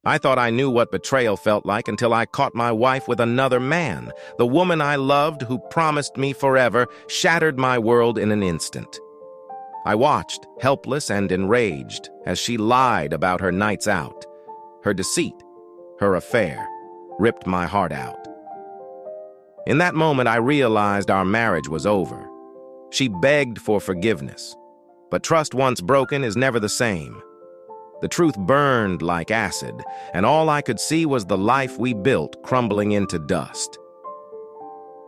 I thought I knew what betrayal felt like until I caught my wife with another man. The woman I loved, who promised me forever, shattered my world in an instant. I watched, helpless and enraged, as she lied about her nights out. Her deceit, her affair, ripped my heart out. In that moment, I realized our marriage was over. She begged for forgiveness, but trust once broken is never the same. The truth burned like acid, and all I could see was the life we built crumbling into dust.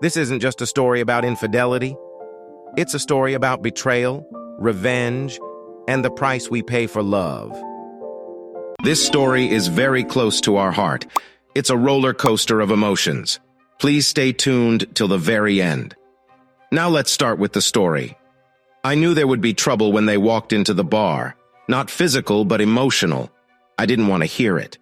This isn't just a story about infidelity. It's a story about betrayal, revenge, and the price we pay for love. This story is very close to our heart. It's a roller coaster of emotions. Please stay tuned till the very end. Now let's start with the story. I knew there would be trouble when they walked into the bar. Not physical, but emotional. I didn't want to hear it.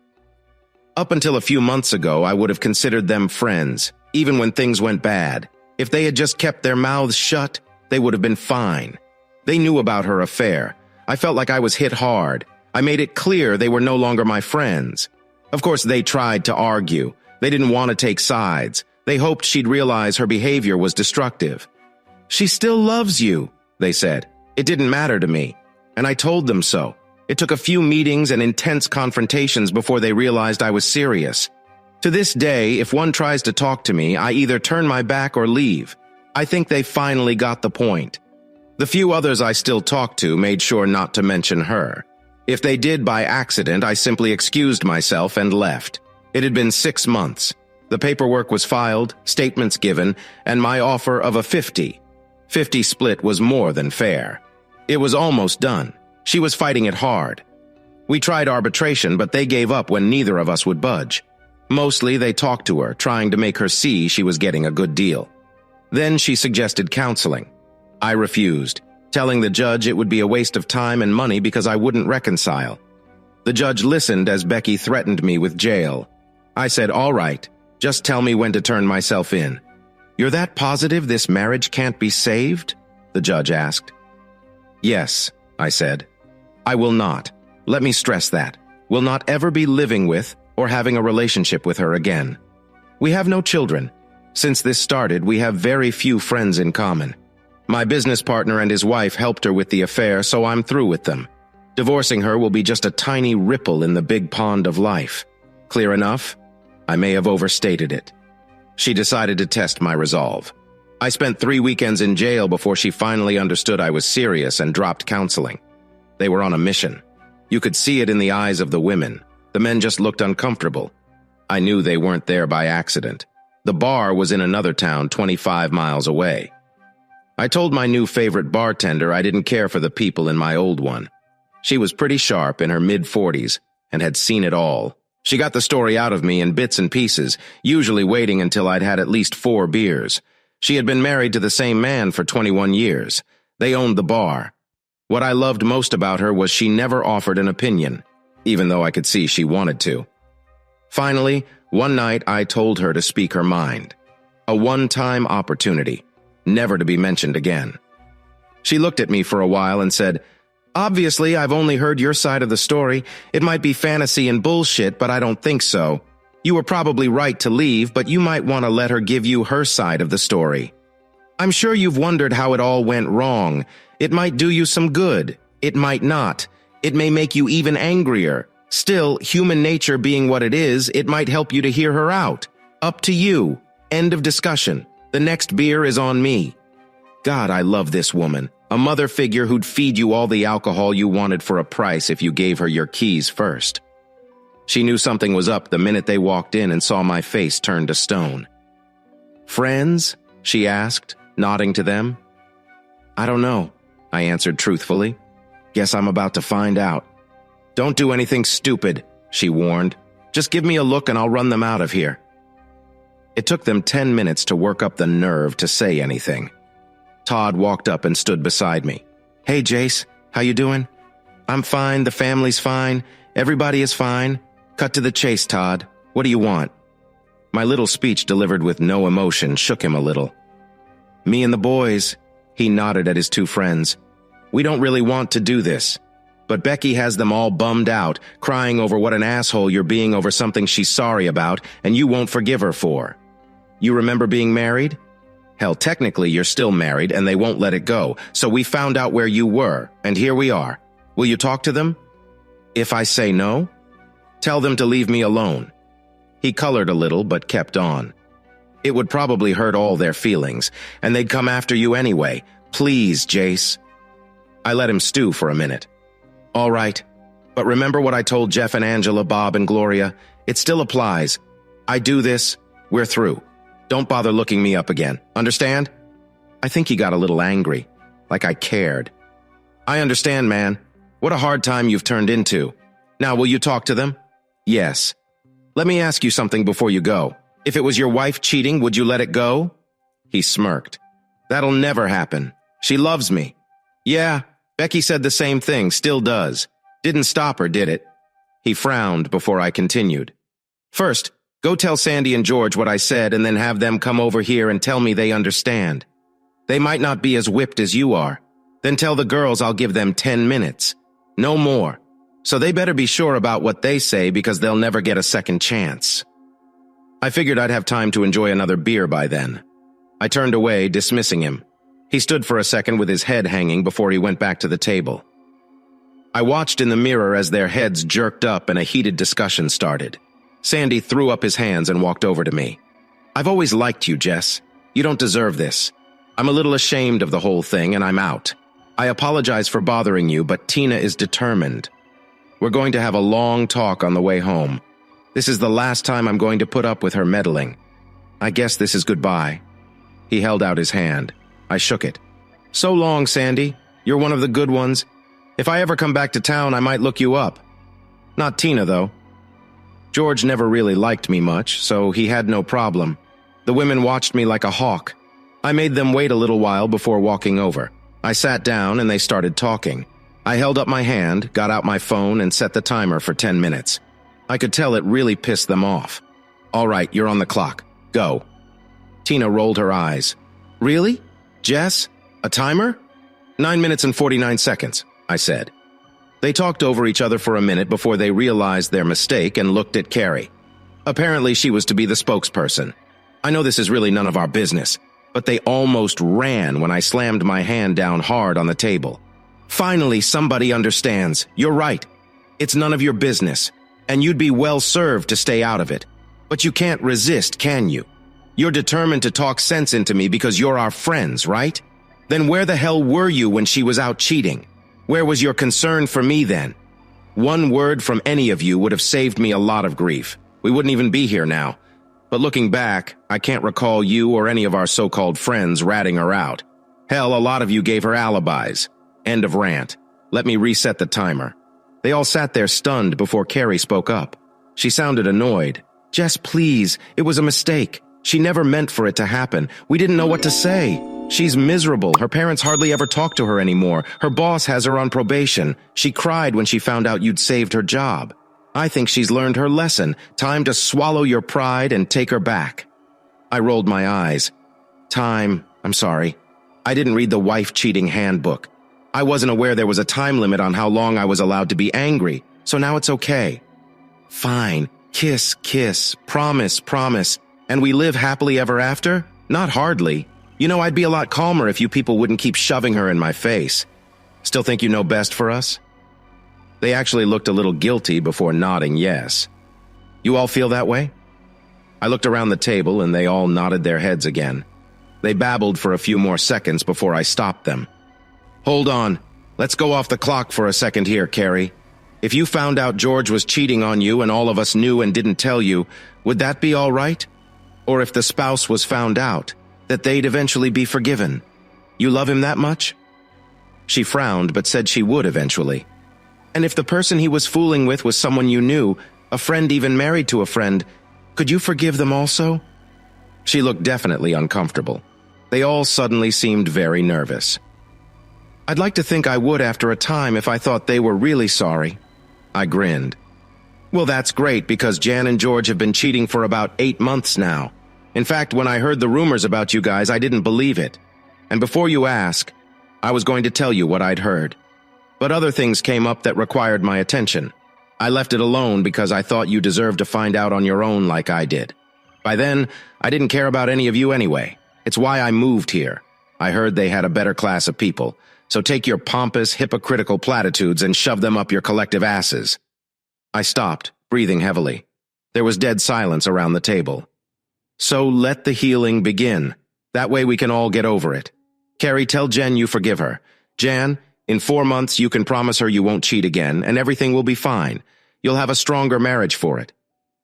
Up until a few months ago, I would have considered them friends, even when things went bad. If they had just kept their mouths shut, they would have been fine. They knew about her affair. I felt like I was hit hard. I made it clear they were no longer my friends. Of course, they tried to argue. They didn't want to take sides. They hoped she'd realize her behavior was destructive. "She still loves you," they said. It didn't matter to me. And I told them so. It took a few meetings and intense confrontations before they realized I was serious. To this day, if one tries to talk to me, I either turn my back or leave. I think they finally got the point. The few others I still talked to made sure not to mention her. If they did by accident, I simply excused myself and left. It had been 6 months. The paperwork was filed, statements given, and my offer of a 50-50 split was more than fair. It was almost done. She was fighting it hard. We tried arbitration, but they gave up when neither of us would budge. Mostly, they talked to her, trying to make her see she was getting a good deal. Then she suggested counseling. I refused, telling the judge it would be a waste of time and money because I wouldn't reconcile. The judge listened as Becky threatened me with jail. I said, "All right, just tell me when to turn myself in." "You're that positive this marriage can't be saved?" the judge asked. "Yes," I said. "I will not. Let me stress that. Will not ever be living with or having a relationship with her again. We have no children. Since this started, we have very few friends in common. My business partner and his wife helped her with the affair, so I'm through with them. Divorcing her will be just a tiny ripple in the big pond of life. Clear enough? I may have overstated it." She decided to test my resolve. I spent 3 weekends in jail before she finally understood I was serious and dropped counseling. They were on a mission. You could see it in the eyes of the women. The men just looked uncomfortable. I knew they weren't there by accident. The bar was in another town 25 miles away. I told my new favorite bartender I didn't care for the people in my old one. She was pretty sharp, in her mid-40s, and had seen it all. She got the story out of me in bits and pieces, usually waiting until I'd had at least 4 beers. She had been married to the same man for 21 years. They owned the bar. What I loved most about her was she never offered an opinion, even though I could see she wanted to. Finally, one night I told her to speak her mind. A one-time opportunity, never to be mentioned again. She looked at me for a while and said, "Obviously, I've only heard your side of the story. It might be fantasy and bullshit, but I don't think so. You were probably right to leave, but you might want to let her give you her side of the story. I'm sure you've wondered how it all went wrong. It might do you some good. It might not. It may make you even angrier. Still, human nature being what it is, it might help you to hear her out. Up to you. End of discussion. The next beer is on me." God, I love this woman. A mother figure who'd feed you all the alcohol you wanted for a price if you gave her your keys first. She knew something was up the minute they walked in and saw my face turn to stone. "Friends?" she asked, nodding to them. "I don't know," I answered truthfully. "Guess I'm about to find out." "Don't do anything stupid," she warned. "Just give me a look and I'll run them out of here." It took them 10 minutes to work up the nerve to say anything. Todd walked up and stood beside me. "Hey, Jace, how you doing?" "I'm fine, the family's fine, everybody is fine." "Cut to the chase, Todd. What do you want?" My little speech delivered with no emotion shook him a little. "Me and the boys," he nodded at his 2 friends. "We don't really want to do this. but Becky has them all bummed out, crying over what an asshole you're being over something she's sorry about and you won't forgive her for. You remember being married? Hell, technically you're still married and they won't let it go, so we found out where you were, and here we are. Will you talk to them? If I say no, tell them to leave me alone. He colored a little but kept on. It would probably hurt all their feelings, and they'd come after you anyway. Please, Jace. I let him stew for a minute. All right, but remember what I told Jeff and Angela, Bob and Gloria? It still applies. I do this, we're through. Don't bother looking me up again. Understand? I think he got a little angry, like I cared. I understand, man. What a hard time you've turned into. Now, will you talk to them? Yes. Let me ask you something before you go. If it was your wife cheating, would you let it go? He smirked. That'll never happen. She loves me. Yeah, Becky said the same thing, still does. Didn't stop her, did it? He frowned before I continued. First, go tell Sandy and George what I said and then have them come over here and tell me they understand. They might not be as whipped as you are. Then tell the girls I'll give them 10 minutes. No more. So they better be sure about what they say because they'll never get a second chance. I figured I'd have time to enjoy another beer by then. I turned away, dismissing him. He stood for a second with his head hanging before he went back to the table. I watched in the mirror as their heads jerked up and a heated discussion started. Sandy threw up his hands and walked over to me. I've always liked you, Jess. You don't deserve this. I'm a little ashamed of the whole thing and I'm out. I apologize for bothering you, but Tina is determined. We're going to have a long talk on the way home. This is the last time I'm going to put up with her meddling. I guess this is goodbye. He held out his hand. I shook it. So long, Sandy. You're one of the good ones. If I ever come back to town, I might look you up. Not Tina, though. George never really liked me much, so he had no problem. The women watched me like a hawk. I made them wait a little while before walking over. I sat down and they started talking. I held up my hand, got out my phone, and set the timer for 10 minutes. I could tell it really pissed them off. All right, you're on the clock. Go. Tina rolled her eyes. Really? Jess? A timer? 9 minutes and 49 seconds, I said. They talked over each other for a minute before they realized their mistake and looked at Carrie. Apparently she was to be the spokesperson. I know this is really none of our business, but they almost ran when I slammed my hand down hard on the table. Finally, somebody understands. You're right. It's none of your business, and you'd be well served to stay out of it. But you can't resist, can you? You're determined to talk sense into me because you're our friends, right? Then where the hell were you when she was out cheating? Where was your concern for me then? One word from any of you would have saved me a lot of grief. We wouldn't even be here now. But looking back, I can't recall you or any of our so-called friends ratting her out. Hell, a lot of you gave her alibis. End of rant. Let me reset the timer. They all sat there stunned before Carrie spoke up. She sounded annoyed. Jess, please, it was a mistake. She never meant for it to happen. We didn't know what to say. She's miserable. Her parents hardly ever talk to her anymore. Her boss has her on probation. She cried when she found out you'd saved her job. I think she's learned her lesson. Time to swallow your pride and take her back. I rolled my eyes. I'm sorry. I didn't read the wife-cheating handbook. I wasn't aware there was a time limit on how long I was allowed to be angry, so now it's okay. Fine. Kiss, kiss. Promise, promise. And we live happily ever after? Not hardly. You know, I'd be a lot calmer if you people wouldn't keep shoving her in my face. Still think you know best for us? They actually looked a little guilty before nodding yes. You all feel that way? I looked around the table and they all nodded their heads again. They babbled for a few more seconds before I stopped them. Hold on. Let's go off the clock for a second here, Carrie. If you found out George was cheating on you and all of us knew and didn't tell you, would that be all right? Or if the spouse was found out, that they'd eventually be forgiven? You love him that much? She frowned but said she would eventually. And if the person he was fooling with was someone you knew, a friend even married to a friend, could you forgive them also? She looked definitely uncomfortable. They all suddenly seemed very nervous. I'd like to think I would after a time if I thought they were really sorry. I grinned. Well, that's great because Jan and George have been cheating for about 8 months now. In fact, when I heard the rumors about you guys, I didn't believe it. And before you ask, I was going to tell you what I'd heard. But other things came up that required my attention. I left it alone because I thought you deserved to find out on your own like I did. By then, I didn't care about any of you anyway. It's why I moved here. I heard they had a better class of people, so take your pompous, hypocritical platitudes and shove them up your collective asses. I stopped, breathing heavily. There was dead silence around the table. So let the healing begin. That way we can all get over it. Carrie, tell Jen you forgive her. Jan, in 4 months you can promise her you won't cheat again, and everything will be fine. You'll have a stronger marriage for it.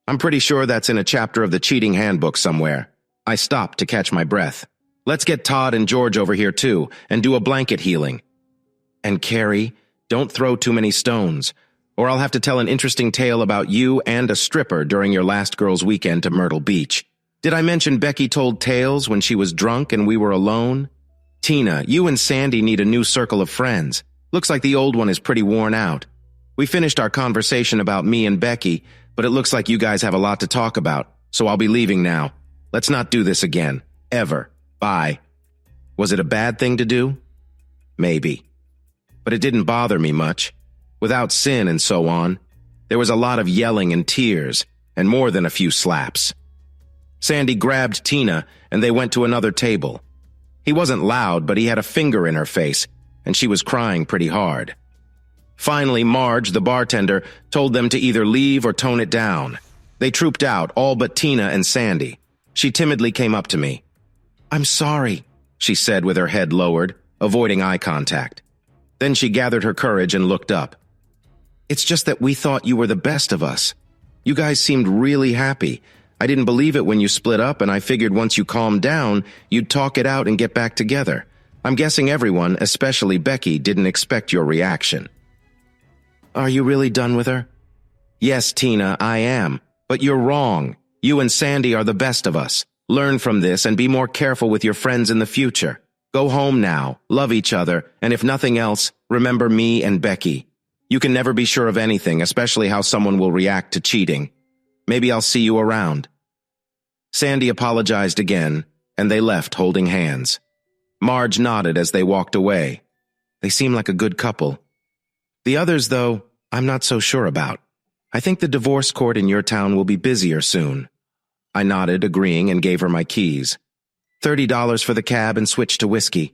I'm pretty sure that's in a chapter of the cheating handbook somewhere. I stopped to catch my breath. Let's get Todd and George over here too, and do a blanket healing. And Carrie, don't throw too many stones, or I'll have to tell an interesting tale about you and a stripper during your last girls' weekend to Myrtle Beach. Did I mention Becky told tales when she was drunk and we were alone? Tina, you and Sandy need a new circle of friends. Looks like the old one is pretty worn out. We finished our conversation about me and Becky, but it looks like you guys have a lot to talk about, so I'll be leaving now. Let's not do this again. Ever. Bye. Was it a bad thing to do? Maybe. But it didn't bother me much. Without sin and so on, there was a lot of yelling and tears, and more than a few slaps. Sandy grabbed Tina, and they went to another table. He wasn't loud, but he had a finger in her face, and she was crying pretty hard. Finally, Marge, the bartender, told them to either leave or tone it down. They trooped out, all but Tina and Sandy. She timidly came up to me. "I'm sorry," she said with her head lowered, avoiding eye contact. Then she gathered her courage and looked up. "It's just that we thought you were the best of us. You guys seemed really happy. I didn't believe it when you split up, and I figured once you calmed down, you'd talk it out and get back together. I'm guessing everyone, especially Becky, didn't expect your reaction." "Are you really done with her?" "Yes, Tina, I am. But you're wrong. You and Sandy are the best of us. Learn from this and be more careful with your friends in the future. Go home now, love each other, and if nothing else, remember me and Becky. You can never be sure of anything, especially how someone will react to cheating. Maybe I'll see you around." Sandy apologized again, and they left holding hands. Marge nodded as they walked away. They seem like a good couple. The others, though, I'm not so sure about. I think the divorce court in your town will be busier soon. I nodded, agreeing, and gave her my keys. $30 for the cab and switched to whiskey.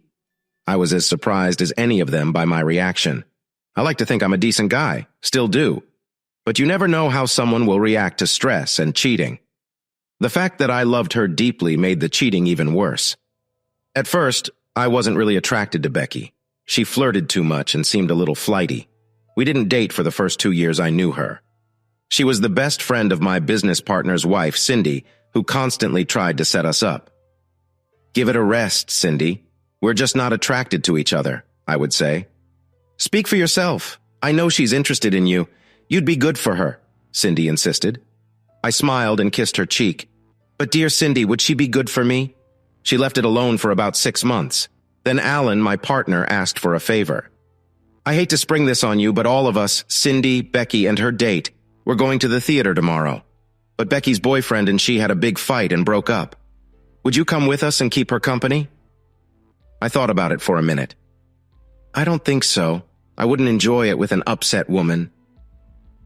I was as surprised as any of them by my reaction. I like to think I'm a decent guy, still do. But you never know how someone will react to stress and cheating. The fact that I loved her deeply made the cheating even worse. At first, I wasn't really attracted to Becky. She flirted too much and seemed a little flighty. We didn't date for the first 2 years I knew her. She was the best friend of my business partner's wife, Cindy, who constantly tried to set us up. "Give it a rest, Cindy. We're just not attracted to each other," I would say. "Speak for yourself. I know she's interested in you. You'd be good for her," Cindy insisted. I smiled and kissed her cheek. "But dear Cindy, would she be good for me?" She left it alone for about 6 months. Then Alan, my partner, asked for a favor. "I hate to spring this on you, but all of us, Cindy, Becky, and her date, we're going to the theater tomorrow. But Becky's boyfriend and she had a big fight and broke up. Would you come with us and keep her company?" I thought about it for a minute. "I don't think so. I wouldn't enjoy it with an upset woman."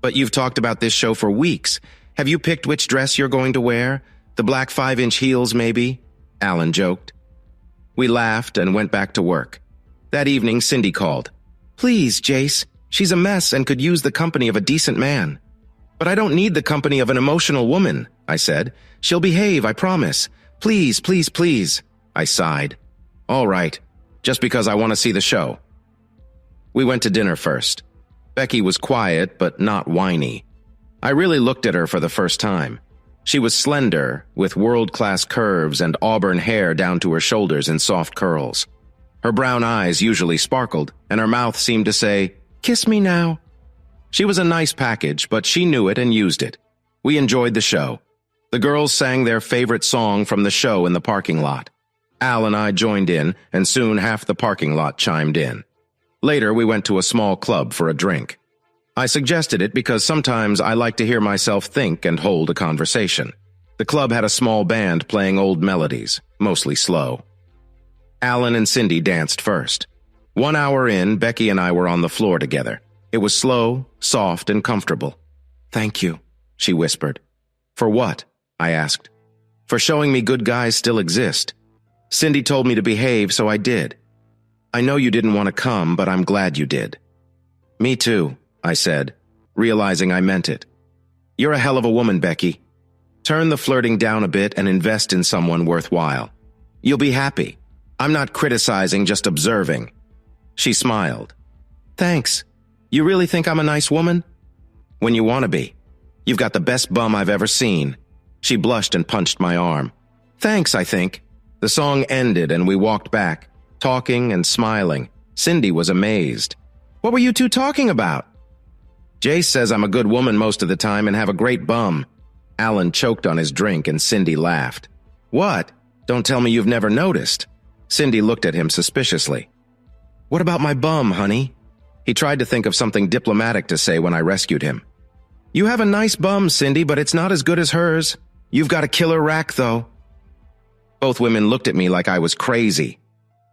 "But you've talked about this show for weeks. Have you picked which dress you're going to wear? The black 5-inch heels, maybe?" Alan joked. We laughed and went back to work. That evening, Cindy called. "Please, Jace. She's a mess and could use the company of a decent man." "But I don't need the company of an emotional woman," I said. "She'll behave, I promise. Please, please, please." I sighed. "All right, just because I want to see the show." We went to dinner first. Becky was quiet, but not whiny. I really looked at her for the first time. She was slender, with world-class curves and auburn hair down to her shoulders in soft curls. Her brown eyes usually sparkled, and her mouth seemed to say, "Kiss me now." She was a nice package, but she knew it and used it. We enjoyed the show. The girls sang their favorite song from the show in the parking lot. Al and I joined in, and soon half the parking lot chimed in. Later, we went to a small club for a drink. I suggested it because sometimes I like to hear myself think and hold a conversation. The club had a small band playing old melodies, mostly slow. Alan and Cindy danced first. 1 hour in, Becky and I were on the floor together. It was slow, soft, and comfortable. "Thank you," she whispered. "For what?" I asked. "For showing me good guys still exist. Cindy told me to behave, so I did. I know you didn't want to come, but I'm glad you did." "Me too," I said, realizing I meant it. "You're a hell of a woman, Becky. Turn the flirting down a bit and invest in someone worthwhile. You'll be happy. I'm not criticizing, just observing." She smiled. "Thanks. You really think I'm a nice woman?" "When you want to be. You've got the best bum I've ever seen." She blushed and punched my arm. "Thanks, I think." The song ended and we walked back, talking and smiling. Cindy was amazed. "What were you two talking about?" "Jace says I'm a good woman most of the time and have a great bum." Alan choked on his drink and Cindy laughed. "What? Don't tell me you've never noticed." Cindy looked at him suspiciously. "What about my bum, honey?" He tried to think of something diplomatic to say when I rescued him. "You have a nice bum, Cindy, but it's not as good as hers. You've got a killer rack, though." Both women looked at me like I was crazy.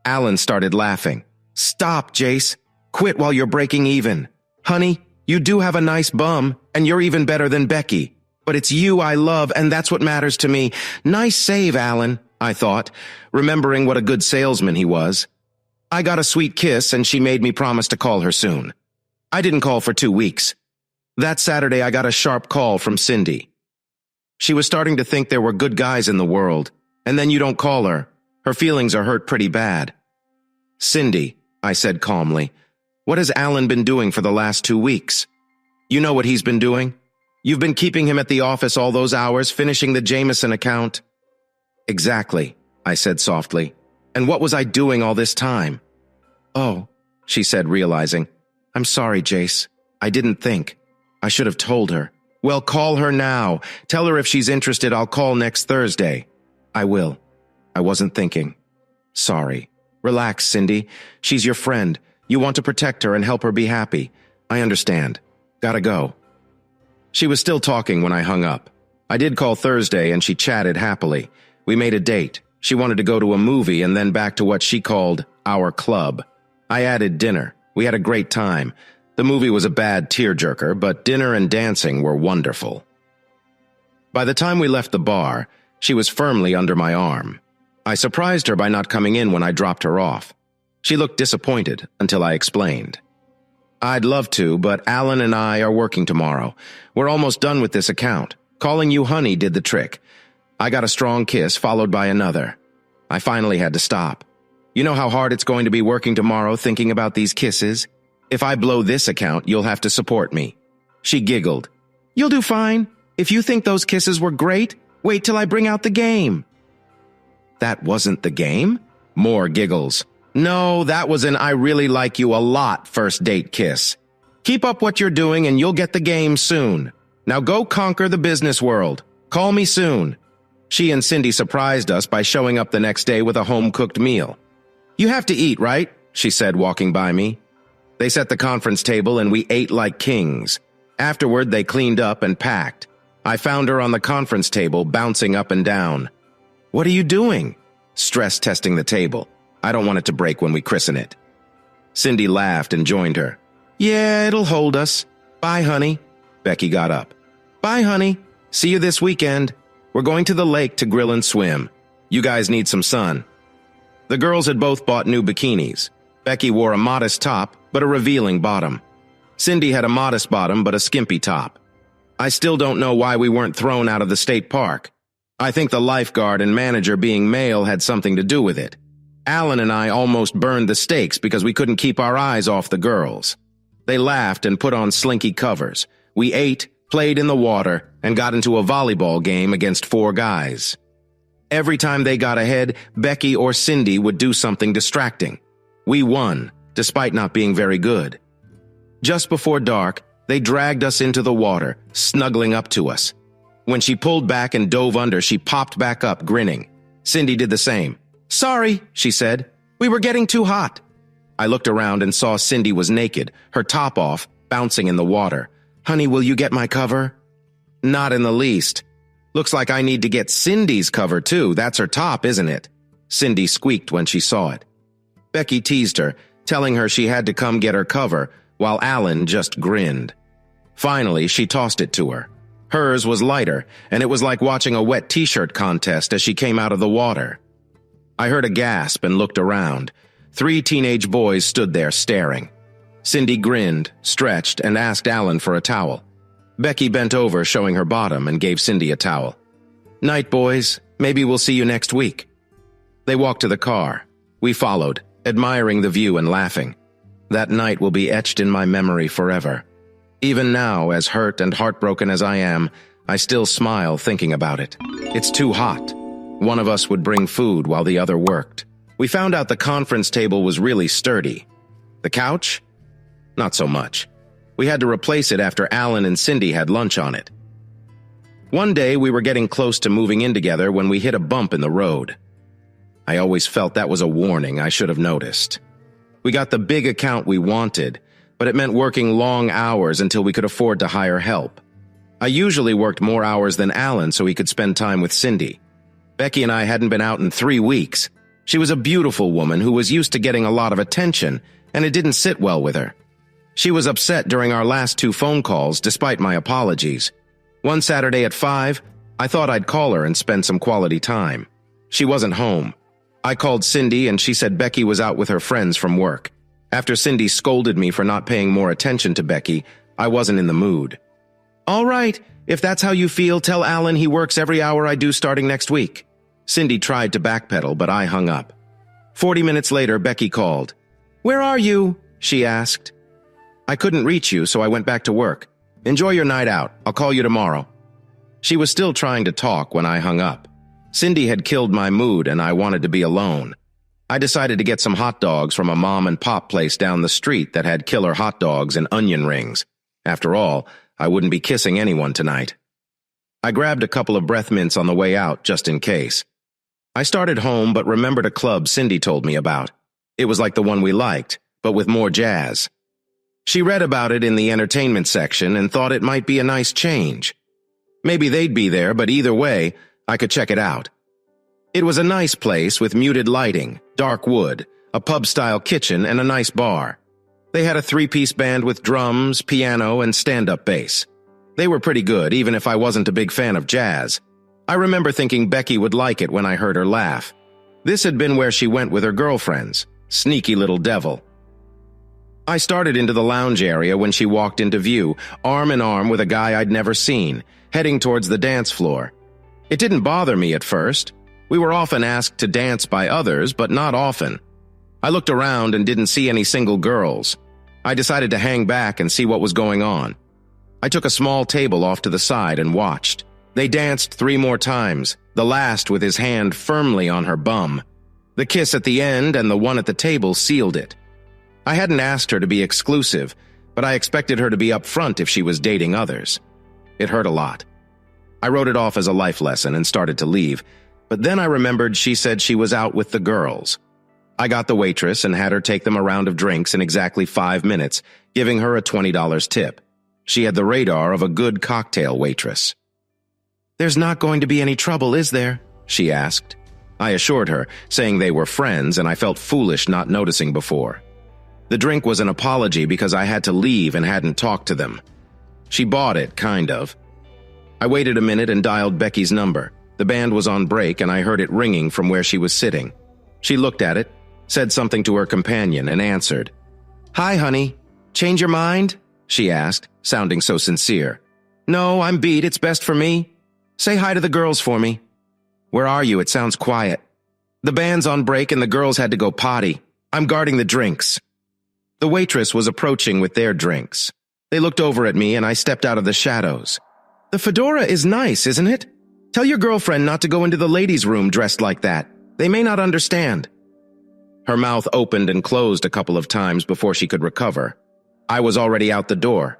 Alan started laughing. "Stop, Jace. Quit while you're breaking even. Honey, you do have a nice bum, and you're even better than Becky. But it's you I love, and that's what matters to me." "Nice save, Alan," I thought, remembering what a good salesman he was. I got a sweet kiss, and she made me promise to call her soon. I didn't call for 2 weeks. That Saturday, I got a sharp call from Cindy. She was starting to think there were good guys in the world, and then you don't call her. Her feelings are hurt pretty bad. "Cindy," I said calmly, "what has Alan been doing for the last 2 weeks? You know what he's been doing? You've been keeping him at the office all those hours, finishing the Jameson account." "Exactly," I said softly. "And what was I doing all this time?" "Oh," she said, realizing. "I'm sorry, Jace. I didn't think. I should have told her." "Well, call her now. Tell her if she's interested, I'll call next Thursday." "I will. I wasn't thinking. Sorry." "Relax, Cindy. She's your friend. You want to protect her and help her be happy. I understand. Gotta go." She was still talking when I hung up. I did call Thursday and she chatted happily. We made a date. She wanted to go to a movie and then back to what she called our club. I added dinner. We had a great time. The movie was a bad tearjerker, but dinner and dancing were wonderful. By the time we left the bar, she was firmly under my arm. I surprised her by not coming in when I dropped her off. She looked disappointed until I explained. "I'd love to, but Alan and I are working tomorrow. We're almost done with this account. Calling you honey did the trick. I got a strong kiss followed by another. I finally had to stop. You know how hard it's going to be working tomorrow thinking about these kisses? If I blow this account, you'll have to support me." She giggled. "You'll do fine. If you think those kisses were great, wait till I bring out the game." "That wasn't the game?" More giggles. "No, that was an I really like you a lot first date kiss. Keep up what you're doing and you'll get the game soon. Now go conquer the business world. Call me soon." She and Cindy surprised us by showing up the next day with a home-cooked meal. "You have to eat, right?" she said, walking by me. They set the conference table and we ate like kings. Afterward, they cleaned up and packed. I found her on the conference table, bouncing up and down. "What are you doing?" "Stress testing the table. I don't want it to break when we christen it." Cindy laughed and joined her. "Yeah, it'll hold us. Bye, honey." Becky got up. "Bye, honey. See you this weekend. We're going to the lake to grill and swim. You guys need some sun." The girls had both bought new bikinis. Becky wore a modest top, but a revealing bottom. Cindy had a modest bottom, but a skimpy top. I still don't know why we weren't thrown out of the state park. I think the lifeguard and manager being male had something to do with it. Alan and I almost burned the stakes because we couldn't keep our eyes off the girls. They laughed and put on slinky covers. We ate, played in the water, and got into a volleyball game against 4 guys. Every time they got ahead, Becky or Cindy would do something distracting. We won, despite not being very good. Just before dark, they dragged us into the water, snuggling up to us. When she pulled back and dove under, she popped back up, grinning. Cindy did the same. "Sorry," she said. "We were getting too hot." I looked around and saw Cindy was naked, her top off, bouncing in the water. "Honey, will you get my cover?" "Not in the least. Looks like I need to get Cindy's cover, too. That's her top, isn't it?" Cindy squeaked when she saw it. Becky teased her. telling her she had to come get her cover, while Alan just grinned. Finally, she tossed it to her. Hers was lighter, and it was like watching a wet t-shirt contest as she came out of the water. I heard a gasp and looked around. 3 teenage boys stood there staring. Cindy grinned, stretched, and asked Alan for a towel. Becky bent over, showing her bottom, and gave Cindy a towel. "Night, boys. Maybe we'll see you next week." They walked to the car. We followed, admiring the view and laughing. That night will be etched in my memory forever. Even now, as hurt and heartbroken as I am, I still smile thinking about it. It's too hot. One of us would bring food while the other worked. We found out the conference table was really sturdy. The couch? Not so much. We had to replace it after Alan and Cindy had lunch on it. One day, we were getting close to moving in together when we hit a bump in the road. I always felt that was a warning I should have noticed. We got the big account we wanted, but it meant working long hours until we could afford to hire help. I usually worked more hours than Alan so he could spend time with Cindy. Becky and I hadn't been out in 3 weeks. She was a beautiful woman who was used to getting a lot of attention, and it didn't sit well with her. She was upset during our last 2 phone calls, despite my apologies. One Saturday at 5, I thought I'd call her and spend some quality time. She wasn't home. I called Cindy and she said Becky was out with her friends from work. After Cindy scolded me for not paying more attention to Becky, I wasn't in the mood. "All right, if that's how you feel, tell Alan he works every hour I do starting next week." Cindy tried to backpedal, but I hung up. 40 minutes later, Becky called. "Where are you?" she asked. "I couldn't reach you, so I went back to work. Enjoy your night out. I'll call you tomorrow." She was still trying to talk when I hung up. Cindy had killed my mood and I wanted to be alone. I decided to get some hot dogs from a mom-and-pop place down the street that had killer hot dogs and onion rings. After all, I wouldn't be kissing anyone tonight. I grabbed a couple of breath mints on the way out, just in case. I started home but remembered a club Cindy told me about. It was like the one we liked, but with more jazz. She read about it in the entertainment section and thought it might be a nice change. Maybe they'd be there, but either way, I could check it out. It was a nice place with muted lighting, dark wood, a pub-style kitchen, and a nice bar. They had a 3-piece band with drums, piano, and stand-up bass. They were pretty good, even if I wasn't a big fan of jazz. I remember thinking Becky would like it when I heard her laugh. This had been where she went with her girlfriends. Sneaky little devil. I started into the lounge area when she walked into view, arm in arm with a guy I'd never seen, heading towards the dance floor. It didn't bother me at first. We were often asked to dance by others, but not often. I looked around and didn't see any single girls. I decided to hang back and see what was going on. I took a small table off to the side and watched. They danced 3 more times, the last with his hand firmly on her bum. The kiss at the end and the one at the table sealed it. I hadn't asked her to be exclusive, but I expected her to be upfront if she was dating others. It hurt a lot. I wrote it off as a life lesson and started to leave, but then I remembered she said she was out with the girls. I got the waitress and had her take them a round of drinks in exactly 5 minutes, giving her a $20 tip. She had the radar of a good cocktail waitress. "There's not going to be any trouble, is there?" she asked. I assured her, saying they were friends and I felt foolish not noticing before. The drink was an apology because I had to leave and hadn't talked to them. She bought it, kind of. I waited a minute and dialed Becky's number. The band was on break and I heard it ringing from where she was sitting. She looked at it, said something to her companion, and answered. "Hi, honey. Change your mind?" she asked, sounding so sincere. "No, I'm beat. It's best for me. Say hi to the girls for me." "Where are you? It sounds quiet." "The band's on break and the girls had to go potty. I'm guarding the drinks." The waitress was approaching with their drinks. They looked over at me and I stepped out of the shadows. "The fedora is nice, isn't it? Tell your girlfriend not to go into the ladies' room dressed like that. They may not understand." Her mouth opened and closed a couple of times before she could recover. I was already out the door.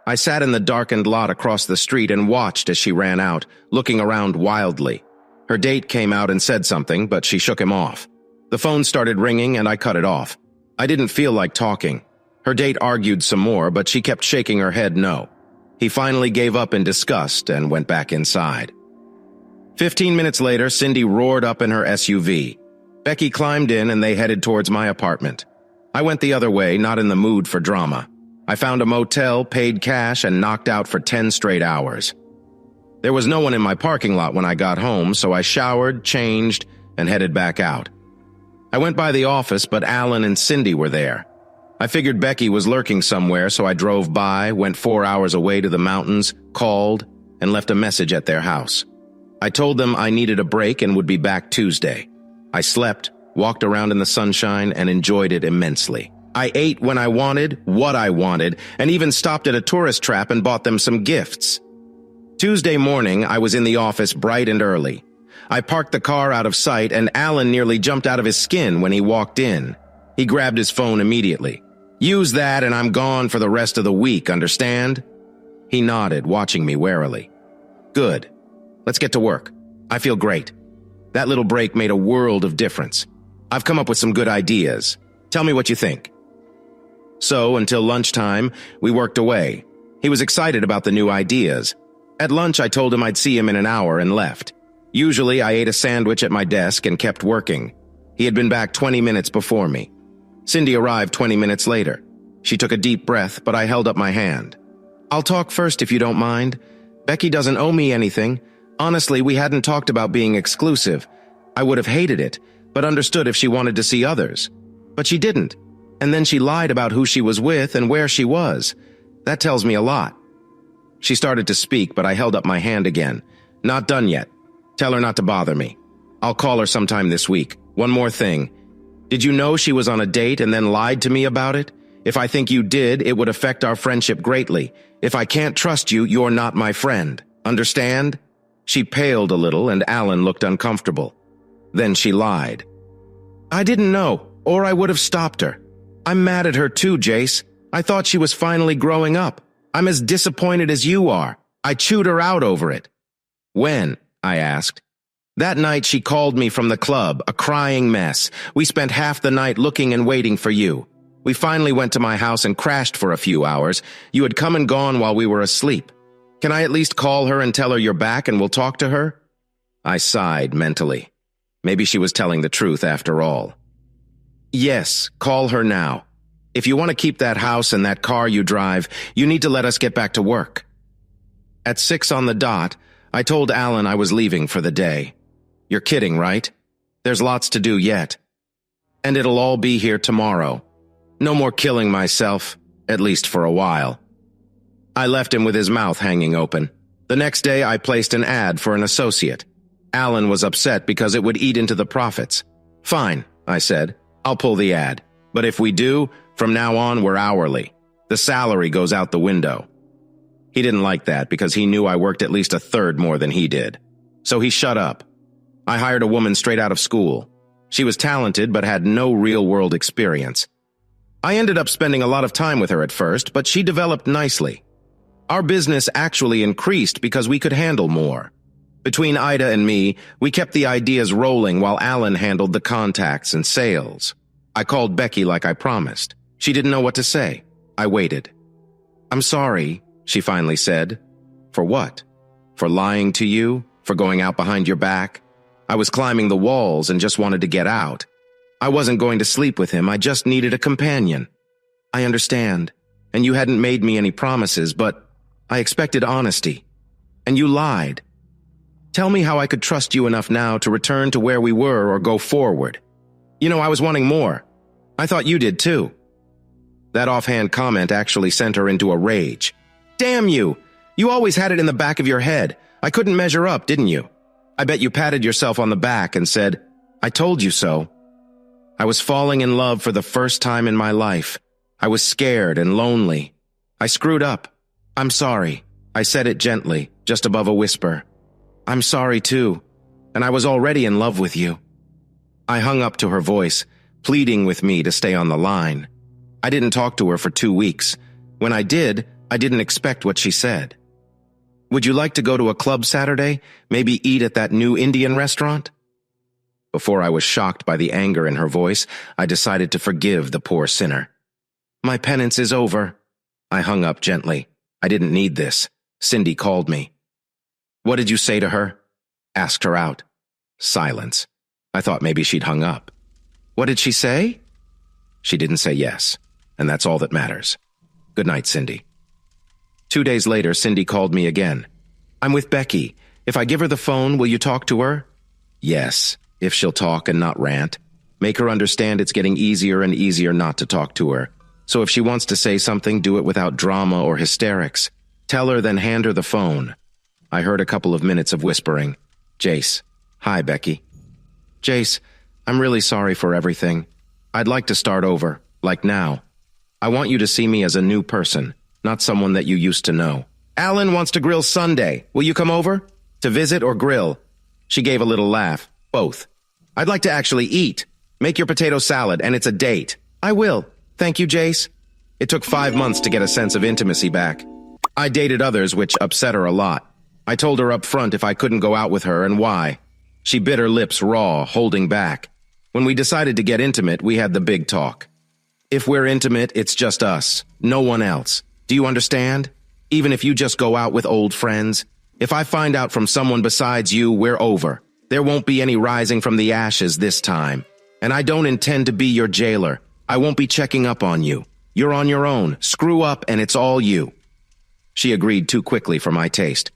I sat in the darkened lot across the street and watched as she ran out, looking around wildly. Her date came out and said something, but she shook him off. The phone started ringing and I cut it off. I didn't feel like talking. Her date argued some more, but she kept shaking her head no. He finally gave up in disgust and went back inside. 15 minutes later, Cindy roared up in her SUV. Becky climbed in and they headed towards my apartment. I went the other way, not in the mood for drama. I found a motel, paid cash, and knocked out for 10 straight hours. There was no one in my parking lot when I got home, so I showered, changed, and headed back out. I went by the office, but Alan and Cindy were there. I figured Becky was lurking somewhere, so I drove by, went 4 hours away to the mountains, called, and left a message at their house. I told them I needed a break and would be back Tuesday. I slept, walked around in the sunshine, and enjoyed it immensely. I ate when I wanted, what I wanted, and even stopped at a tourist trap and bought them some gifts. Tuesday morning, I was in the office bright and early. I parked the car out of sight, and Alan nearly jumped out of his skin when he walked in. He grabbed his phone immediately. "Use that and I'm gone for the rest of the week, understand?" He nodded, watching me warily. "Good. Let's get to work. I feel great. That little break made a world of difference. I've come up with some good ideas. Tell me what you think." So, until lunchtime, we worked away. He was excited about the new ideas. At lunch, I told him I'd see him in an hour and left. Usually, I ate a sandwich at my desk and kept working. He had been back 20 minutes before me. Cindy arrived 20 minutes later. She took a deep breath, but I held up my hand. "I'll talk first if you don't mind. Becky doesn't owe me anything. Honestly, we hadn't talked about being exclusive. I would have hated it, but understood if she wanted to see others. But she didn't. And then she lied about who she was with and where she was. That tells me a lot." She started to speak, but I held up my hand again. "Not done yet. Tell her not to bother me. I'll call her sometime this week. One more thing. Did you know she was on a date and then lied to me about it? If I think you did, it would affect our friendship greatly. If I can't trust you, you're not my friend. Understand?" She paled a little, and Alan looked uncomfortable. Then she lied. "I didn't know, or I would have stopped her. I'm mad at her too, Jace. I thought she was finally growing up. I'm as disappointed as you are. I chewed her out over it." "When?" I asked. "That night she called me from the club, a crying mess. We spent half the night looking and waiting for you. We finally went to my house and crashed for a few hours. You had come and gone while we were asleep. Can I at least call her and tell her you're back and we'll talk to her?" I sighed mentally. Maybe she was telling the truth after all. "Yes, call her now. If you want to keep that house and that car you drive, you need to let us get back to work." At 6 on the dot, I told Alan I was leaving for the day. "You're kidding, right? There's lots to do yet. And it'll all be here tomorrow. No more killing myself, at least for a while." I left him with his mouth hanging open. The next day, I placed an ad for an associate. Alan was upset because it would eat into the profits. "Fine," I said. "I'll pull the ad. But if we do, from now on we're hourly. The salary goes out the window." He didn't like that because he knew I worked at least a third more than he did. So he shut up. I hired a woman straight out of school. She was talented but had no real-world experience. I ended up spending a lot of time with her at first, but she developed nicely. Our business actually increased because we could handle more. Between Aita and me, we kept the ideas rolling while Alan handled the contacts and sales. I called Becky like I promised. She didn't know what to say. I waited. "I'm sorry," she finally said. "For what? For lying to you? For going out behind your back? I was climbing the walls and just wanted to get out. I wasn't going to sleep with him, I just needed a companion. I understand, and you hadn't made me any promises, but I expected honesty. And you lied. Tell me how I could trust you enough now to return to where we were or go forward. You know, I was wanting more. I thought you did too." That offhand comment actually sent her into a rage. "Damn you! You always had it in the back of your head. I couldn't measure up, didn't you? I bet you patted yourself on the back and said, 'I told you so.' I was falling in love for the first time in my life. I was scared and lonely. I screwed up. I'm sorry." I said it gently, just above a whisper. "I'm sorry too, and I was already in love with you." I hung up to her voice, pleading with me to stay on the line. I didn't talk to her for 2 weeks. When I did, I didn't expect what she said. "Would you like to go to a club Saturday? Maybe eat at that new Indian restaurant?" Before I was shocked by the anger in her voice, I decided to forgive the poor sinner. "My penance is over." I hung up gently. I didn't need this. Cindy called me. "What did you say to her?" Asked her out. Silence. I thought maybe she'd hung up. "What did she say?" She didn't say yes, and that's all that matters. Good night, Cindy. 2 days later, Cindy called me again. I'm with Becky. If I give her the phone, will you talk to her? Yes, if she'll talk and not rant. Make her understand it's getting easier and easier not to talk to her. So if she wants to say something, do it without drama or hysterics. Tell her, then hand her the phone. I heard a couple of minutes of whispering. Jace. Hi, Becky. Jace, I'm really sorry for everything. I'd like to start over, like now. I want you to see me as a new person, not someone that you used to know. Alan wants to grill Sunday. Will you come over? To visit or grill? She gave a little laugh. Both. I'd like to actually eat. Make your potato salad, and it's a date. I will. Thank you, Jace. It took 5 months to get a sense of intimacy back. I dated others, which upset her a lot. I told her up front if I couldn't go out with her and why. She bit her lips raw, holding back. When we decided to get intimate, we had the big talk. If we're intimate, it's just us, no one else. Do you understand? Even if you just go out with old friends. If I find out from someone besides you, we're over. There won't be any rising from the ashes this time. And I don't intend to be your jailer. I won't be checking up on you. You're on your own. Screw up and it's all you. She agreed too quickly for my taste.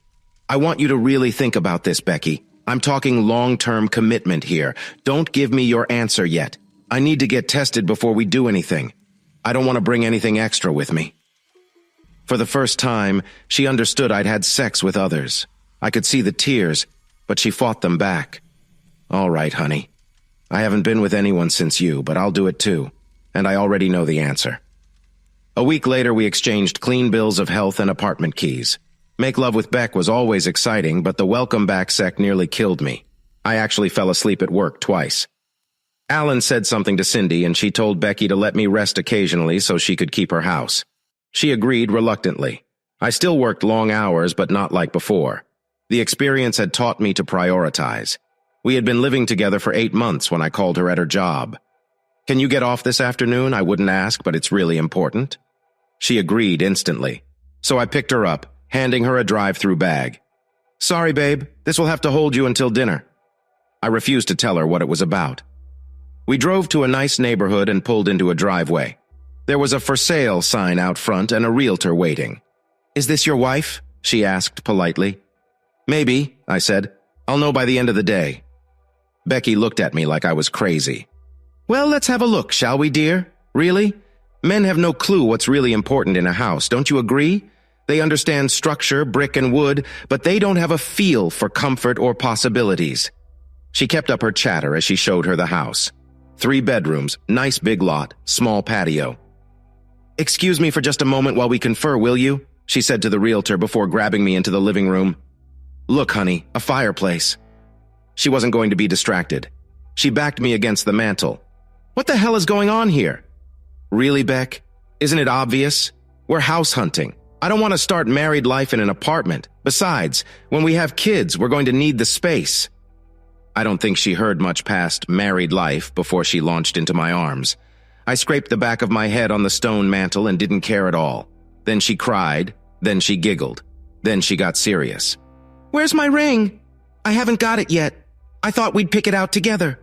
I want you to really think about this, Becky. I'm talking long-term commitment here. Don't give me your answer yet. I need to get tested before we do anything. I don't want to bring anything extra with me. For the first time, she understood I'd had sex with others. I could see the tears, but she fought them back. All right, honey. I haven't been with anyone since you, but I'll do it too. And I already know the answer. A week later, we exchanged clean bills of health and apartment keys. Make love with Beck was always exciting, but the welcome back sec nearly killed me. I actually fell asleep at work twice. Alan said something to Cindy, and she told Becky to let me rest occasionally so she could keep her house. She agreed reluctantly. I still worked long hours, but not like before. The experience had taught me to prioritize. We had been living together for 8 months when I called her at her job. Can you get off this afternoon? I wouldn't ask, but it's really important. She agreed instantly. So I picked her up, handing her a drive-through bag. Sorry, babe, this will have to hold you until dinner. I refused to tell her what it was about. We drove to a nice neighborhood and pulled into a driveway. There was a for sale sign out front and a realtor waiting. Is this your wife? She asked politely. Maybe, I said. I'll know by the end of the day. Becky looked at me like I was crazy. Well, let's have a look, shall we, dear? Really? Men have no clue what's really important in a house, don't you agree? They understand structure, brick and wood, but they don't have a feel for comfort or possibilities. She kept up her chatter as she showed her the house. 3 bedrooms, nice big lot, small patio. Excuse me for just a moment while we confer, will you? She said to the realtor before grabbing me into the living room. Look, honey, a fireplace. She wasn't going to be distracted. She backed me against the mantel. What the hell is going on here? Really, Beck? Isn't it obvious? We're house hunting. I don't want to start married life in an apartment. Besides, when we have kids, we're going to need the space. I don't think she heard much past married life before she launched into my arms. I scraped the back of my head on the stone mantel and didn't care at all. Then she cried. Then she giggled. Then she got serious. Where's my ring? I haven't got it yet. I thought we'd pick it out together.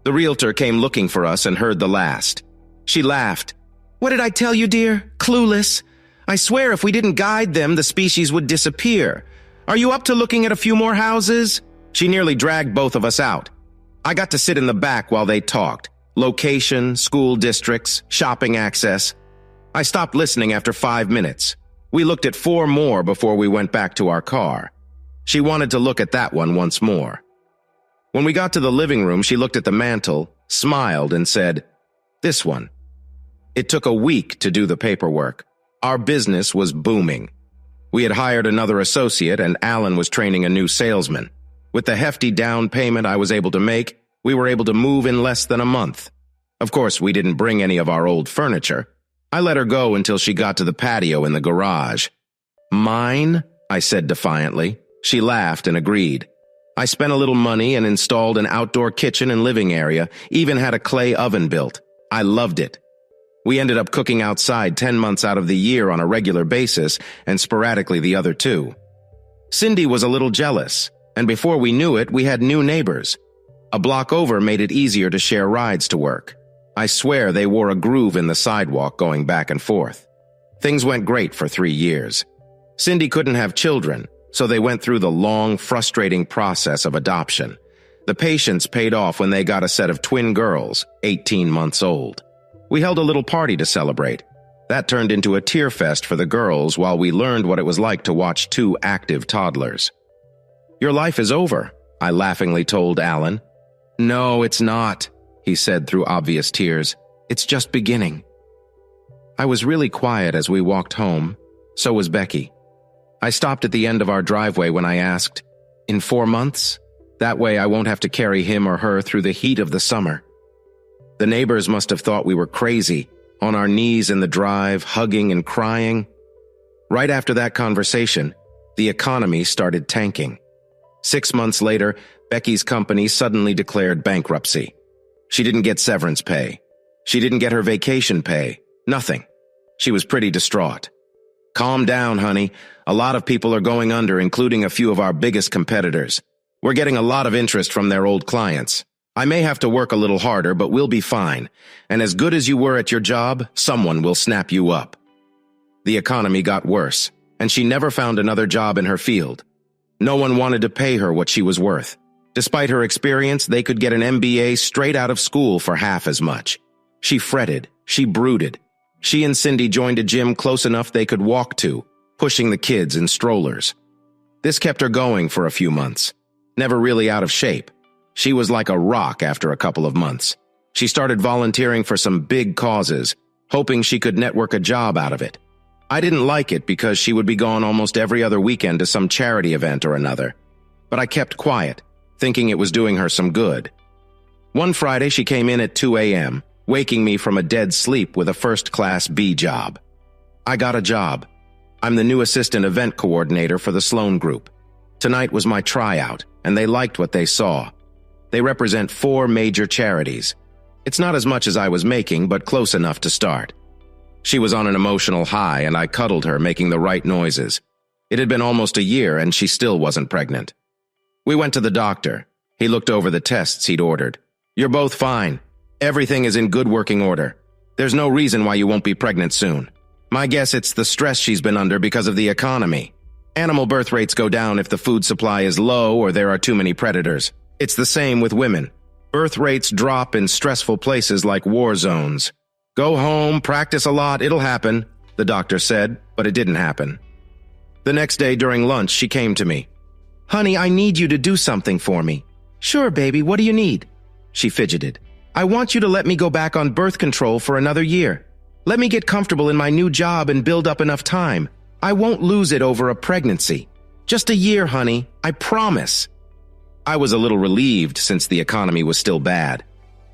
The realtor came looking for us and heard the last. She laughed. What did I tell you, dear? Clueless. I swear if we didn't guide them, the species would disappear. Are you up to looking at a few more houses? She nearly dragged both of us out. I got to sit in the back while they talked. Location, school districts, shopping access. I stopped listening after 5 minutes. We looked at 4 more before we went back to our car. She wanted to look at that one once more. When we got to the living room, she looked at the mantel, smiled, and said, This one. It took a week to do the paperwork. Our business was booming. We had hired another associate, and Alan was training a new salesman. With the hefty down payment I was able to make, we were able to move in less than a month. Of course, we didn't bring any of our old furniture. I let her go until she got to the patio in the garage. Mine? I said defiantly. She laughed and agreed. I spent a little money and installed an outdoor kitchen and living area, even had a clay oven built. I loved it. We ended up cooking outside 10 months out of the year on a regular basis and sporadically the other 2. Cindy was a little jealous, and before we knew it, we had new neighbors. A block over made it easier to share rides to work. I swear they wore a groove in the sidewalk going back and forth. Things went great for 3 years. Cindy couldn't have children, so they went through the long, frustrating process of adoption. The patience paid off when they got a set of twin girls, 18 months old. We held a little party to celebrate. That turned into a tear fest for the girls while we learned what it was like to watch 2 active toddlers. "Your life is over," I laughingly told Alan. "No, it's not," he said through obvious tears. "It's just beginning." I was really quiet as we walked home. So was Becky. I stopped at the end of our driveway when I asked, "In 4 months? That way I won't have to carry him or her through the heat of the summer." The neighbors must have thought we were crazy, on our knees in the drive, hugging and crying. Right after that conversation, the economy started tanking. 6 months later, Becky's company suddenly declared bankruptcy. She didn't get severance pay. She didn't get her vacation pay. Nothing. She was pretty distraught. "Calm down, honey. A lot of people are going under, including a few of our biggest competitors. We're getting a lot of interest from their old clients. I may have to work a little harder, but we'll be fine. And as good as you were at your job, someone will snap you up." The economy got worse, and she never found another job in her field. No one wanted to pay her what she was worth. Despite her experience, they could get an MBA straight out of school for half as much. She fretted. She brooded. She and Cindy joined a gym close enough they could walk to, pushing the kids in strollers. This kept her going for a few months. Never really out of shape. She was like a rock after a couple of months. She started volunteering for some big causes, hoping she could network a job out of it. I didn't like it because she would be gone almost every other weekend to some charity event or another. But I kept quiet, thinking it was doing her some good. One Friday she came in at 2 a.m., waking me from a dead sleep with a first-class B job. I got a job. I'm the new assistant event coordinator for the Sloan Group. Tonight was my tryout, and they liked what they saw. They represent 4 major charities. It's not as much as I was making, but close enough to start. She was on an emotional high, and I cuddled her, making the right noises. It had been almost a year, and she still wasn't pregnant. We went to the doctor. He looked over the tests he'd ordered. "You're both fine. Everything is in good working order. There's no reason why you won't be pregnant soon. My guess it's the stress she's been under because of the economy. Animal birth rates go down if the food supply is low or there are too many predators. It's the same with women. Birth rates drop in stressful places like war zones. Go home, practice a lot, it'll happen," the doctor said, but it didn't happen. The next day during lunch, she came to me. "Honey, I need you to do something for me." "Sure, baby, what do you need?" She fidgeted. "I want you to let me go back on birth control for another year. Let me get comfortable in my new job and build up enough time. I won't lose it over a pregnancy. Just a year, honey, I promise." I was a little relieved since the economy was still bad.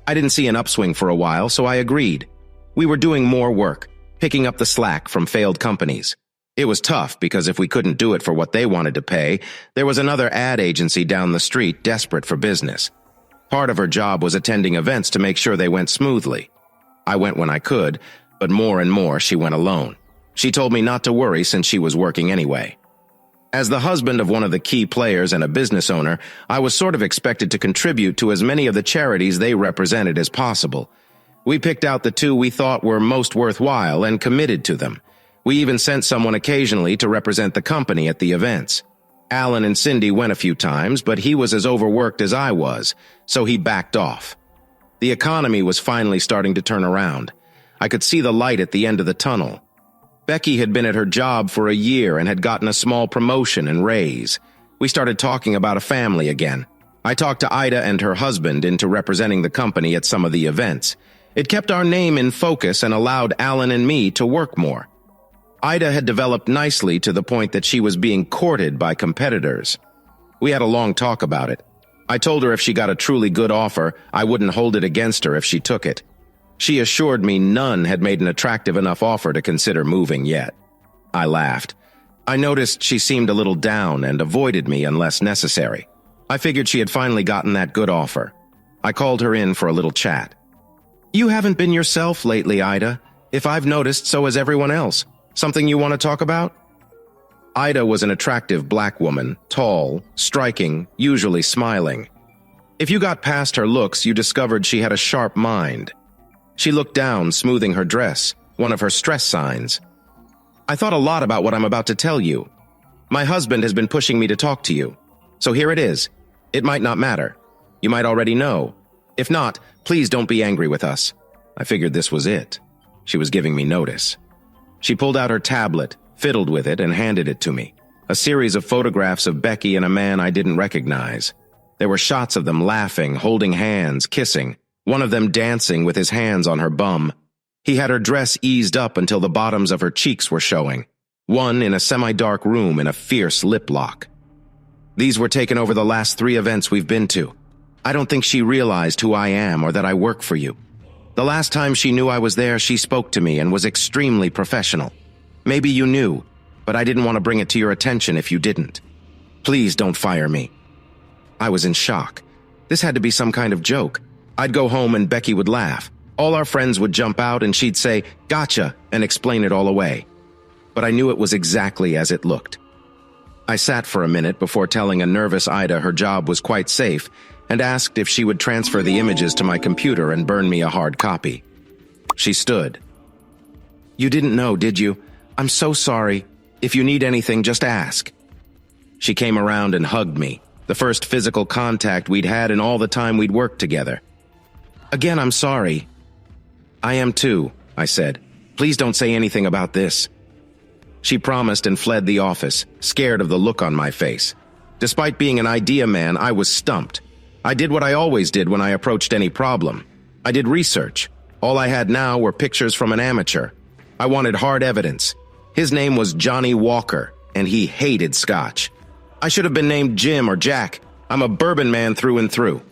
I didn't see an upswing for a while, so I agreed. We were doing more work, picking up the slack from failed companies. It was tough because if we couldn't do it for what they wanted to pay, there was another ad agency down the street desperate for business. Part of her job was attending events to make sure they went smoothly. I went when I could, but more and more she went alone. She told me not to worry since she was working anyway. As the husband of one of the key players and a business owner, I was sort of expected to contribute to as many of the charities they represented as possible. We picked out the 2 we thought were most worthwhile and committed to them. We even sent someone occasionally to represent the company at the events. Alan and Cindy went a few times, but he was as overworked as I was, so he backed off. The economy was finally starting to turn around. I could see the light at the end of the tunnel. Becky had been at her job for a year and had gotten a small promotion and raise. We started talking about a family again. I talked to Aita and her husband into representing the company at some of the events. It kept our name in focus and allowed Alan and me to work more. Aita had developed nicely to the point that she was being courted by competitors. We had a long talk about it. I told her if she got a truly good offer, I wouldn't hold it against her if she took it. She assured me none had made an attractive enough offer to consider moving yet. I laughed. I noticed she seemed a little down and avoided me unless necessary. I figured she had finally gotten that good offer. I called her in for a little chat. "You haven't been yourself lately, Aita. If I've noticed, so has everyone else. Something you want to talk about?" Aita was an attractive black woman, tall, striking, usually smiling. If you got past her looks, you discovered she had a sharp mind. She looked down, smoothing her dress, one of her stress signs. I thought a lot about what I'm about to tell you. My husband has been pushing me to talk to you. So here it is. It might not matter. You might already know. If not, please don't be angry with us. I figured this was it. She was giving me notice. She pulled out her tablet, fiddled with it, and handed it to me. A series of photographs of Becky and a man I didn't recognize. There were shots of them laughing, holding hands, kissing, one of them dancing with his hands on her bum. He had her dress eased up until the bottoms of her cheeks were showing, one in a semi-dark room in a fierce lip lock. These were taken over the last 3 events we've been to. I don't think she realized who I am or that I work for you. The last time she knew I was there, she spoke to me and was extremely professional. Maybe you knew, but I didn't want to bring it to your attention if you didn't. Please don't fire me. I was in shock. This had to be some kind of joke. I'd go home and Becky would laugh. All our friends would jump out and she'd say, "Gotcha," and explain it all away. But I knew it was exactly as it looked. I sat for a minute before telling a nervous Aita her job was quite safe and asked if she would transfer the images to my computer and burn me a hard copy. She stood. "You didn't know, did you? I'm so sorry. If you need anything, just ask." She came around and hugged me, the first physical contact we'd had in all the time we'd worked together. "Again, I'm sorry." "I am too," I said. "Please don't say anything about this." She promised and fled the office, scared of the look on my face. Despite being an idea man, I was stumped. I did what I always did when I approached any problem. I did research. All I had now were pictures from an amateur. I wanted hard evidence. His name was Johnny Walker, and he hated scotch. I should have been named Jim or Jack. I'm a bourbon man through and through.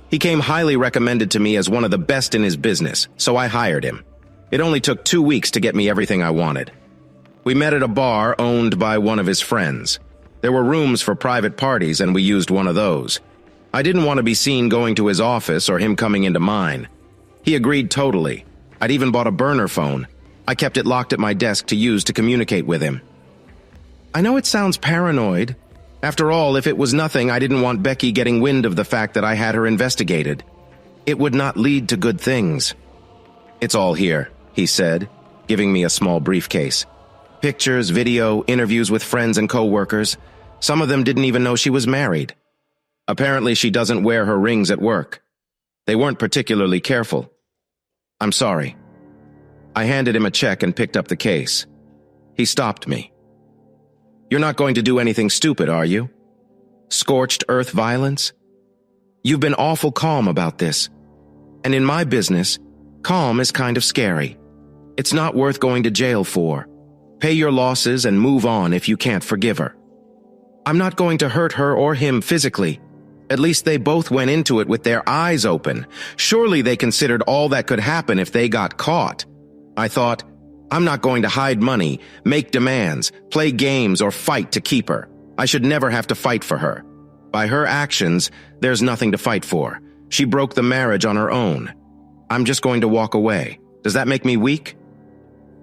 He came highly recommended to me as one of the best in his business, so I hired him. It only took 2 weeks to get me everything I wanted. We met at a bar owned by one of his friends. There were rooms for private parties, and we used one of those. I didn't want to be seen going to his office or him coming into mine. He agreed totally. I'd even bought a burner phone. I kept it locked at my desk to use to communicate with him. I know it sounds paranoid. After all, if it was nothing, I didn't want Becky getting wind of the fact that I had her investigated. It would not lead to good things. "It's all here," he said, giving me a small briefcase. Pictures, video, interviews with friends and co-workers. Some of them didn't even know she was married. Apparently, she doesn't wear her rings at work. They weren't particularly careful. "I'm sorry." I handed him a check and picked up the case. He stopped me. "You're not going to do anything stupid, are you? Scorched earth violence? You've been awful calm about this. And in my business, calm is kind of scary. It's not worth going to jail for. Pay your losses and move on if you can't forgive her. I'm not going to hurt her or him physically. At least they both went into it with their eyes open. Surely they considered all that could happen if they got caught. I thought, I'm not going to hide money, make demands, play games, or fight to keep her. I should never have to fight for her. By her actions, there's nothing to fight for. She broke the marriage on her own. I'm just going to walk away. Does that make me weak?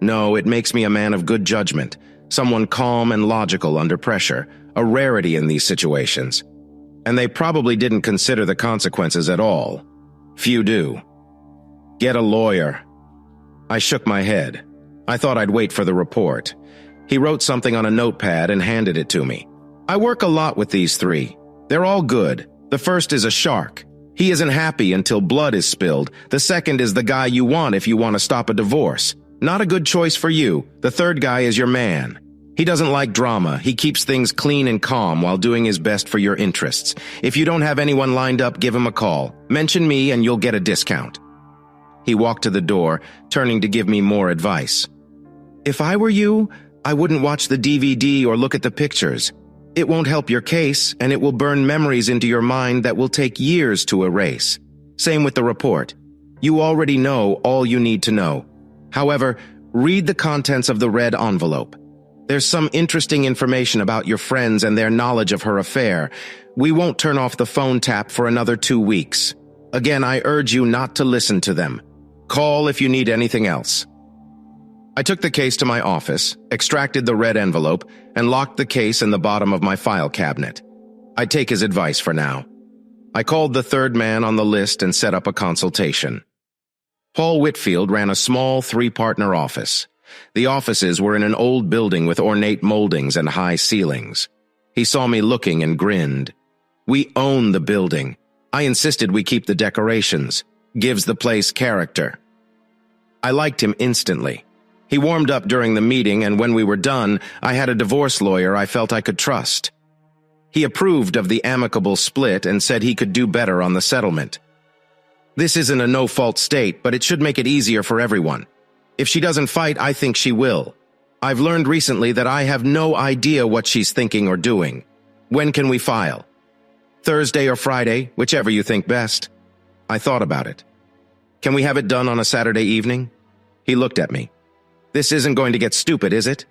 No, it makes me a man of good judgment, someone calm and logical under pressure, a rarity in these situations. And they probably didn't consider the consequences at all. Few do. Get a lawyer. I shook my head. I thought I'd wait for the report. He wrote something on a notepad and handed it to me. I work a lot with these 3. They're all good. The first is a shark. He isn't happy until blood is spilled. The second is the guy you want if you want to stop a divorce. Not a good choice for you. The third guy is your man. He doesn't like drama. He keeps things clean and calm while doing his best for your interests. If you don't have anyone lined up, give him a call. Mention me and you'll get a discount. He walked to the door, turning to give me more advice. If I were you, I wouldn't watch the DVD or look at the pictures. It won't help your case, and it will burn memories into your mind that will take years to erase. Same with the report. You already know all you need to know. However, read the contents of the red envelope. There's some interesting information about your friends and their knowledge of her affair. We won't turn off the phone tap for another 2 weeks. Again, I urge you not to listen to them. Call if you need anything else. I took the case to my office, extracted the red envelope, and locked the case in the bottom of my file cabinet. I'd take his advice for now. I called the third man on the list and set up a consultation. Paul Whitfield ran a small three-partner office. The offices were in an old building with ornate moldings and high ceilings. He saw me looking and grinned. "We own the building. I insisted we keep the decorations. Gives the place character." I liked him instantly. He warmed up during the meeting, and when we were done, I had a divorce lawyer I felt I could trust. He approved of the amicable split and said he could do better on the settlement. "This isn't a no-fault state, but it should make it easier for everyone. If she doesn't fight, I think she will. I've learned recently that I have no idea what she's thinking or doing. When can we file?" "Thursday or Friday, whichever you think best." I thought about it. "Can we have it done on a Saturday evening?" He looked at me. "This isn't going to get stupid, is it?"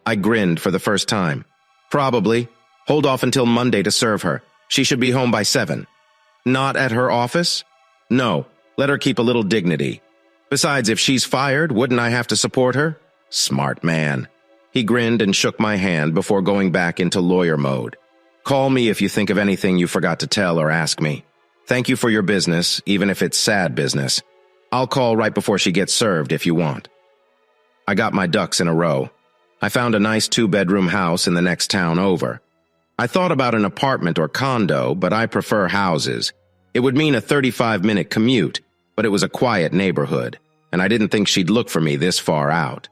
I grinned for the first time. "Probably. Hold off until Monday to serve her. She should be home by 7. "Not at her office?" "No. Let her keep a little dignity. Besides, if she's fired, wouldn't I have to support her?" Smart man. He grinned and shook my hand before going back into lawyer mode. "Call me if you think of anything you forgot to tell or ask me. Thank you for your business, even if it's sad business. I'll call right before she gets served if you want." I got my ducks in a row. I found a nice 2-bedroom house in the next town over. I thought about an apartment or condo, but I prefer houses. It would mean a 35-minute commute, but it was a quiet neighborhood, and I didn't think she'd look for me this far out.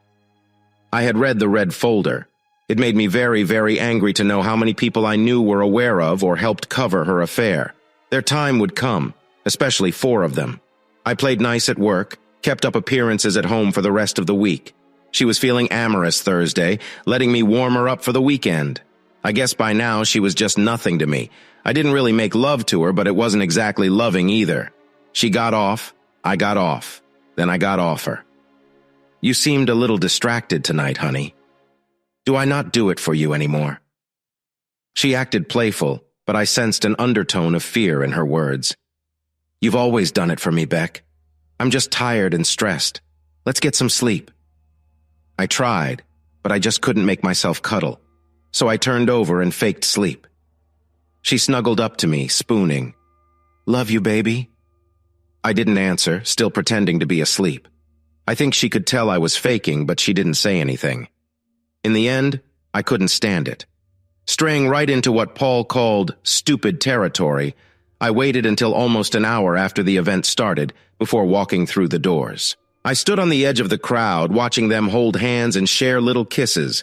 I had read the red folder. It made me very, very angry to know how many people I knew were aware of or helped cover her affair. Their time would come, especially 4 of them. I played nice at work, kept up appearances at home for the rest of the week. She was feeling amorous Thursday, letting me warm her up for the weekend. I guess by now she was just nothing to me. I didn't really make love to her, but it wasn't exactly loving either. She got off, I got off, then I got off her. "You seemed a little distracted tonight, honey. Do I not do it for you anymore?" She acted playful, but I sensed an undertone of fear in her words. "You've always done it for me, Beck. I'm just tired and stressed. Let's get some sleep." I tried, but I just couldn't make myself cuddle, so I turned over and faked sleep. She snuggled up to me, spooning. "Love you, baby." I didn't answer, still pretending to be asleep. I think she could tell I was faking, but she didn't say anything. In the end, I couldn't stand it. Straying right into what Paul called stupid territory, I waited until almost an hour after the event started before walking through the doors. I stood on the edge of the crowd, watching them hold hands and share little kisses.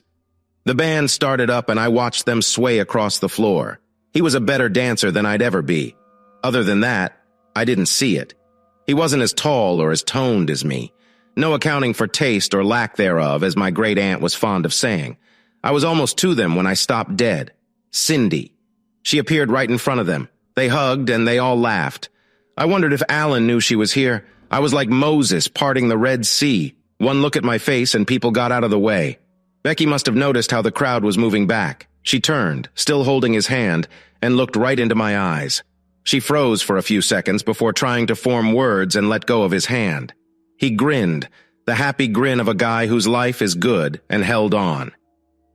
The band started up and I watched them sway across the floor. He was a better dancer than I'd ever be. Other than that, I didn't see it. He wasn't as tall or as toned as me. No accounting for taste or lack thereof, as my great-aunt was fond of saying. I was almost to them when I stopped dead. Cindy. She appeared right in front of them. They hugged and they all laughed. I wondered if Alan knew she was here. I was like Moses parting the Red Sea. One look at my face and people got out of the way. Becky must have noticed how the crowd was moving back. She turned, still holding his hand, and looked right into my eyes. She froze for a few seconds before trying to form words and let go of his hand. He grinned, the happy grin of a guy whose life is good, and held on.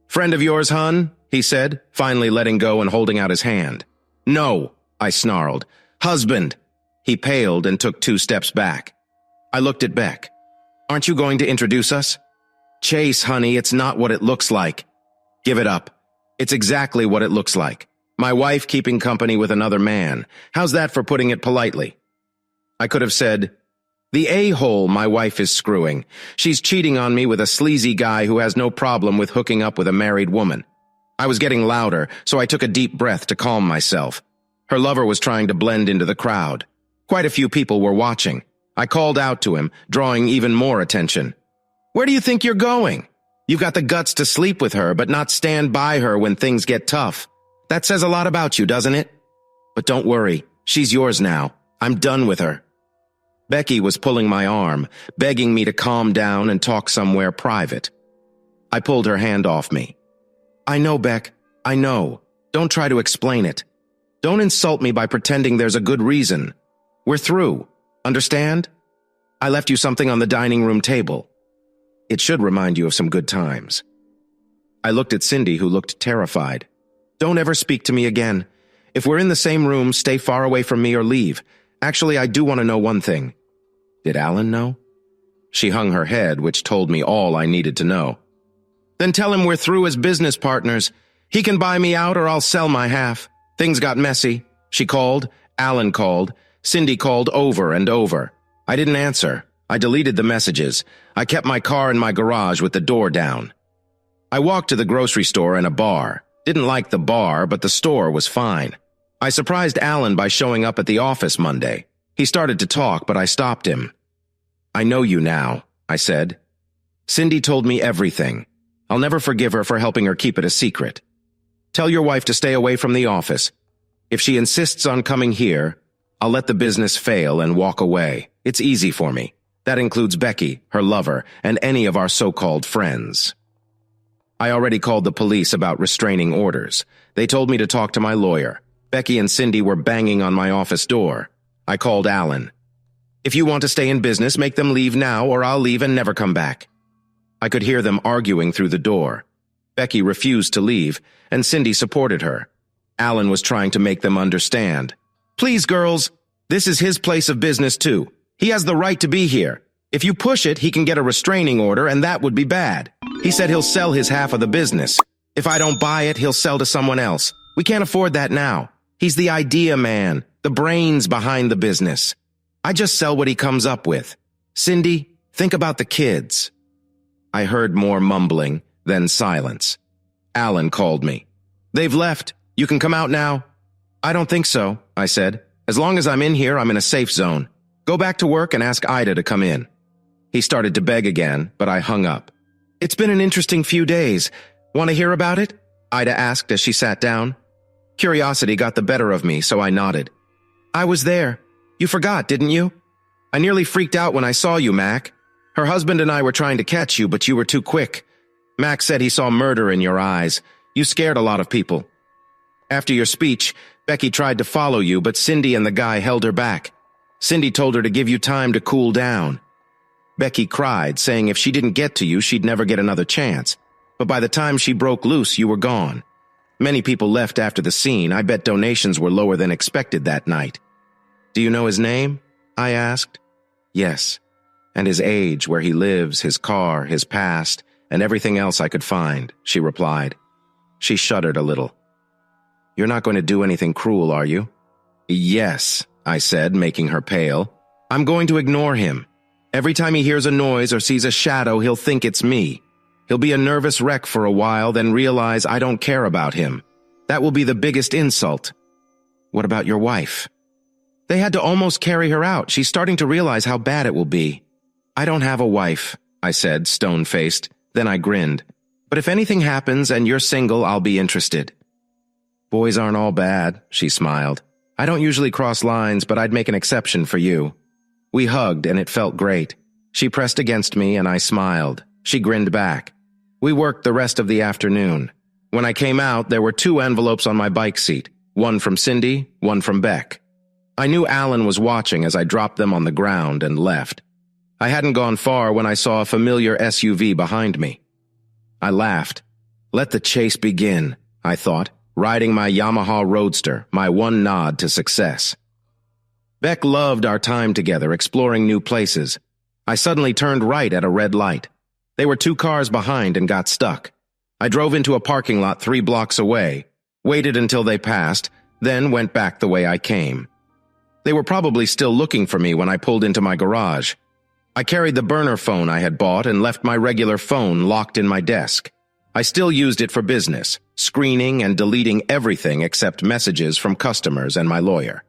"Friend of yours, hun?" he said, finally letting go and holding out his hand. "No," I snarled. "Husband." He paled and took 2 steps back. I looked at Beck. "Aren't you going to introduce us?" "Chase, honey, it's not what it looks like." "Give it up. It's exactly what it looks like. My wife keeping company with another man. How's that for putting it politely?" I could have said, "The a-hole my wife is screwing. She's cheating on me with a sleazy guy who has no problem with hooking up with a married woman." I was getting louder, so I took a deep breath to calm myself. Her lover was trying to blend into the crowd. Quite a few people were watching. I called out to him, drawing even more attention. "Where do you think you're going? You've got the guts to sleep with her, but not stand by her when things get tough. That says a lot about you, doesn't it? But don't worry, she's yours now. I'm done with her." Becky was pulling my arm, begging me to calm down and talk somewhere private. I pulled her hand off me. "I know, Beck. I know. Don't try to explain it. Don't insult me by pretending there's a good reason. We're through. Understand? I left you something on the dining room table. It should remind you of some good times." I looked at Cindy, who looked terrified. "Don't ever speak to me again. If we're in the same room, stay far away from me or leave. Actually, I do want to know one thing. Did Alan know? She hung her head, which told me all I needed to know. Then tell him we're through as business partners. He can buy me out or I'll sell my half. Things got messy. She called, Alan called, Cindy called over and over. I didn't answer. I deleted the messages. I kept my car in my garage with the door down. I walked to the grocery store and a bar. Didn't like the bar, but the store was fine. I surprised Alan by showing up at the office Monday. He started to talk, but I stopped him. I know you now, I said. Cindy told me everything. I'll never forgive her for helping her keep it a secret. Tell your wife to stay away from the office. If she insists on coming here, I'll let the business fail and walk away. It's easy for me. That includes Becky, her lover, and any of our so-called friends. I already called the police about restraining orders. They told me to talk to my lawyer. Becky and Cindy were banging on my office door. I called Alan. If you want to stay in business, make them leave now or I'll leave and never come back. I could hear them arguing through the door. Becky refused to leave, and Cindy supported her. Alan was trying to make them understand. Please, girls, this is his place of business too. He has the right to be here. If you push it, he can get a restraining order, and that would be bad. He said he'll sell his half of the business. If I don't buy it, he'll sell to someone else. We can't afford that now. He's the idea man, the brains behind the business. I just sell what he comes up with. Cindy, think about the kids. I heard more mumbling, then silence. Alan called me. They've left. You can come out now. I don't think so, I said. As long as I'm in here, I'm in a safe zone. Go back to work and ask Ida to come in. He started to beg again, but I hung up. It's been an interesting few days. Want to hear about it? Ida asked as she sat down. Curiosity got the better of me, so I nodded. I was there. You forgot, didn't you? I nearly freaked out when I saw you, Mac. Her husband and I were trying to catch you, but you were too quick. Mac said he saw murder in your eyes. You scared a lot of people. After your speech, Becky tried to follow you, but Cindy and the guy held her back. Cindy told her to give you time to cool down. Becky cried, saying if she didn't get to you, she'd never get another chance. But by the time she broke loose, you were gone. Many people left after the scene. I bet donations were lower than expected that night. Do you know his name? I asked. Yes. And his age, where he lives, his car, his past, and everything else I could find, she replied. She shuddered a little. You're not going to do anything cruel, are you? Yes, I said, making her pale. I'm going to ignore him. Every time he hears a noise or sees a shadow, he'll think it's me. He'll be a nervous wreck for a while, then realize I don't care about him. That will be the biggest insult. What about your wife? They had to almost carry her out. She's starting to realize how bad it will be. I don't have a wife, I said, stone-faced. Then I grinned. But if anything happens and you're single, I'll be interested. Boys aren't all bad, she smiled. I don't usually cross lines, but I'd make an exception for you. We hugged, and it felt great. She pressed against me, and I smiled. She grinned back. We worked the rest of the afternoon. When I came out, there were 2 envelopes on my bike seat, one from Cindy, one from Beck. I knew Alan was watching as I dropped them on the ground and left. I hadn't gone far when I saw a familiar SUV behind me. I laughed. Let the chase begin, I thought, riding my Yamaha Roadster, my one nod to success. Beck loved our time together, exploring new places. I suddenly turned right at a red light. They were 2 cars behind and got stuck. I drove into a parking lot 3 blocks away, waited until they passed, then went back the way I came. They were probably still looking for me when I pulled into my garage. I carried the burner phone I had bought and left my regular phone locked in my desk. I still used it for business, screening and deleting everything except messages from customers and my lawyer.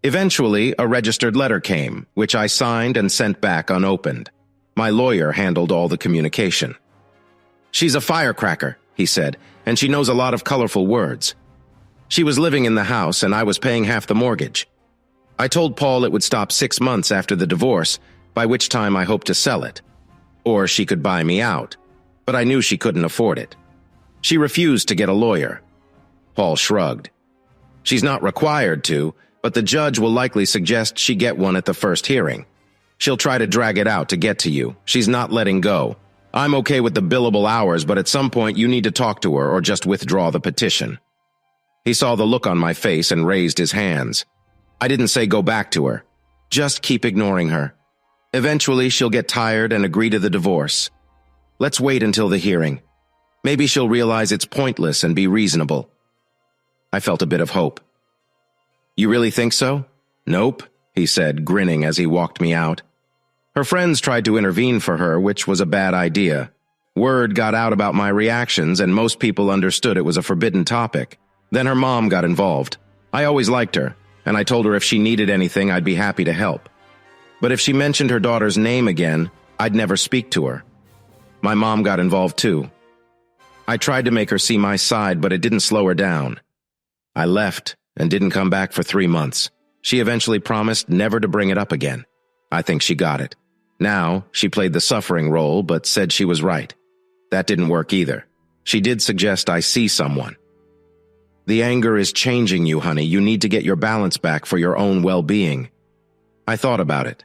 Eventually, a registered letter came, which I signed and sent back unopened. My lawyer handled all the communication. She's a firecracker, he said, and she knows a lot of colorful words. She was living in the house and I was paying half the mortgage. I told Paul it would stop 6 months after the divorce, by which time I hoped to sell it. Or she could buy me out, but I knew she couldn't afford it. She refused to get a lawyer. Paul shrugged. She's not required to, but the judge will likely suggest she get one at the first hearing. She'll try to drag it out to get to you. She's not letting go. I'm okay with the billable hours, but at some point you need to talk to her or just withdraw the petition. He saw the look on my face and raised his hands. I didn't say go back to her. Just keep ignoring her. Eventually, she'll get tired and agree to the divorce. Let's wait until the hearing. Maybe she'll realize it's pointless and be reasonable. I felt a bit of hope. You really think so? Nope, he said, grinning as he walked me out. Her friends tried to intervene for her, which was a bad idea. Word got out about my reactions, and most people understood it was a forbidden topic. Then her mom got involved. I always liked her, and I told her if she needed anything, I'd be happy to help. But if she mentioned her daughter's name again, I'd never speak to her. My mom got involved too. I tried to make her see my side, but it didn't slow her down. I left and didn't come back for 3 months. She eventually promised never to bring it up again. I think she got it. Now, she played the suffering role, but said she was right. That didn't work either. She did suggest I see someone. The anger is changing you, honey. You need to get your balance back for your own well-being. I thought about it.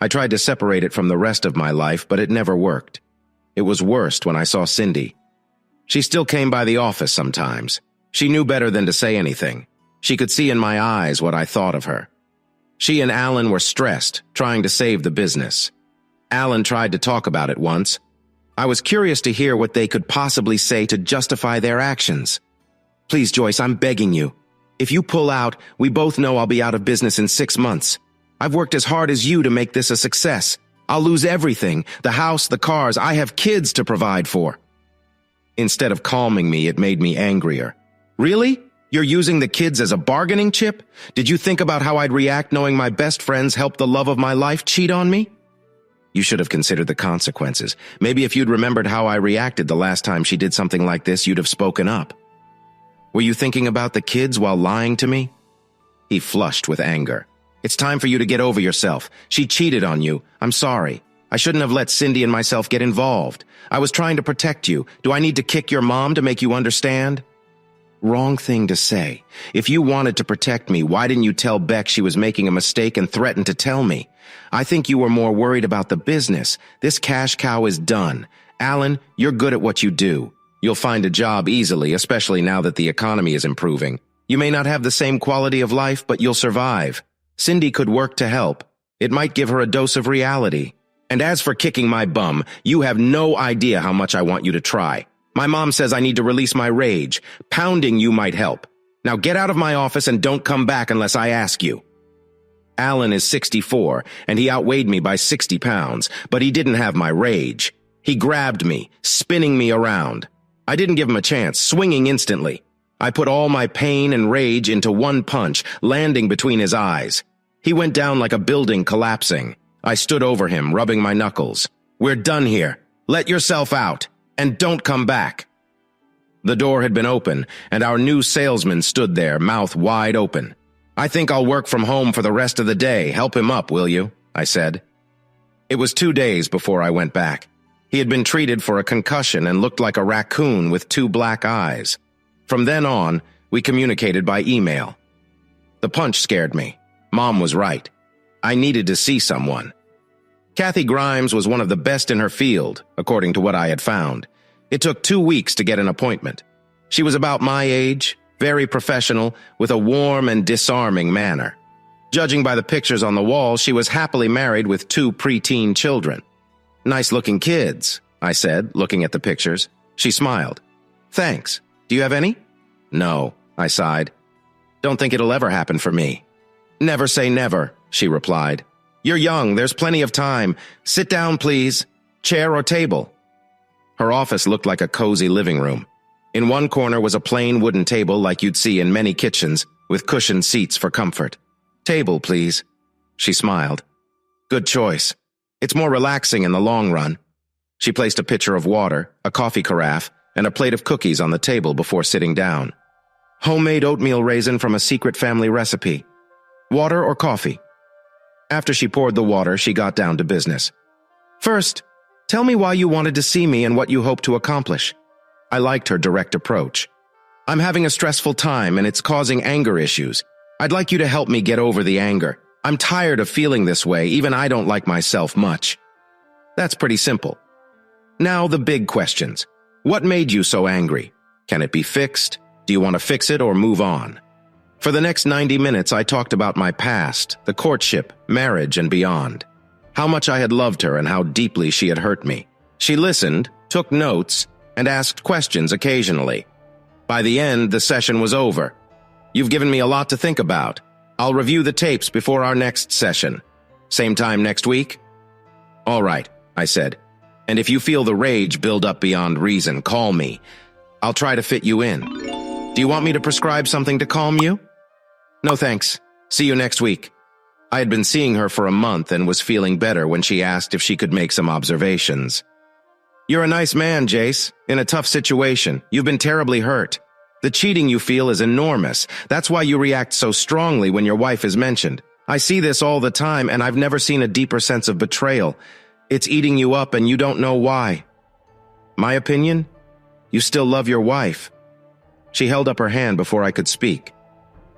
I tried to separate it from the rest of my life, but it never worked. It was worst when I saw Cindy. She still came by the office sometimes. She knew better than to say anything. She could see in my eyes what I thought of her. She and Alan were stressed, trying to save the business. Alan tried to talk about it once. I was curious to hear what they could possibly say to justify their actions. Please, Joyce, I'm begging you. If you pull out, we both know I'll be out of business in 6 months. I've worked as hard as you to make this a success. I'll lose everything, the house, the cars. I have kids to provide for. Instead of calming me, it made me angrier. Really? You're using the kids as a bargaining chip? Did you think about how I'd react knowing my best friends helped the love of my life cheat on me? You should have considered the consequences. Maybe if you'd remembered how I reacted the last time she did something like this, you'd have spoken up. Were you thinking about the kids while lying to me? He flushed with anger. It's time for you to get over yourself. She cheated on you. I'm sorry. I shouldn't have let Cindy and myself get involved. I was trying to protect you. Do I need to kick your mom to make you understand? Wrong thing to say. If you wanted to protect me, why didn't you tell Beck she was making a mistake and threaten to tell me? I think you were more worried about the business. This cash cow is done. Alan, you're good at what you do. You'll find a job easily, especially now that the economy is improving. You may not have the same quality of life, but you'll survive. Cindy could work to help. It might give her a dose of reality. And as for kicking my bum, you have no idea how much I want you to try. My mom says I need to release my rage. Pounding you might help. Now get out of my office and don't come back unless I ask you. Alan is 64, and he outweighed me by 60 pounds, but he didn't have my rage. He grabbed me, spinning me around. I didn't give him a chance, swinging instantly. I put all my pain and rage into one punch, landing between his eyes. He went down like a building collapsing. I stood over him, rubbing my knuckles. We're done here. Let yourself out, and don't come back. The door had been open, and our new salesman stood there, mouth wide open. I think I'll work from home for the rest of the day. Help him up, will you? I said. It was 2 days before I went back. He had been treated for a concussion and looked like a raccoon with 2 black eyes. From then on, we communicated by email. The punch scared me. Mom was right. I needed to see someone. Kathy Grimes was one of the best in her field, according to what I had found. It took 2 weeks to get an appointment. She was about my age, very professional, with a warm and disarming manner. Judging by the pictures on the wall, she was happily married with 2 preteen children. Nice-looking kids, I said, looking at the pictures. She smiled. Thanks. Do you have any? No, I sighed. Don't think it'll ever happen for me. Never say never, she replied. You're young, there's plenty of time. Sit down, please. Chair or table? Her office looked like a cozy living room. In one corner was a plain wooden table like you'd see in many kitchens, with cushioned seats for comfort. Table, please. She smiled. Good choice. It's more relaxing in the long run. She placed a pitcher of water, a coffee carafe, and a plate of cookies on the table before sitting down. Homemade oatmeal raisin from a secret family recipe. Water or coffee? After she poured the water, she got down to business. First, tell me why you wanted to see me and what you hope to accomplish. I liked her direct approach. I'm having a stressful time and it's causing anger issues. I'd like you to help me get over the anger. I'm tired of feeling this way, even I don't like myself much. That's pretty simple. Now the big questions. What made you so angry? Can it be fixed? Do you want to fix it or move on? For the next 90 minutes, I talked about my past, the courtship, marriage, and beyond. how much I had loved her and how deeply she had hurt me. She listened, took notes, and asked questions occasionally. By the end, the session was over. You've given me a lot to think about. I'll review the tapes before our next session. Same time next week? All right, I said. And if you feel the rage build up beyond reason, call me. I'll try to fit you in. Do you want me to prescribe something to calm you? No thanks. See you next week. I had been seeing her for a month and was feeling better when she asked if she could make some observations. You're a nice man, Jace. In a tough situation. You've been terribly hurt. The cheating you feel is enormous. That's why you react so strongly when your wife is mentioned. I see this all the time, and I've never seen a deeper sense of betrayal. It's eating you up, and you don't know why. My opinion? You still love your wife. She held up her hand before I could speak.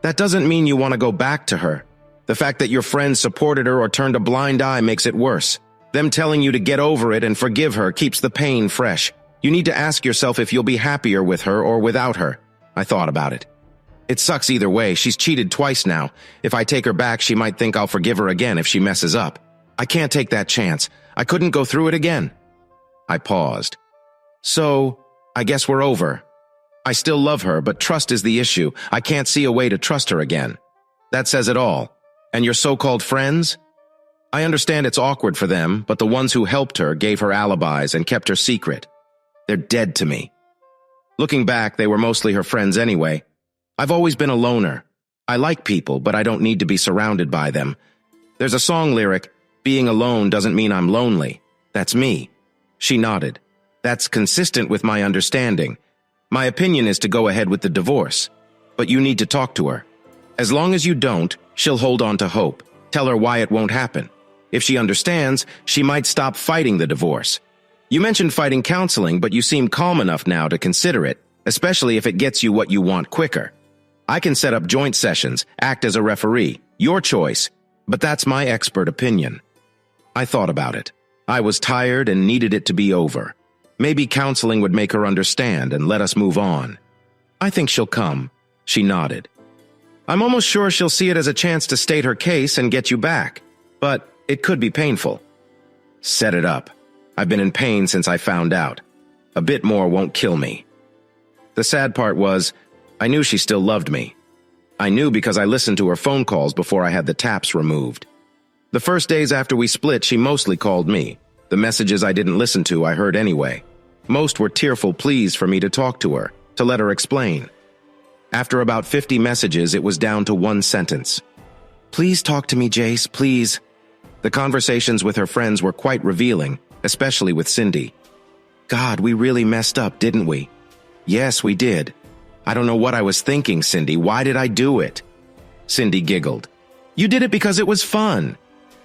That doesn't mean you want to go back to her. The fact that your friends supported her or turned a blind eye makes it worse. Them telling you to get over it and forgive her keeps the pain fresh. You need to ask yourself if you'll be happier with her or without her. I thought about it. It sucks either way. She's cheated twice now. If I take her back, she might think I'll forgive her again if she messes up. I can't take that chance. I couldn't go through it again. I paused. So, I guess we're over. I still love her, but trust is the issue. I can't see a way to trust her again. That says it all. And your so-called friends? I understand it's awkward for them, but the ones who helped her gave her alibis and kept her secret. They're dead to me. Looking back, they were mostly her friends anyway. I've always been a loner. I like people, but I don't need to be surrounded by them. There's a song lyric, being alone doesn't mean I'm lonely. That's me. She nodded. That's consistent with my understanding. My opinion is to go ahead with the divorce. But you need to talk to her. As long as you don't, she'll hold on to hope. Tell her why it won't happen. If she understands, she might stop fighting the divorce. You mentioned fighting counseling, but you seem calm enough now to consider it, especially if it gets you what you want quicker. I can set up joint sessions, act as a referee, your choice, but that's my expert opinion. I thought about it. I was tired and needed it to be over. Maybe counseling would make her understand and let us move on. I think she'll come. She nodded. I'm almost sure she'll see it as a chance to state her case and get you back, but it could be painful. Set it up. I've been in pain since I found out. A bit more won't kill me. The sad part was, I knew she still loved me. I knew because I listened to her phone calls before I had the taps removed. The first days after we split, she mostly called me. The messages I didn't listen to, I heard anyway. Most were tearful pleas for me to talk to her, to let her explain. After about 50 messages, it was down to one sentence. Please talk to me, Jace, please. The conversations with her friends were quite revealing, especially with Cindy. God, we really messed up, didn't we? Yes, we did. I don't know what I was thinking, Cindy. Why did I do it? Cindy giggled. You did it because it was fun.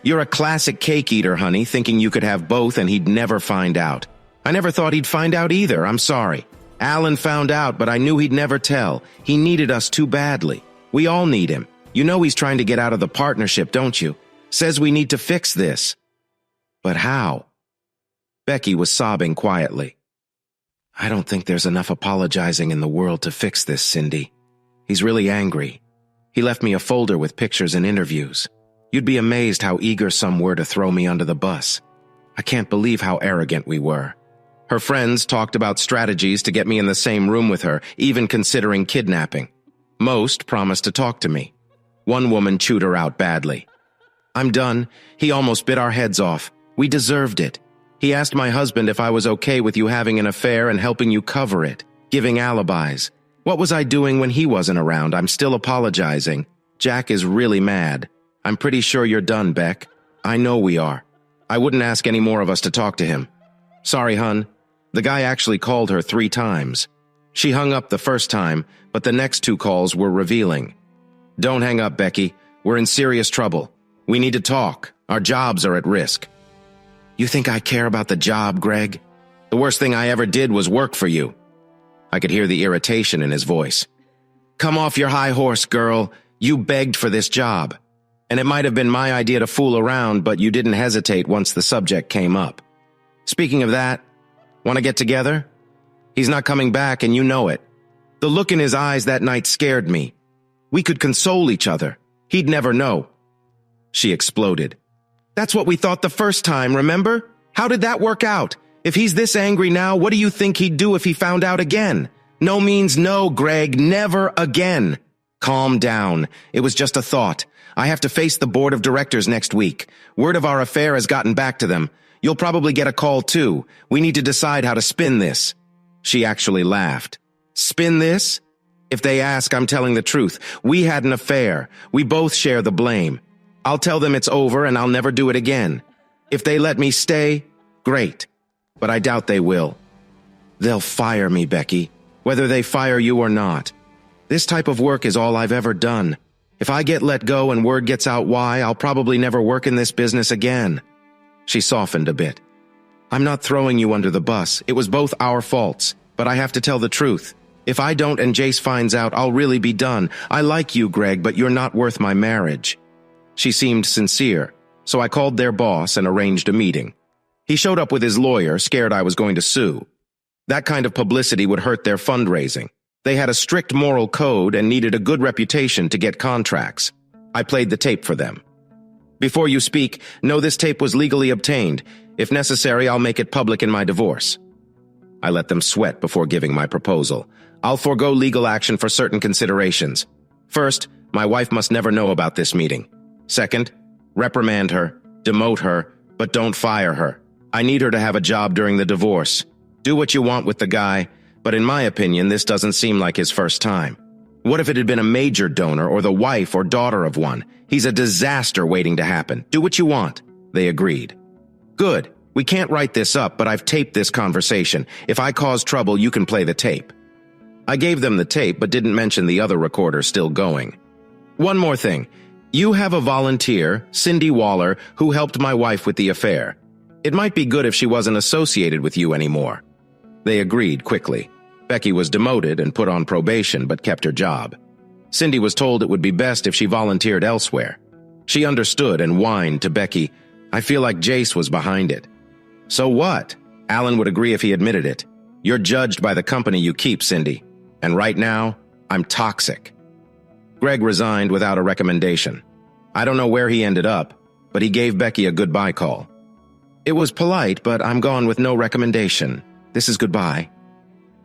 You're a classic cake eater, honey, thinking you could have both and he'd never find out. I never thought he'd find out either, I'm sorry. Alan found out, but I knew he'd never tell. He needed us too badly. We all need him. You know he's trying to get out of the partnership, don't you? Says we need to fix this. But how? Becky was sobbing quietly. I don't think there's enough apologizing in the world to fix this, Cindy. He's really angry. He left me a folder with pictures and interviews. You'd be amazed how eager some were to throw me under the bus. I can't believe how arrogant we were. Her friends talked about strategies to get me in the same room with her, even considering kidnapping. Most promised to talk to me. One woman chewed her out badly. I'm done. He almost bit our heads off. We deserved it. He asked my husband if I was okay with you having an affair and helping you cover it, giving alibis. What was I doing when he wasn't around? I'm still apologizing. Jack is really mad. I'm pretty sure you're done, Beck. I know we are. I wouldn't ask any more of us to talk to him. Sorry, hun. The guy actually called her 3 times. She hung up the first time, but the next 2 calls were revealing. Don't hang up, Becky. We're in serious trouble. We need to talk. Our jobs are at risk. You think I care about the job, Greg? The worst thing I ever did was work for you. I could hear the irritation in his voice. Come off your high horse, girl. You begged for this job. And it might have been my idea to fool around, but you didn't hesitate once the subject came up. Speaking of that, want to get together? He's not coming back, and you know it. The look in his eyes that night scared me. We could console each other. He'd never know. She exploded. That's what we thought the first time, remember? How did that work out? If he's this angry now, what do you think he'd do if he found out again? No means no, Greg, never again. Calm down. It was just a thought. I have to face the board of directors next week. Word of our affair has gotten back to them. You'll probably get a call too. We need to decide how to spin this. She actually laughed. Spin this? If they ask, I'm telling the truth. We had an affair. We both share the blame. I'll tell them it's over and I'll never do it again. If they let me stay, great. But I doubt they will. They'll fire me, Becky, whether they fire you or not. This type of work is all I've ever done. If I get let go and word gets out why, I'll probably never work in this business again. She softened a bit. I'm not throwing you under the bus. It was both our faults, but I have to tell the truth. If I don't and Jace finds out, I'll really be done. I like you, Greg, but you're not worth my marriage. She seemed sincere, so I called their boss and arranged a meeting. He showed up with his lawyer, scared I was going to sue. That kind of publicity would hurt their fundraising. They had a strict moral code and needed a good reputation to get contracts. I played the tape for them. Before you speak, know this tape was legally obtained. If necessary, I'll make it public in my divorce. I let them sweat before giving my proposal. I'll forego legal action for certain considerations. First, my wife must never know about this meeting. Second, reprimand her, demote her, but don't fire her. I need her to have a job during the divorce. Do what you want with the guy, but in my opinion, this doesn't seem like his first time. What if it had been a major donor or the wife or daughter of one? He's a disaster waiting to happen. Do what you want. They agreed. Good. We can't write this up, but I've taped this conversation. If I cause trouble, you can play the tape. I gave them the tape, but didn't mention the other recorder still going. One more thing. You have a volunteer, Cindy Waller, who helped my wife with the affair. It might be good if she wasn't associated with you anymore. They agreed quickly. Becky was demoted and put on probation, but kept her job. Cindy was told it would be best if she volunteered elsewhere. She understood and whined to Becky, I feel like Jace was behind it. So what? Alan would agree if he admitted it. You're judged by the company you keep, Cindy. And right now, I'm toxic. Greg resigned without a recommendation. I don't know where he ended up, but he gave Becky a goodbye call. It was polite, but I'm gone with no recommendation. This is goodbye.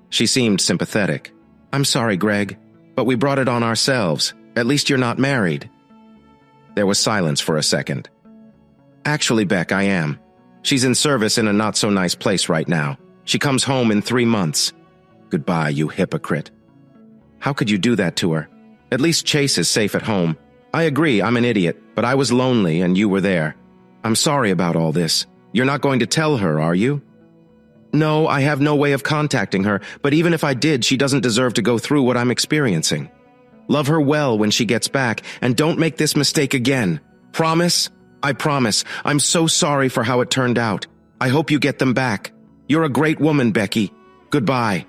She seemed sympathetic. I'm sorry, Greg, but we brought it on ourselves. At least you're not married. There was silence for a second. Actually, Beck, I am. She's in service in a not-so-nice place right now. She comes home in 3 months. Goodbye, you hypocrite. How could you do that to her? At least Chase is safe at home. I agree, I'm an idiot, but I was lonely and you were there. I'm sorry about all this. You're not going to tell her, are you? No, I have no way of contacting her, but even if I did, she doesn't deserve to go through what I'm experiencing. Love her well when she gets back, and don't make this mistake again. Promise? I promise. I'm so sorry for how it turned out. I hope you get them back. You're a great woman, Becky. Goodbye.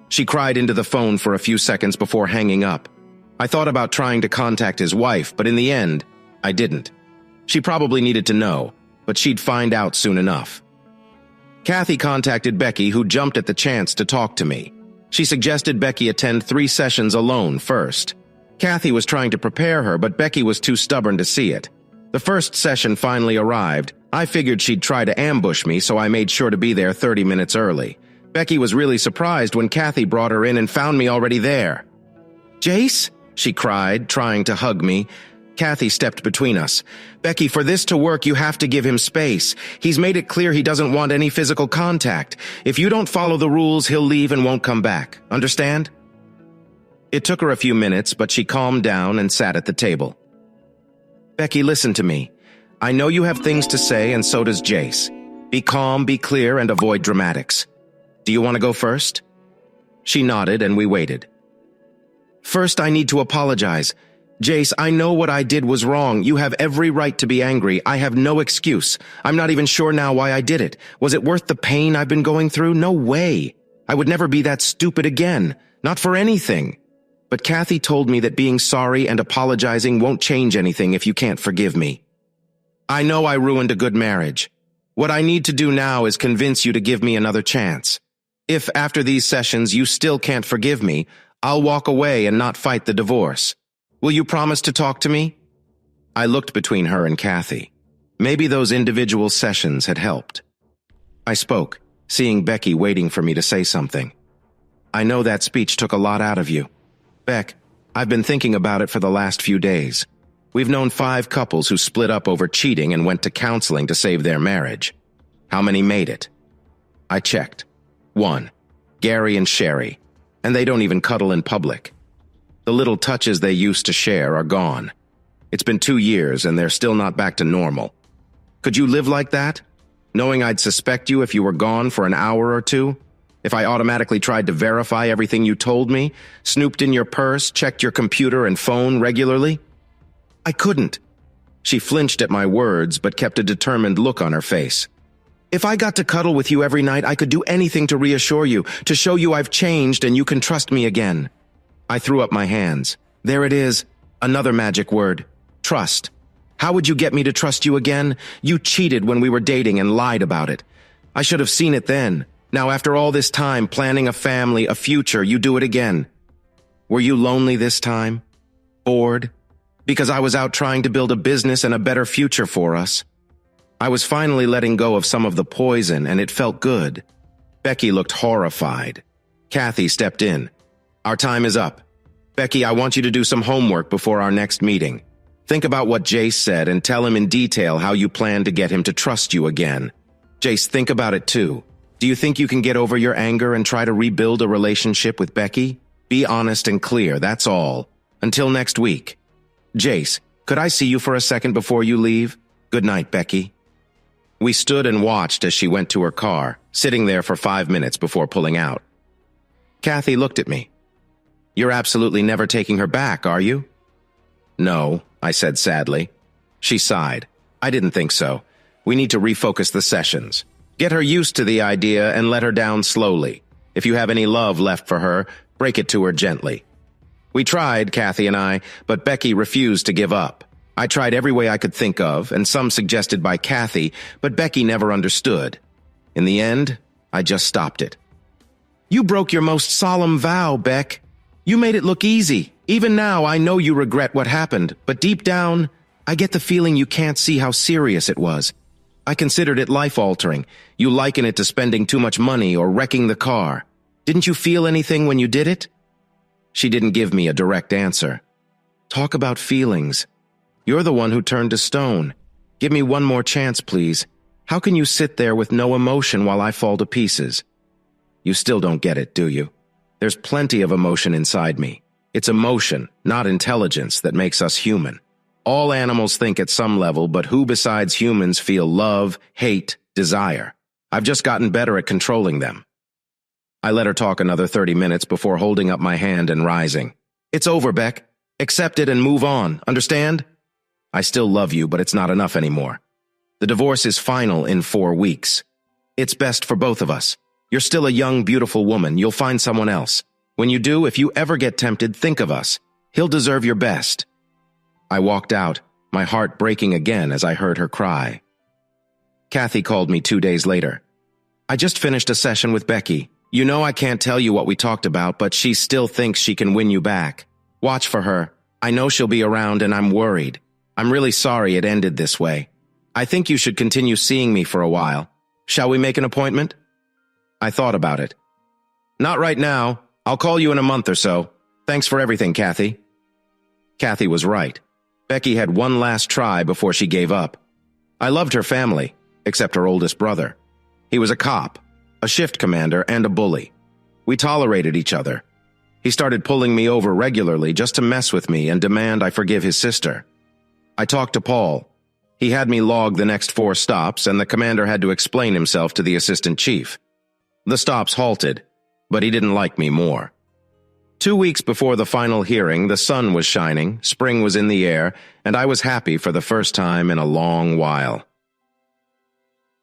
She cried into the phone for a few seconds before hanging up. I thought about trying to contact his wife, but in the end, I didn't. She probably needed to know, but she'd find out soon enough. Kathy contacted Becky, who jumped at the chance to talk to me. She suggested Becky attend 3 sessions alone first. Kathy was trying to prepare her, but Becky was too stubborn to see it. The first session finally arrived. I figured she'd try to ambush me, so I made sure to be there 30 minutes early. Becky was really surprised when Kathy brought her in and found me already there. Jace? She cried, trying to hug me. Kathy stepped between us. Becky, for this to work, you have to give him space. He's made it clear he doesn't want any physical contact. If you don't follow the rules, he'll leave and won't come back. Understand? It took her a few minutes, but she calmed down and sat at the table. Becky, listen to me. I know you have things to say, and so does Jace. Be calm, be clear, and avoid dramatics. Do you want to go first? She nodded, and we waited. First, I need to apologize. Jace, I know what I did was wrong. You have every right to be angry. I have no excuse. I'm not even sure now why I did it. Was it worth the pain I've been going through? No way. I would never be that stupid again. Not for anything. But Kathy told me that being sorry and apologizing won't change anything if you can't forgive me. I know I ruined a good marriage. What I need to do now is convince you to give me another chance. If after these sessions you still can't forgive me, I'll walk away and not fight the divorce. Will you promise to talk to me? I looked between her and Kathy. Maybe those individual sessions had helped. I spoke, seeing Becky waiting for me to say something. I know that speech took a lot out of you. Beck, I've been thinking about it for the last few days. We've known 5 couples who split up over cheating and went to counseling to save their marriage. How many made it? I checked. 1. Gary and Sherry. And they don't even cuddle in public. The little touches they used to share are gone. It's been 2 years and they're still not back to normal. Could you live like that? Knowing I'd suspect you if you were gone for an hour or two? If I automatically tried to verify everything you told me, snooped in your purse, checked your computer and phone regularly? I couldn't. She flinched at my words, but kept a determined look on her face. If I got to cuddle with you every night, I could do anything to reassure you, to show you I've changed and you can trust me again. I threw up my hands. There it is, another magic word. Trust. How would you get me to trust you again? You cheated when we were dating and lied about it. I should have seen it then. Now, after all this time, planning a family, a future, you do it again. Were you lonely this time? Bored? Because I was out trying to build a business and a better future for us. I was finally letting go of some of the poison, and it felt good. Becky looked horrified. Kathy stepped in. Our time is up. Becky, I want you to do some homework before our next meeting. Think about what Jace said and tell him in detail how you plan to get him to trust you again. Jace, think about it too. Do you think you can get over your anger and try to rebuild a relationship with Becky? Be honest and clear, that's all. Until next week. Jace, could I see you for a second before you leave? Good night, Becky. We stood and watched as she went to her car, sitting there for 5 minutes before pulling out. Kathy looked at me. You're absolutely never taking her back, are you? No, I said sadly. She sighed. I didn't think so. We need to refocus the sessions. Get her used to the idea and let her down slowly. If you have any love left for her, break it to her gently. We tried, Kathy and I, but Becky refused to give up. I tried every way I could think of, and some suggested by Kathy, but Becky never understood. In the end, I just stopped it. You broke your most solemn vow, Beck. You made it look easy. Even now, I know you regret what happened, but deep down, I get the feeling you can't see how serious it was. I considered it life-altering. You liken it to spending too much money or wrecking the car. Didn't you feel anything when you did it? She didn't give me a direct answer. Talk about feelings. You're the one who turned to stone. Give me one more chance, please. How can you sit there with no emotion while I fall to pieces? You still don't get it, do you? There's plenty of emotion inside me. It's emotion, not intelligence, that makes us human. All animals think at some level, but who besides humans feel love, hate, desire? I've just gotten better at controlling them. I let her talk another 30 minutes before holding up my hand and rising. It's over, Beck. Accept it and move on, understand? I still love you, but it's not enough anymore. The divorce is final in 4 weeks. It's best for both of us. You're still a young, beautiful woman. You'll find someone else. When you do, if you ever get tempted, think of us. He'll deserve your best. I walked out, my heart breaking again as I heard her cry. Kathy called me 2 days later. I just finished a session with Becky. You know I can't tell you what we talked about, but she still thinks she can win you back. Watch for her. I know she'll be around and I'm worried. I'm really sorry it ended this way. I think you should continue seeing me for a while. Shall we make an appointment? I thought about it. Not right now. I'll call you in a month or so. Thanks for everything, Kathy. Kathy was right. Becky had one last try before she gave up. I loved her family, except her oldest brother. He was a cop, a shift commander, and a bully. We tolerated each other. He started pulling me over regularly just to mess with me and demand I forgive his sister. I talked to Paul. He had me log the next 4 stops, and the commander had to explain himself to the assistant chief. The stops halted, but he didn't like me more. 2 weeks before the final hearing, the sun was shining, spring was in the air, and I was happy for the first time in a long while.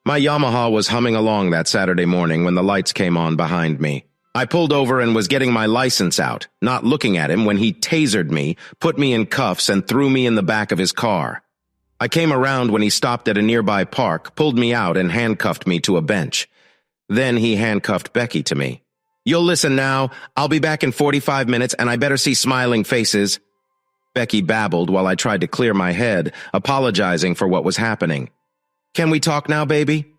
My Yamaha was humming along that Saturday morning when the lights came on behind me. I pulled over and was getting my license out, not looking at him, when he tasered me, put me in cuffs, and threw me in the back of his car. I came around when he stopped at a nearby park, pulled me out, and handcuffed me to a bench. Then he handcuffed Becky to me. You'll listen now. I'll be back in 45 minutes, and I better see smiling faces. Becky babbled while I tried to clear my head, apologizing for what was happening. Can we talk now, baby?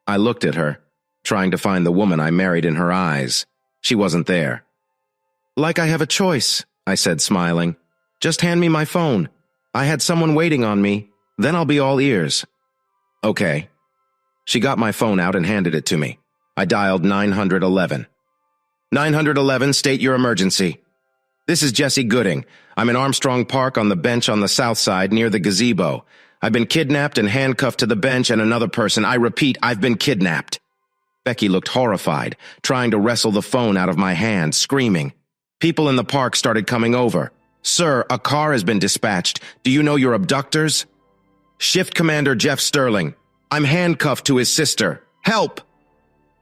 I looked at her, trying to find the woman I married in her eyes. She wasn't there. Like I have a choice, I said, smiling. Just hand me my phone. I had someone waiting on me. Then I'll be all ears. Okay. She got my phone out and handed it to me. I dialed 911. 911, state your emergency. This is Jesse Gooding. I'm in Armstrong Park on the bench on the south side near the gazebo. I've been kidnapped and handcuffed to the bench and another person. I repeat, I've been kidnapped. Becky looked horrified, trying to wrestle the phone out of my hand, screaming. People in the park started coming over. Sir, a car has been dispatched. Do you know your abductors? Shift Commander Jeff Sterling. I'm handcuffed to his sister. Help!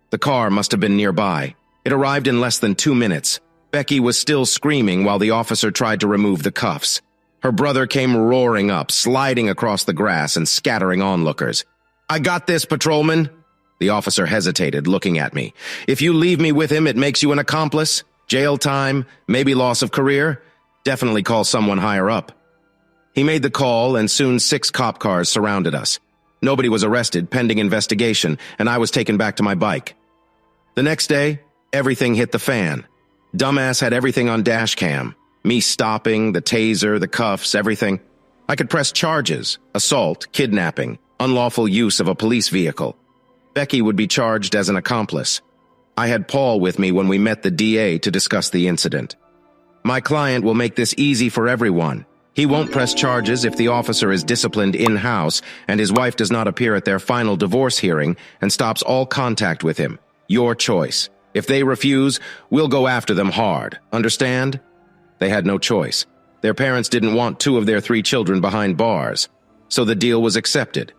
The car must have been nearby. It arrived in less than 2 minutes. Becky was still screaming while the officer tried to remove the cuffs. Her brother came roaring up, sliding across the grass and scattering onlookers. I got this, patrolman. The officer hesitated, looking at me. If you leave me with him, it makes you an accomplice. Jail time, maybe loss of career. Definitely call someone higher up. He made the call, and soon 6 cop cars surrounded us. Nobody was arrested, pending investigation, and I was taken back to my bike. The next day, everything hit the fan. Dumbass had everything on dash cam. Me stopping, the taser, the cuffs, everything. I could press charges: assault, kidnapping, unlawful use of a police vehicle. Becky would be charged as an accomplice. I had Paul with me when we met the DA to discuss the incident. My client will make this easy for everyone. He won't press charges if the officer is disciplined in-house and his wife does not appear at their final divorce hearing and stops all contact with him. Your choice. If they refuse, we'll go after them hard. Understand? They had no choice. Their parents didn't want 2 of their 3 children behind bars, so the deal was accepted.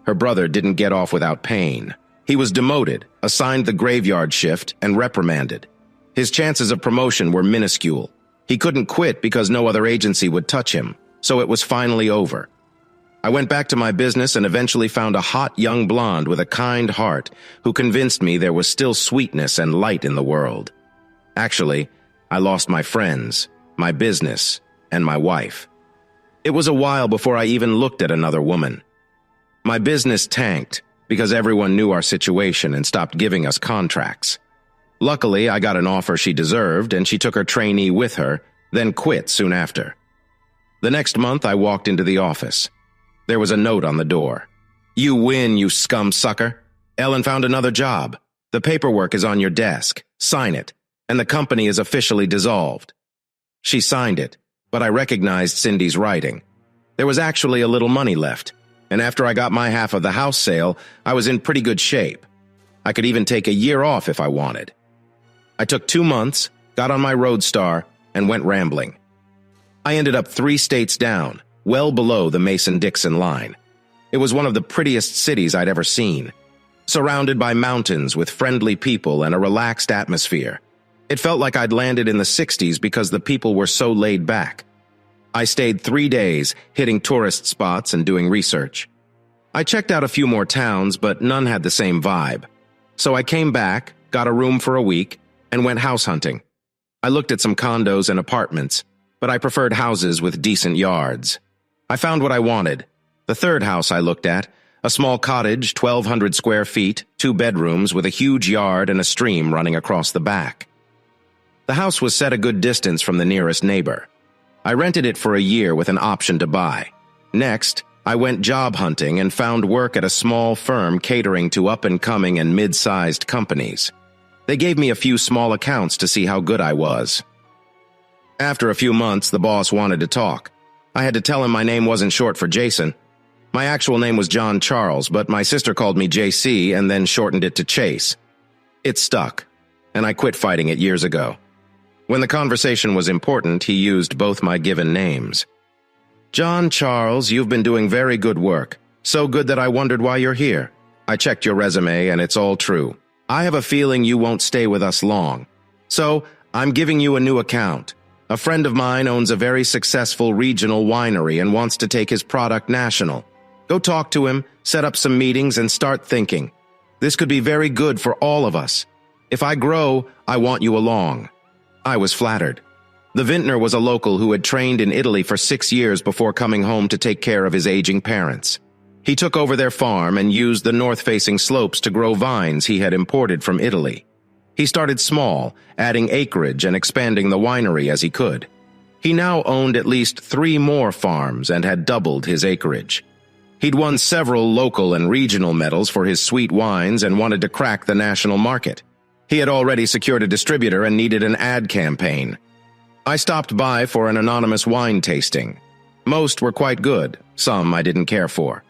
Her brother didn't get off without pain. He was demoted, assigned the graveyard shift, and reprimanded. His chances of promotion were minuscule. He couldn't quit because no other agency would touch him, so it was finally over. I went back to my business and eventually found a hot young blonde with a kind heart who convinced me there was still sweetness and light in the world. Actually, I lost my friends, my business, and my wife. It was a while before I even looked at another woman. My business tanked because everyone knew our situation and stopped giving us contracts. Luckily, I got an offer she deserved, and she took her trainee with her, then quit soon after. The next month, I walked into the office. There was a note on the door. You win, you scum sucker. Ellen found another job. The paperwork is on your desk. Sign it, and the company is officially dissolved. She signed it, but I recognized Cindy's writing. There was actually a little money left, and after I got my half of the house sale, I was in pretty good shape. I could even take a year off if I wanted. I took 2 months, got on my Roadstar, and went rambling. I ended up 3 states down, well below the Mason-Dixon line. It was one of the prettiest cities I'd ever seen, surrounded by mountains with friendly people and a relaxed atmosphere. It felt like I'd landed in the 60s because the people were so laid back. I stayed 3 days, hitting tourist spots and doing research. I checked out a few more towns, but none had the same vibe. So I came back, got a room for a week, and went house hunting. I looked at some condos and apartments, but I preferred houses with decent yards. I found what I wanted. The third house I looked at, a small cottage, 1,200 square feet, 2 bedrooms with a huge yard and a stream running across the back. The house was set a good distance from the nearest neighbor. I rented it for a year with an option to buy. Next, I went job hunting and found work at a small firm catering to up-and-coming and mid-sized companies. They gave me a few small accounts to see how good I was. After a few months, the boss wanted to talk. I had to tell him my name wasn't short for Jason. My actual name was John Charles, but my sister called me JC and then shortened it to Chase. It stuck, and I quit fighting it years ago. When the conversation was important, he used both my given names. John Charles, you've been doing very good work. So good that I wondered why you're here. I checked your resume, and it's all true. I have a feeling you won't stay with us long. So, I'm giving you a new account. A friend of mine owns a very successful regional winery and wants to take his product national. Go talk to him, set up some meetings, and start thinking. This could be very good for all of us. If I grow, I want you along. I was flattered. The vintner was a local who had trained in Italy for 6 years before coming home to take care of his aging parents. He took over their farm and used the north-facing slopes to grow vines he had imported from Italy. He started small, adding acreage and expanding the winery as he could. He now owned at least 3 more farms and had doubled his acreage. He'd won several local and regional medals for his sweet wines and wanted to crack the national market. He had already secured a distributor and needed an ad campaign. I stopped by for an anonymous wine tasting. Most were quite good, some I didn't care for.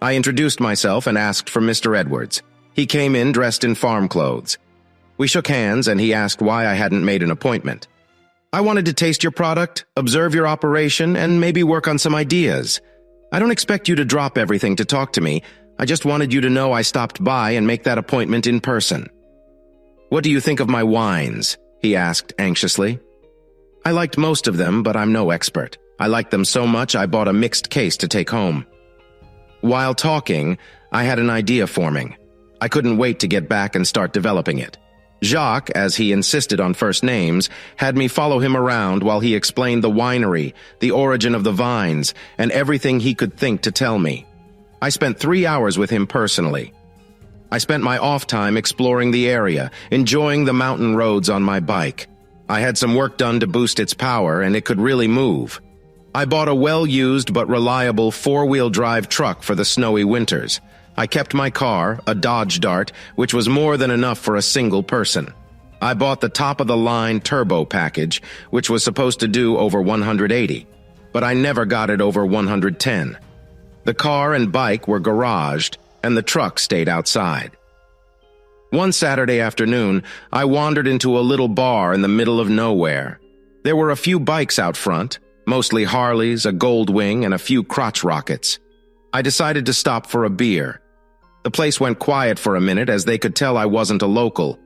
I introduced myself and asked for Mr. Edwards. He came in dressed in farm clothes. We shook hands and he asked why I hadn't made an appointment. I wanted to taste your product, observe your operation, and maybe work on some ideas. I don't expect you to drop everything to talk to me. I just wanted you to know I stopped by and make that appointment in person. What do you think of my wines? He asked anxiously. I liked most of them, but I'm no expert. I liked them so much I bought a mixed case to take home. While talking, I had an idea forming. I couldn't wait to get back and start developing it. Jacques, as he insisted on first names, had me follow him around while he explained the winery, the origin of the vines, and everything he could think to tell me. I spent 3 hours with him personally. I spent my off time exploring the area, enjoying the mountain roads on my bike. I had some work done to boost its power, and it could really move. I bought a well-used but reliable 4-wheel drive truck for the snowy winters. I kept my car, a Dodge Dart, which was more than enough for a single person. I bought the top-of-the-line turbo package, which was supposed to do over 180, but I never got it over 110. The car and bike were garaged, and the truck stayed outside. One Saturday afternoon, I wandered into a little bar in the middle of nowhere. There were a few bikes out front, mostly Harleys, a Goldwing, and a few crotch rockets. I decided to stop for a beer. The place went quiet for a minute as they could tell I wasn't a local.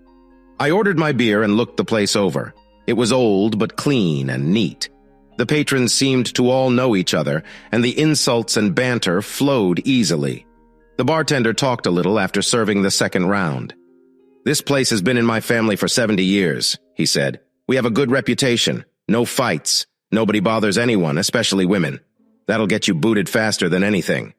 I ordered my beer and looked the place over. It was old but clean and neat. The patrons seemed to all know each other, and the insults and banter flowed easily. The bartender talked a little after serving the second round. This place has been in my family for 70 years, he said. We have a good reputation. No fights. Nobody bothers anyone, especially women. That'll get you booted faster than anything.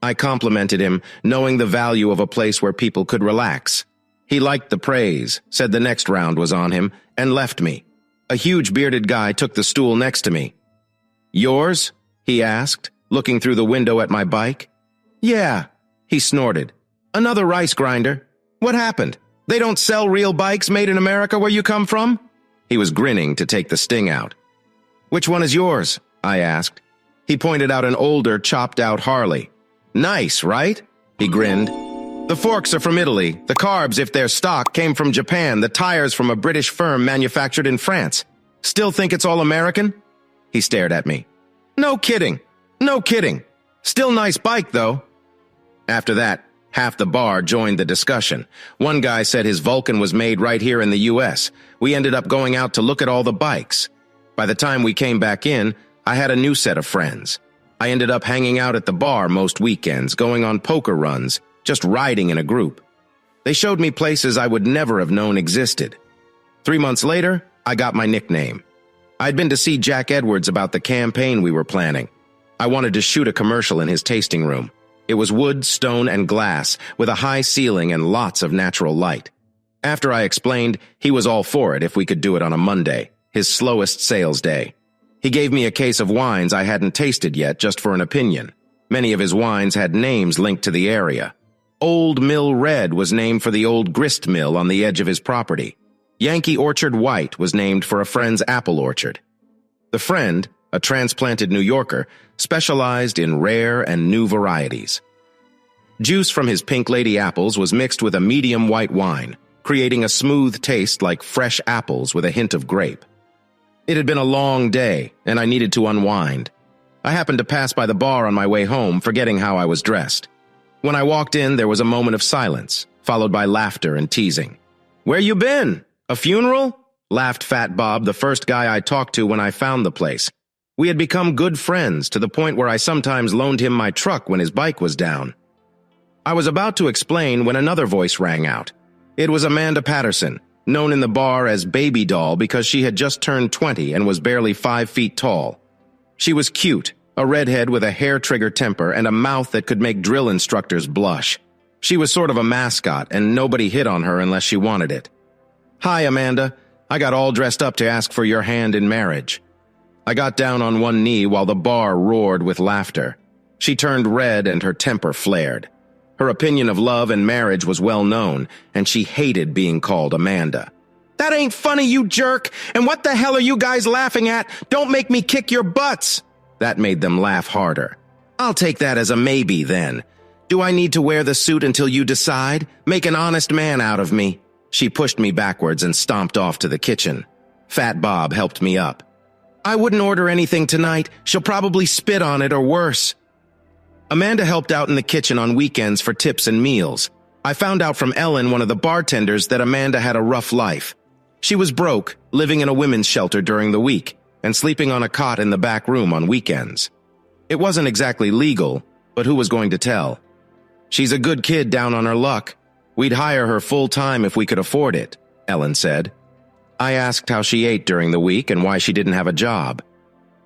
I complimented him, knowing the value of a place where people could relax. He liked the praise, said the next round was on him, and left me. A huge bearded guy took the stool next to me. Yours? He asked, looking through the window at my bike. Yeah, he snorted. Another rice grinder. What happened? They don't sell real bikes made in America where you come from? He was grinning to take the sting out. Which one is yours? I asked. He pointed out an older, chopped-out Harley. Nice, right? He grinned. The forks are from Italy. The carbs, if they're stock, came from Japan. The tires from a British firm manufactured in France. Still think it's all American? He stared at me. No kidding. No kidding. Still nice bike, though. After that, half the bar joined the discussion. One guy said his Vulcan was made right here in the U.S. We ended up going out to look at all the bikes. By the time we came back in, I had a new set of friends. I ended up hanging out at the bar most weekends, going on poker runs, just riding in a group. They showed me places I would never have known existed. 3 months later, I got my nickname. I'd been to see Jack Edwards about the campaign we were planning. I wanted to shoot a commercial in his tasting room. It was wood, stone, and glass, with a high ceiling and lots of natural light. After I explained, he was all for it if we could do it on a Monday, his slowest sales day. He gave me a case of wines I hadn't tasted yet just for an opinion. Many of his wines had names linked to the area. Old Mill Red was named for the old grist mill on the edge of his property. Yankee Orchard White was named for a friend's apple orchard. The friend, a transplanted New Yorker, specialized in rare and new varieties. Juice from his Pink Lady apples was mixed with a medium white wine, creating a smooth taste like fresh apples with a hint of grape. It had been a long day, and I needed to unwind. I happened to pass by the bar on my way home, forgetting how I was dressed. When I walked in, there was a moment of silence, followed by laughter and teasing. "Where you been? A funeral?" laughed Fat Bob, the first guy I talked to when I found the place. We had become good friends to the point where I sometimes loaned him my truck when his bike was down. I was about to explain when another voice rang out. It was Amanda Patterson, known in the bar as Baby Doll because she had just turned 20 and was barely 5 feet tall. She was cute, A redhead with a hair-trigger temper and a mouth that could make drill instructors blush. She was sort of a mascot, and nobody hit on her unless she wanted it. "Hi, Amanda. I got all dressed up to ask for your hand in marriage." I got down on one knee while the bar roared with laughter. She turned red and her temper flared. Her opinion of love and marriage was well known, and she hated being called Amanda. "That ain't funny, you jerk! And what the hell are you guys laughing at? Don't make me kick your butts!" That made them laugh harder. "I'll take that as a maybe, then. Do I need to wear the suit until you decide? Make an honest man out of me." She pushed me backwards and stomped off to the kitchen. Fat Bob helped me up. "I wouldn't order anything tonight. She'll probably spit on it or worse." Amanda helped out in the kitchen on weekends for tips and meals. I found out from Ellen, one of the bartenders, that Amanda had a rough life. She was broke, living in a women's shelter during the week, and sleeping on a cot in the back room on weekends. It wasn't exactly legal, but who was going to tell? "She's a good kid down on her luck. We'd hire her full-time if we could afford it," Ellen said. I asked how she ate during the week and why she didn't have a job.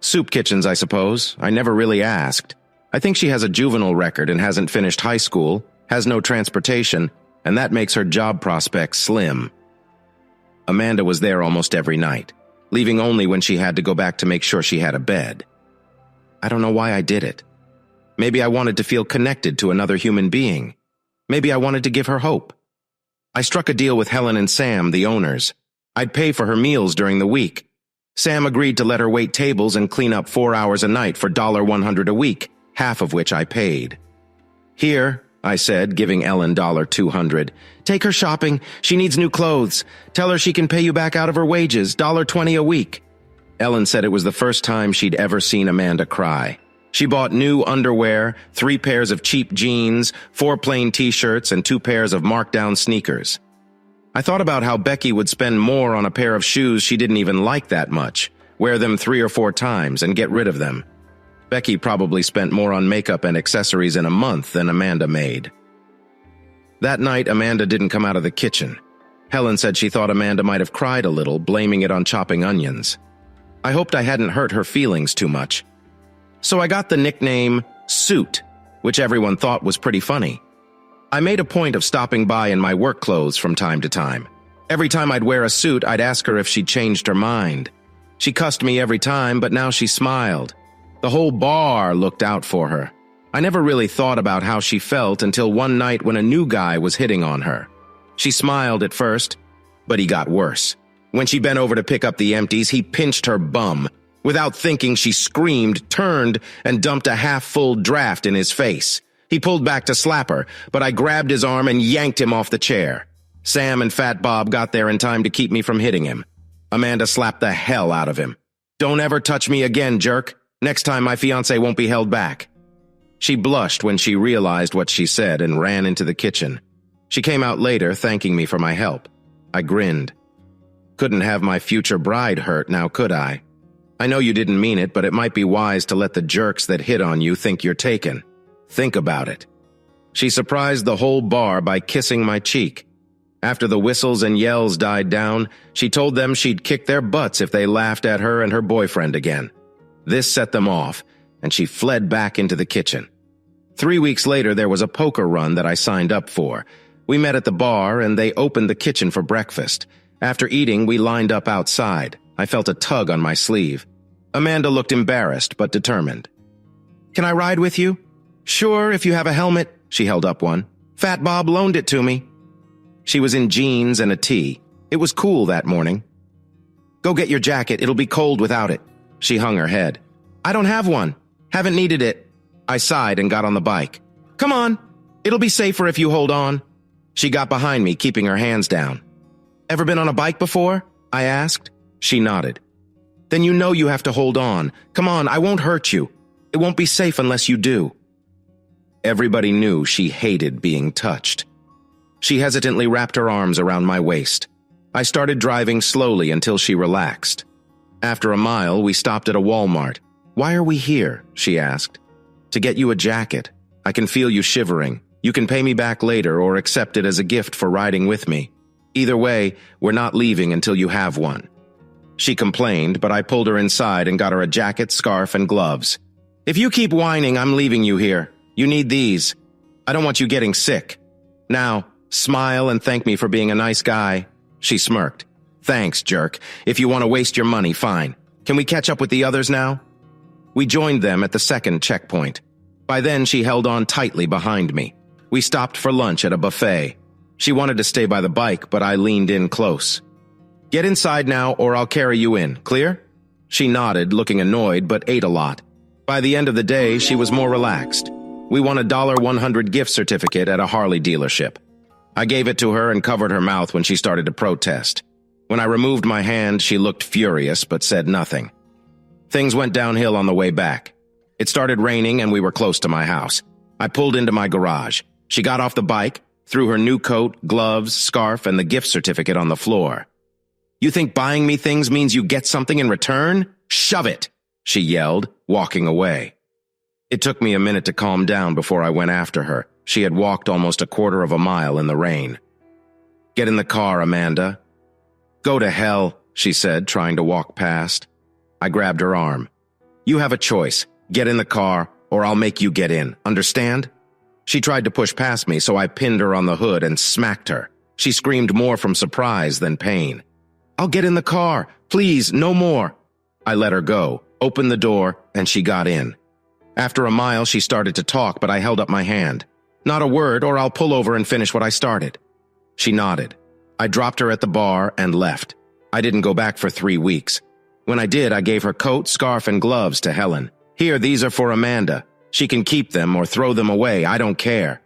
"Soup kitchens, I suppose. I never really asked. I think she has a juvenile record and hasn't finished high school, has no transportation, and that makes her job prospects slim." Amanda was there almost every night, leaving only when she had to go back to make sure she had a bed. I don't know why I did it. Maybe I wanted to feel connected to another human being. Maybe I wanted to give her hope. I struck a deal with Helen and Sam, the owners. I'd pay for her meals during the week. Sam agreed to let her wait tables and clean up 4 hours a night for $100 a week, half of which I paid. "Here," I said, giving Ellen $200. "Take her shopping. She needs new clothes. Tell her she can pay you back out of her wages, $20 a week." Ellen said it was the first time she'd ever seen Amanda cry. She bought new underwear, 3 pairs of cheap jeans, 4 plain t-shirts, and 2 pairs of markdown sneakers. I thought about how Becky would spend more on a pair of shoes she didn't even like that much, wear them 3 or 4 times, and get rid of them. Becky probably spent more on makeup and accessories in a month than Amanda made. That night, Amanda didn't come out of the kitchen. Helen said she thought Amanda might have cried a little, blaming it on chopping onions. I hoped I hadn't hurt her feelings too much. So I got the nickname Suit, which everyone thought was pretty funny. I made a point of stopping by in my work clothes from time to time. Every time I'd wear a suit, I'd ask her if she'd changed her mind. She cussed me every time, but now she smiled. The whole bar looked out for her. I never really thought about how she felt until one night when a new guy was hitting on her. She smiled at first, but he got worse. When she bent over to pick up the empties, he pinched her bum. Without thinking, she screamed, turned, and dumped a half-full draft in his face. He pulled back to slap her, but I grabbed his arm and yanked him off the chair. Sam and Fat Bob got there in time to keep me from hitting him. Amanda slapped the hell out of him. "Don't ever touch me again, jerk. Next time my fiancé won't be held back." She blushed when she realized what she said and ran into the kitchen. She came out later, thanking me for my help. I grinned. Couldn't have my future bride hurt now, could I? "I know you didn't mean it, but it might be wise to let the jerks that hit on you think you're taken. Think about it." She surprised the whole bar by kissing my cheek. After the whistles and yells died down, she told them she'd kick their butts if they laughed at her and her boyfriend again. This set them off, and she fled back into the kitchen. 3 weeks later, there was a poker run that I signed up for. We met at the bar, and they opened the kitchen for breakfast. After eating, we lined up outside. I felt a tug on my sleeve. Amanda looked embarrassed, but determined. "Can I ride with you?" "Sure, if you have a helmet." She held up one. "Fat Bob loaned it to me." She was in jeans and a tee. It was cool that morning. "Go get your jacket. It'll be cold without it." She hung her head. "I don't have one. Haven't needed it." I sighed and got on the bike. "Come on. It'll be safer if you hold on." She got behind me, keeping her hands down. "Ever been on a bike before?" I asked. She nodded. "Then you know you have to hold on. Come on, I won't hurt you. It won't be safe unless you do." Everybody knew she hated being touched. She hesitantly wrapped her arms around my waist. I started driving slowly until she relaxed. After a mile, we stopped at a Walmart. "Why are we here?" she asked. "To get you a jacket. I can feel you shivering. You can pay me back later or accept it as a gift for riding with me. Either way, we're not leaving until you have one." She complained, but I pulled her inside and got her a jacket, scarf, and gloves. If you keep whining, I'm leaving you here. You need these. I don't want you getting sick. Now, smile and thank me for being a nice guy." She smirked. "Thanks, jerk. If you want to waste your money, fine. Can we catch up with the others now?" We joined them at the second checkpoint. By then, she held on tightly behind me. We stopped for lunch at a buffet. She wanted to stay by the bike, but I leaned in close. "Get inside now, or I'll carry you in. Clear?" She nodded, looking annoyed, but ate a lot. By the end of the day, she was more relaxed. We won a $100 gift certificate at a Harley dealership. I gave it to her and covered her mouth when she started to protest. When I removed my hand, she looked furious, but said nothing. Things went downhill on the way back. It started raining and we were close to my house. I pulled into my garage. She got off the bike, threw her new coat, gloves, scarf, and the gift certificate on the floor. "You think buying me things means you get something in return? Shove it!" she yelled, walking away. It took me a minute to calm down before I went after her. She had walked almost a quarter of a mile in the rain. "Get in the car, Amanda." "Go to hell," she said, trying to walk past. I grabbed her arm. "You have a choice. Get in the car, or I'll make you get in. Understand?" She tried to push past me, so I pinned her on the hood and smacked her. She screamed more from surprise than pain. "I'll get in the car. Please, no more." I let her go, opened the door, and she got in. After a mile, she started to talk, but I held up my hand. "Not a word, or I'll pull over and finish what I started." She nodded. I dropped her at the bar and left. I didn't go back for 3 weeks. When I did, I gave her coat, scarf, and gloves to Helen. "Here, these are for Amanda. She can keep them or throw them away, I don't care."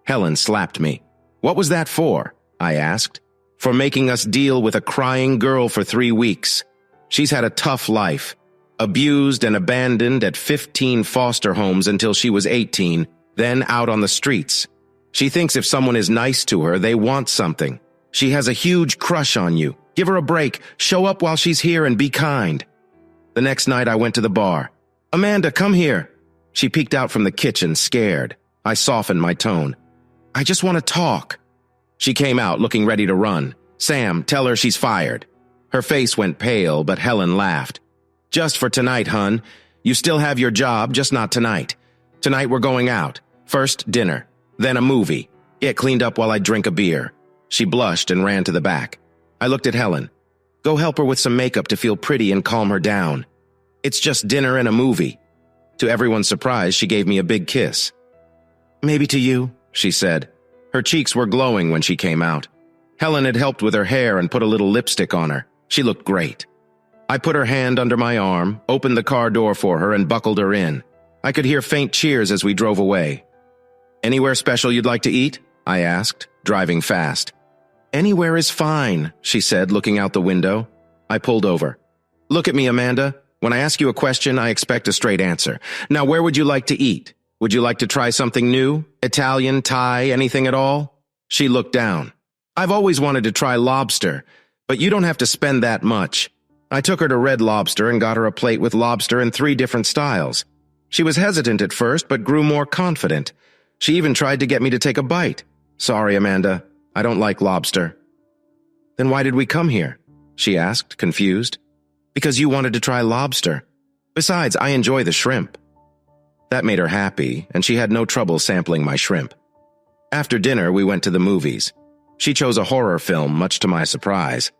Helen slapped me. "What was that for?" I asked. "For making us deal with a crying girl for 3 weeks. She's had a tough life. Abused and abandoned at 15 foster homes until she was 18, then out on the streets. She thinks if someone is nice to her, they want something. She has a huge crush on you. Give her a break. Show up while she's here and be kind." The next night I went to the bar. "Amanda, come here." She peeked out from the kitchen, scared. I softened my tone. "I just want to talk." She came out, looking ready to run. "Sam, tell her she's fired." Her face went pale, but Helen laughed. "Just for tonight, hun. You still have your job, just not tonight. Tonight we're going out. First, dinner. Then a movie. Get cleaned up while I drink a beer." She blushed and ran to the back. I looked at Helen. "Go help her with some makeup to feel pretty and calm her down. It's just dinner and a movie." To everyone's surprise, she gave me a big kiss. "Maybe to you," she said. Her cheeks were glowing when she came out. Helen had helped with her hair and put a little lipstick on her. She looked great. I put her hand under my arm, opened the car door for her, and buckled her in. I could hear faint cheers as we drove away. "Anywhere special you'd like to eat?" I asked, driving fast. "Anywhere is fine," she said, looking out the window. I pulled over. "Look at me, Amanda. When I ask you a question, I expect a straight answer. Now, where would you like to eat? Would you like to try something new? Italian, Thai, anything at all?" She looked down. "I've always wanted to try lobster, but you don't have to spend that much." I took her to Red Lobster and got her a plate with lobster in 3 different styles. She was hesitant at first, but grew more confident. She even tried to get me to take a bite. "Sorry, Amanda. I don't like lobster." "Then why did we come here?" she asked, confused. "Because you wanted to try lobster. Besides, I enjoy the shrimp." That made her happy, and she had no trouble sampling my shrimp. After dinner, we went to the movies. She chose a horror film, much to my surprise.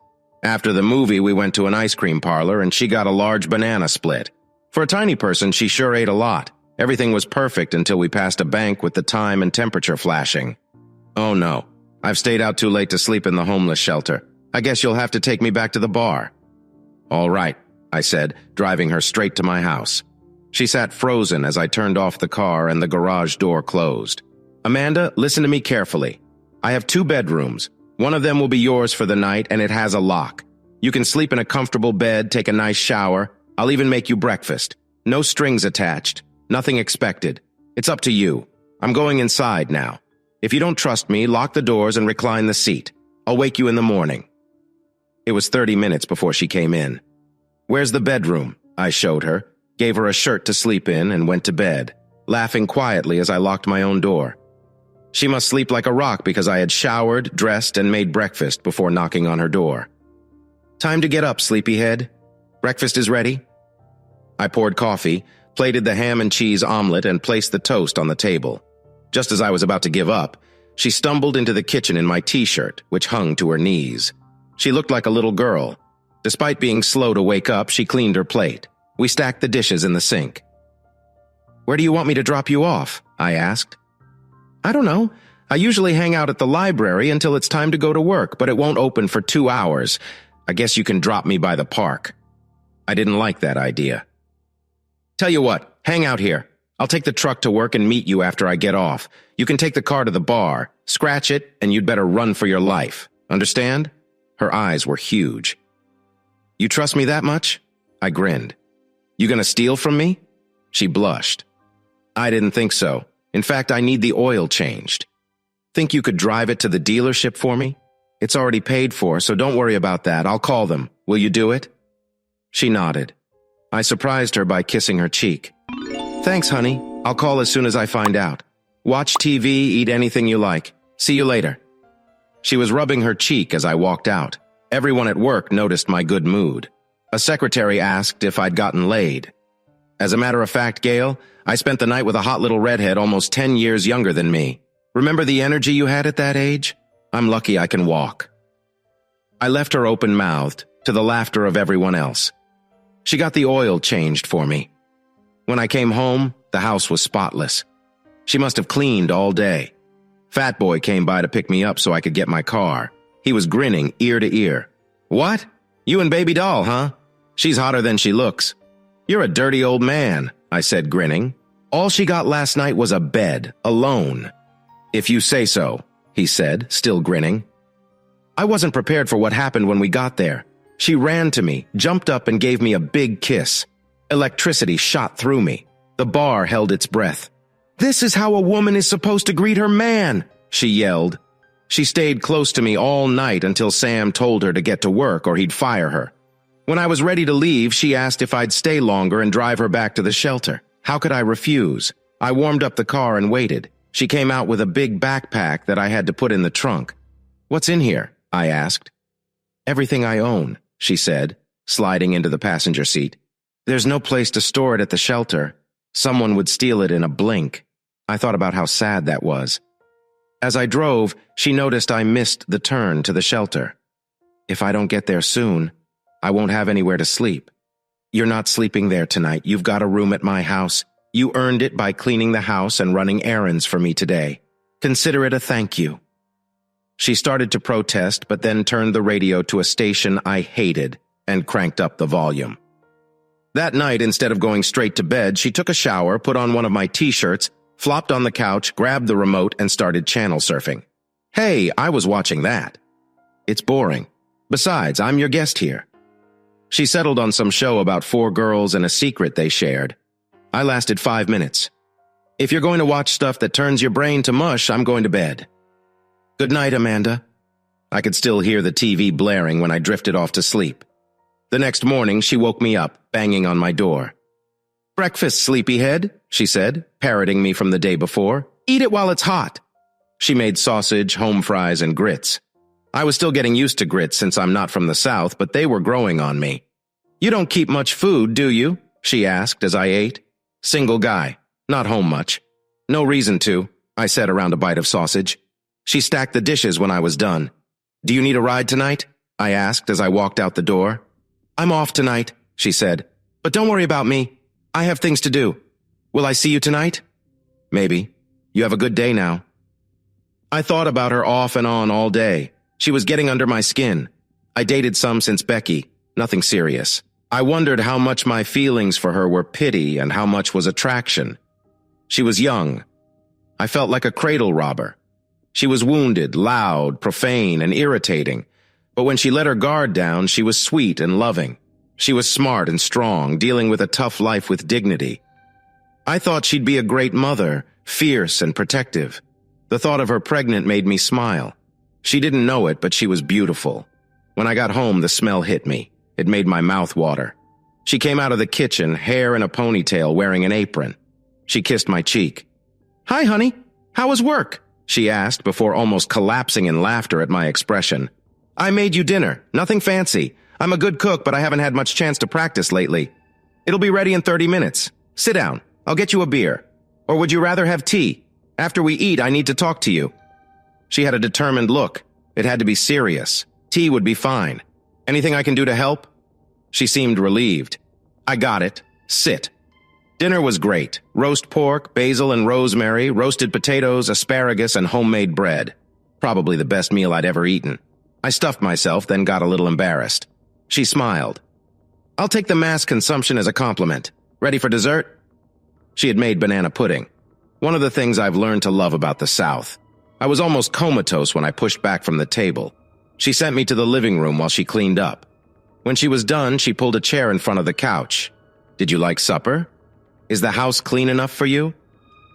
After the movie, we went to an ice cream parlor, and she got a large banana split. For a tiny person, she sure ate a lot. Everything was perfect until we passed a bank with the time and temperature flashing. "Oh no, I've stayed out too late to sleep in the homeless shelter. I guess you'll have to take me back to the bar." "All right," I said, driving her straight to my house. She sat frozen as I turned off the car and the garage door closed. "Amanda, listen to me carefully. I have 2 bedrooms. One of them will be yours for the night, and it has a lock. You can sleep in a comfortable bed, take a nice shower. I'll even make you breakfast. No strings attached. Nothing expected. It's up to you. I'm going inside now. If you don't trust me, lock the doors and recline the seat. I'll wake you in the morning." It was 30 minutes before she came in. "Where's the bedroom?" I showed her, gave her a shirt to sleep in, and went to bed, laughing quietly as I locked my own door. She must sleep like a rock because I had showered, dressed, and made breakfast before knocking on her door. "Time to get up, sleepyhead. Breakfast is ready." I poured coffee, plated the ham and cheese omelet, and placed the toast on the table. Just as I was about to give up, she stumbled into the kitchen in my t-shirt, which hung to her knees. She looked like a little girl. Despite being slow to wake up, she cleaned her plate. We stacked the dishes in the sink. "Where do you want me to drop you off?" I asked. "I don't know. I usually hang out at the library until it's time to go to work, but it won't open for 2 hours. I guess you can drop me by the park." I didn't like that idea. "Tell you what, hang out here. I'll take the truck to work and meet you after I get off. You can take the car to the bar, scratch it, and you'd better run for your life. Understand?" Her eyes were huge. "You trust me that much?" I grinned. "You gonna steal from me?" She blushed. "I didn't think so. In fact, I need the oil changed. Think you could drive it to the dealership for me? It's already paid for, so don't worry about that. I'll call them. Will you do it?" She nodded. I surprised her by kissing her cheek. "Thanks, honey. I'll call as soon as I find out. Watch TV, eat anything you like. See you later." She was rubbing her cheek as I walked out. Everyone at work noticed my good mood. A secretary asked if I'd gotten laid. As a matter of fact, Gail, I spent the night with a hot little redhead almost 10 years younger than me. Remember the energy you had at that age? I'm lucky I can walk. I left her open-mouthed, to the laughter of everyone else. She got the oil changed for me. When I came home, the house was spotless. She must have cleaned all day. Fat Boy came by to pick me up so I could get my car. He was grinning ear to ear. "What? You and baby doll, huh? She's hotter than she looks." "You're a dirty old man," I said, grinning. "All she got last night was a bed, alone." "If you say so," he said, still grinning. I wasn't prepared for what happened when we got there. She ran to me, jumped up, and gave me a big kiss. Electricity shot through me. The bar held its breath. "This is how a woman is supposed to greet her man," she yelled. She stayed close to me all night until Sam told her to get to work or he'd fire her. When I was ready to leave, she asked if I'd stay longer and drive her back to the shelter. How could I refuse? I warmed up the car and waited. She came out with a big backpack that I had to put in the trunk. "What's in here?" I asked. "Everything I own," she said, sliding into the passenger seat. "There's no place to store it at the shelter. Someone would steal it in a blink." I thought about how sad that was. As I drove, she noticed I missed the turn to the shelter. "If I don't get there soon, I won't have anywhere to sleep." "You're not sleeping there tonight. You've got a room at my house. You earned it by cleaning the house and running errands for me today. Consider it a thank you." She started to protest, but then turned the radio to a station I hated and cranked up the volume. That night, instead of going straight to bed, she took a shower, put on one of my t-shirts, flopped on the couch, grabbed the remote, and started channel surfing. Hey, I was watching that. It's boring. Besides, I'm your guest here. She settled on some show about 4 girls and a secret they shared. I lasted 5 minutes. If you're going to watch stuff that turns your brain to mush, I'm going to bed. Good night, Amanda. I could still hear the TV blaring when I drifted off to sleep. The next morning, she woke me up, banging on my door. "Breakfast, sleepyhead," she said, parroting me from the day before. "Eat it while it's hot." She made sausage, home fries, and grits. I was still getting used to grits since I'm not from the South, but they were growing on me. "You don't keep much food, do you?" she asked as I ate. "Single guy. Not home much." "No reason to," I said around a bite of sausage. She stacked the dishes when I was done. "Do you need a ride tonight?" I asked as I walked out the door. "I'm off tonight," she said. "But don't worry about me. I have things to do. Will I see you tonight?" "Maybe. You have a good day now." I thought about her off and on all day. She was getting under my skin. I dated some since Becky. Nothing serious. I wondered how much my feelings for her were pity and how much was attraction. She was young. I felt like a cradle robber. She was wounded, loud, profane, and irritating. But when she let her guard down, she was sweet and loving. She was smart and strong, dealing with a tough life with dignity. I thought she'd be a great mother, fierce and protective. The thought of her pregnant made me smile. She didn't know it, but she was beautiful. When I got home, the smell hit me. It made my mouth water. She came out of the kitchen, hair in a ponytail, wearing an apron. She kissed my cheek. "Hi, honey. How was work?" she asked before almost collapsing in laughter at my expression. "I made you dinner. Nothing fancy. I'm a good cook, but I haven't had much chance to practice lately. It'll be ready in 30 minutes. Sit down. I'll get you a beer. Or would you rather have tea? After we eat, I need to talk to you." She had a determined look. It had to be serious. Tea would be fine. "Anything I can do to help?" She seemed relieved. "I got it. Sit." Dinner was great. Roast pork, basil and rosemary, roasted potatoes, asparagus, and homemade bread. Probably the best meal I'd ever eaten. I stuffed myself, then got a little embarrassed. She smiled. "I'll take the mass consumption as a compliment. Ready for dessert?" She had made banana pudding. One of the things I've learned to love about the South. I was almost comatose when I pushed back from the table. She sent me to the living room while she cleaned up. When she was done, she pulled a chair in front of the couch. "Did you like supper? Is the house clean enough for you?"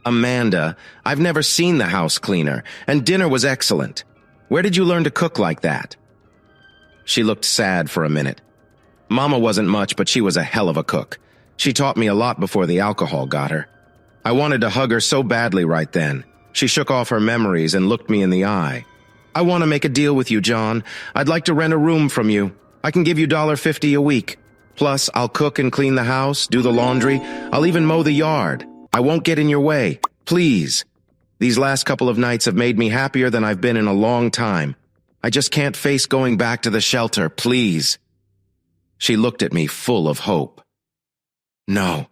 "Amanda, I've never seen the house cleaner, and dinner was excellent. Where did you learn to cook like that?" She looked sad for a minute. "Mama wasn't much, but she was a hell of a cook. She taught me a lot before the alcohol got her." I wanted to hug her so badly right then. She shook off her memories and looked me in the eye. "I want to make a deal with you, John. I'd like to rent a room from you. I can give you $1.50 a week. Plus, I'll cook and clean the house, do the laundry. I'll even mow the yard. I won't get in your way. Please. These last couple of nights have made me happier than I've been in a long time. I just can't face going back to the shelter, please." She looked at me full of hope. "No."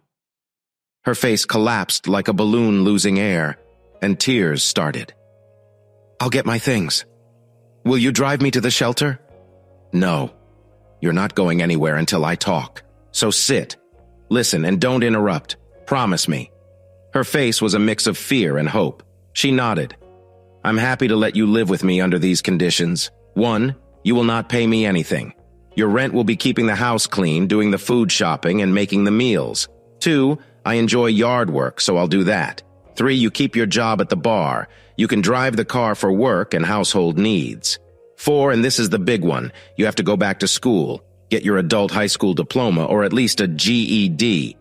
Her face collapsed like a balloon losing air, and tears started. "I'll get my things. Will you drive me to the shelter?" "No. You're not going anywhere until I talk. So sit. Listen and don't interrupt. Promise me." Her face was a mix of fear and hope. She nodded. "I'm happy to let you live with me under these conditions. 1, you will not pay me anything. Your rent will be keeping the house clean, doing the food shopping, and making the meals. 2, I enjoy yard work, so I'll do that. 3, you keep your job at the bar. You can drive the car for work and household needs. 4, and this is the big one, you have to go back to school, get your adult high school diploma or at least a GED.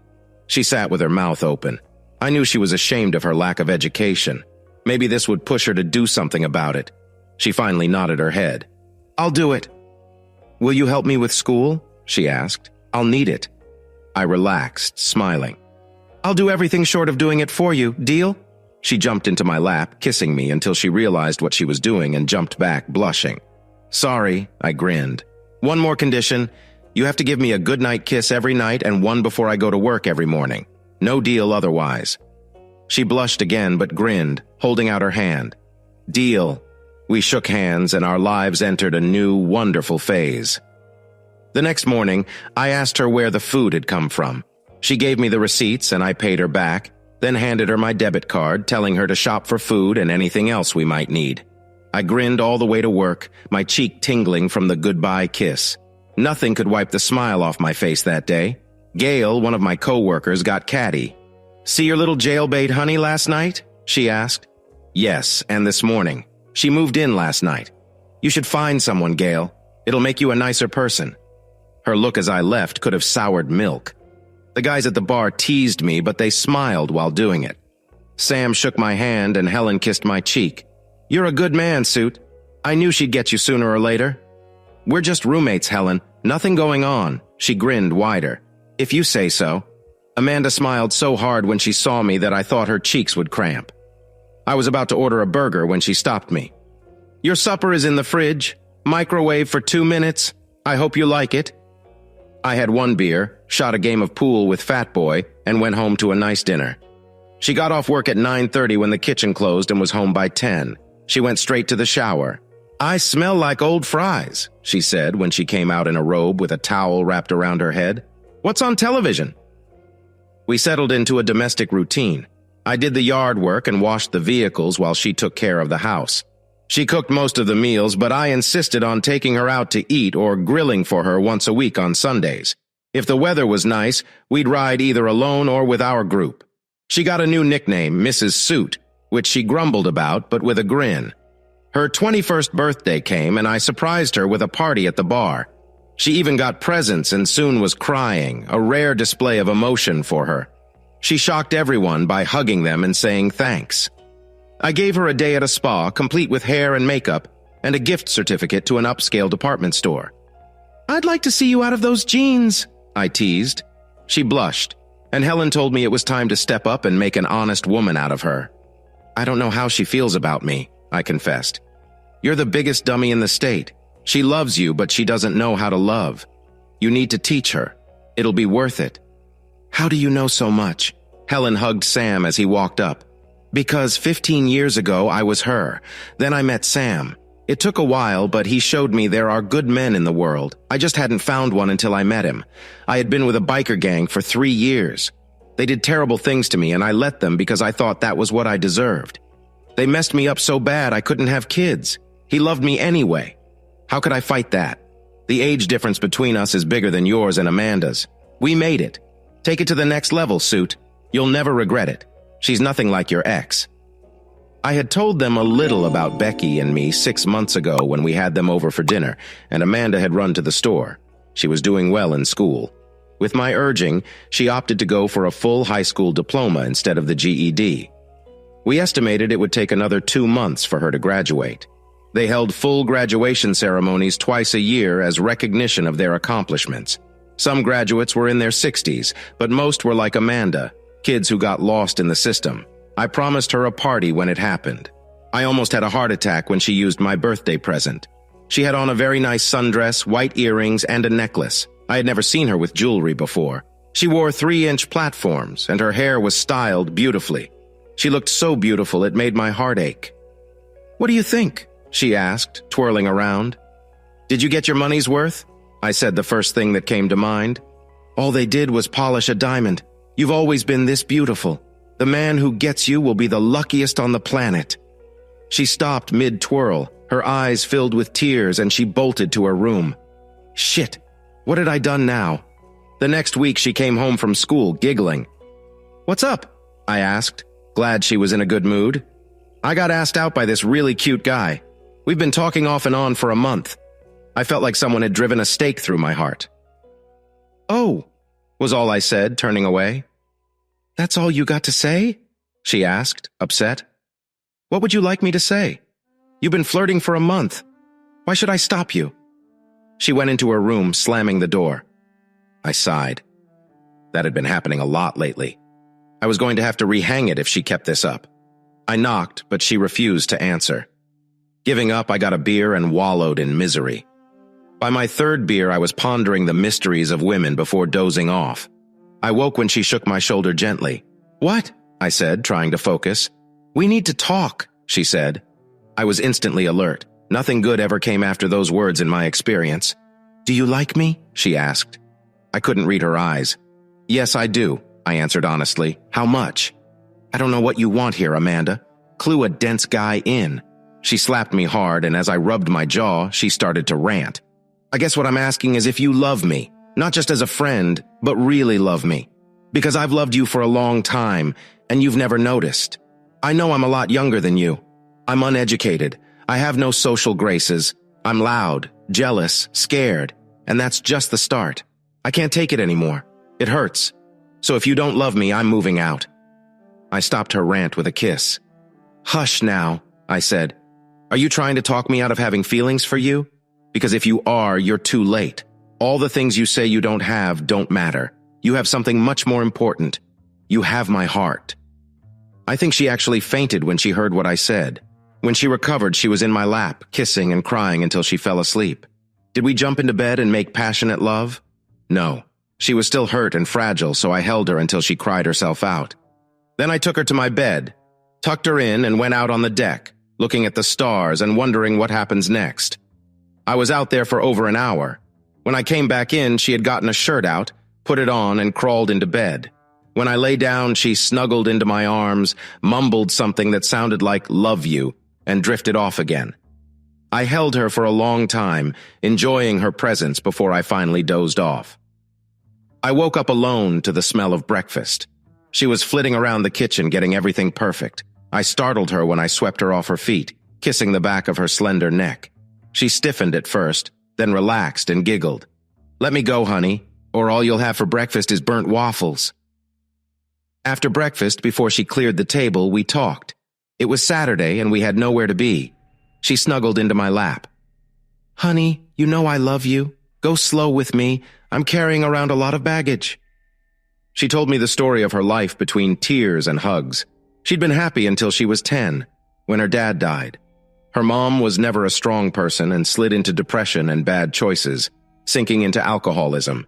She sat with her mouth open. I knew she was ashamed of her lack of education. Maybe this would push her to do something about it. She finally nodded her head. "I'll do it." "Will you help me with school?" she asked. "I'll need it." I relaxed, smiling. "I'll do everything short of doing it for you, deal?" She jumped into my lap, kissing me until she realized what she was doing and jumped back, blushing. "Sorry," I grinned. "One more condition. You have to give me a goodnight kiss every night and one before I go to work every morning. No deal otherwise." She blushed again but grinned, holding out her hand. "Deal." We shook hands and our lives entered a new, wonderful phase. The next morning, I asked her where the food had come from. She gave me the receipts and I paid her back, then handed her my debit card, telling her to shop for food and anything else we might need. I grinned all the way to work, my cheek tingling from the goodbye kiss. Nothing could wipe the smile off my face that day. Gail, one of my co-workers, got catty. "See your little jailbait honey last night?" she asked. "Yes, and this morning. She moved in last night. You should find someone, Gail. It'll make you a nicer person." Her look as I left could have soured milk. The guys at the bar teased me, but they smiled while doing it. Sam shook my hand and Helen kissed my cheek. "You're a good man, Suit. I knew she'd get you sooner or later." "We're just roommates, Helen. Nothing going on." She grinned wider. "If you say so." Amanda smiled so hard when she saw me that I thought her cheeks would cramp. I was about to order a burger when she stopped me. "Your supper is in the fridge. Microwave for 2 minutes. I hope you like it." I had 1 beer, shot a game of pool with Fat Boy, and went home to a nice dinner. She got off work at 9:30 when the kitchen closed and was home by 10. She went straight to the shower. "I smell like old fries," she said when she came out in a robe with a towel wrapped around her head. "What's on television?" We settled into a domestic routine. I did the yard work and washed the vehicles while she took care of the house. She cooked most of the meals, but I insisted on taking her out to eat or grilling for her once a week on Sundays. If the weather was nice, we'd ride either alone or with our group. She got a new nickname, Mrs. Suit, which she grumbled about, but with a grin. Her 21st birthday came, and I surprised her with a party at the bar. She even got presents and soon was crying, a rare display of emotion for her. She shocked everyone by hugging them and saying thanks. I gave her a day at a spa, complete with hair and makeup, and a gift certificate to an upscale department store. "I'd like to see you out of those jeans," I teased. She blushed. And Helen told me it was time to step up and make an honest woman out of her. I don't know how she feels about me, I confessed. You're the biggest dummy in the state. She loves you, but she doesn't know how to love. You need to teach her. It'll be worth it. How do you know so much? Helen hugged Sam as he walked up. Because 15 years ago, I was her. Then I met Sam. It took a while, but he showed me there are good men in the world. I just hadn't found one until I met him. I had been with a biker gang for 3 years. They did terrible things to me, and I let them because I thought that was what I deserved. They messed me up so bad I couldn't have kids. He loved me anyway. How could I fight that? The age difference between us is bigger than yours and Amanda's. We made it. Take it to the next level, Suit. You'll never regret it. She's nothing like your ex. I had told them a little about Becky and me 6 months ago when we had them over for dinner, and Amanda had run to the store. She was doing well in school. With my urging, she opted to go for a full high school diploma instead of the GED. We estimated it would take another 2 months for her to graduate. They held full graduation ceremonies twice a year as recognition of their accomplishments. Some graduates were in their 60s, but most were like Amanda, kids who got lost in the system. I promised her a party when it happened. I almost had a heart attack when she used my birthday present. She had on a very nice sundress, white earrings, and a necklace. I had never seen her with jewelry before. She wore 3-inch platforms, and her hair was styled beautifully. She looked so beautiful it made my heart ache. "What do you think?" she asked, twirling around. "Did you get your money's worth?" I said the first thing that came to mind. "All they did was polish a diamond. You've always been this beautiful. The man who gets you will be the luckiest on the planet." She stopped mid-twirl, her eyes filled with tears, and she bolted to her room. Shit, what had I done now? The next week she came home from school, giggling. "What's up?" I asked, glad she was in a good mood. "I got asked out by this really cute guy. We've been talking off and on for a month." I felt like someone had driven a stake through my heart. "Oh," was all I said, turning away. "That's all you got to say?" she asked, upset. "What would you like me to say? You've been flirting for a month. Why should I stop you?" She went into her room, slamming the door. I sighed. That had been happening a lot lately. I was going to have to rehang it if she kept this up. I knocked, but she refused to answer. Giving up, I got a beer and wallowed in misery. By my third beer, I was pondering the mysteries of women before dozing off. I woke when she shook my shoulder gently. "What?" I said, trying to focus. "We need to talk," she said. I was instantly alert. Nothing good ever came after those words in my experience. "Do you like me?" she asked. I couldn't read her eyes. "Yes, I do," I answered honestly. "How much?" "I don't know what you want here, Amanda. Clue a dense guy in." She slapped me hard, and as I rubbed my jaw, she started to rant. "I guess what I'm asking is if you love me, not just as a friend, but really love me. Because I've loved you for a long time, and you've never noticed. I know I'm a lot younger than you. I'm uneducated. I have no social graces. I'm loud, jealous, scared, and that's just the start. I can't take it anymore. It hurts. So if you don't love me, I'm moving out." I stopped her rant with a kiss. "Hush now," I said. "Are you trying to talk me out of having feelings for you? Because if you are, you're too late. All the things you say you don't have don't matter. You have something much more important. You have my heart." I think she actually fainted when she heard what I said. When she recovered, she was in my lap, kissing and crying until she fell asleep. Did we jump into bed and make passionate love? No. She was still hurt and fragile, so I held her until she cried herself out. Then I took her to my bed, tucked her in, and went out on the deck, looking at the stars and wondering what happens next. I was out there for over an hour. When I came back in, she had gotten a shirt out, put it on, and crawled into bed. When I lay down, she snuggled into my arms, mumbled something that sounded like "love you," and drifted off again. I held her for a long time, enjoying her presence before I finally dozed off. I woke up alone to the smell of breakfast. She was flitting around the kitchen, getting everything perfect. I startled her when I swept her off her feet, kissing the back of her slender neck. She stiffened at first, then relaxed and giggled. "Let me go, honey, or all you'll have for breakfast is burnt waffles." After breakfast, before she cleared the table, we talked. It was Saturday, and we had nowhere to be. She snuggled into my lap. "Honey, you know I love you. Go slow with me. I'm carrying around a lot of baggage." She told me the story of her life between tears and hugs. She'd been happy until she was 10, when her dad died. Her mom was never a strong person and slid into depression and bad choices, sinking into alcoholism.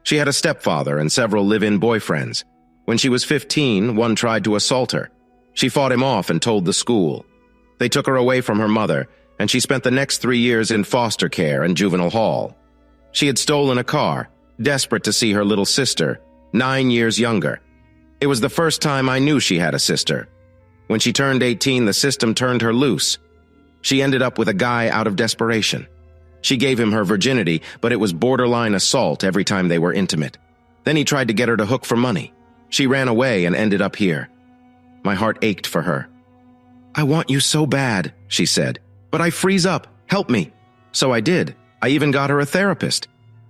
She had a stepfather and several live-in boyfriends. When she was 15, one tried to assault her. She fought him off and told the school. They took her away from her mother, and she spent the next 3 years in foster care and juvenile hall. She had stolen a car, desperate to see her little sister, 9 years younger. It was the first time I knew she had a sister. When she turned 18, the system turned her loose. She ended up with a guy out of desperation. She gave him her virginity, but it was borderline assault every time they were intimate. Then he tried to get her to hook for money. She ran away and ended up here. My heart ached for her. "I want you so bad," she said, "but I freeze up. Help me." So I did. I even got her a therapist.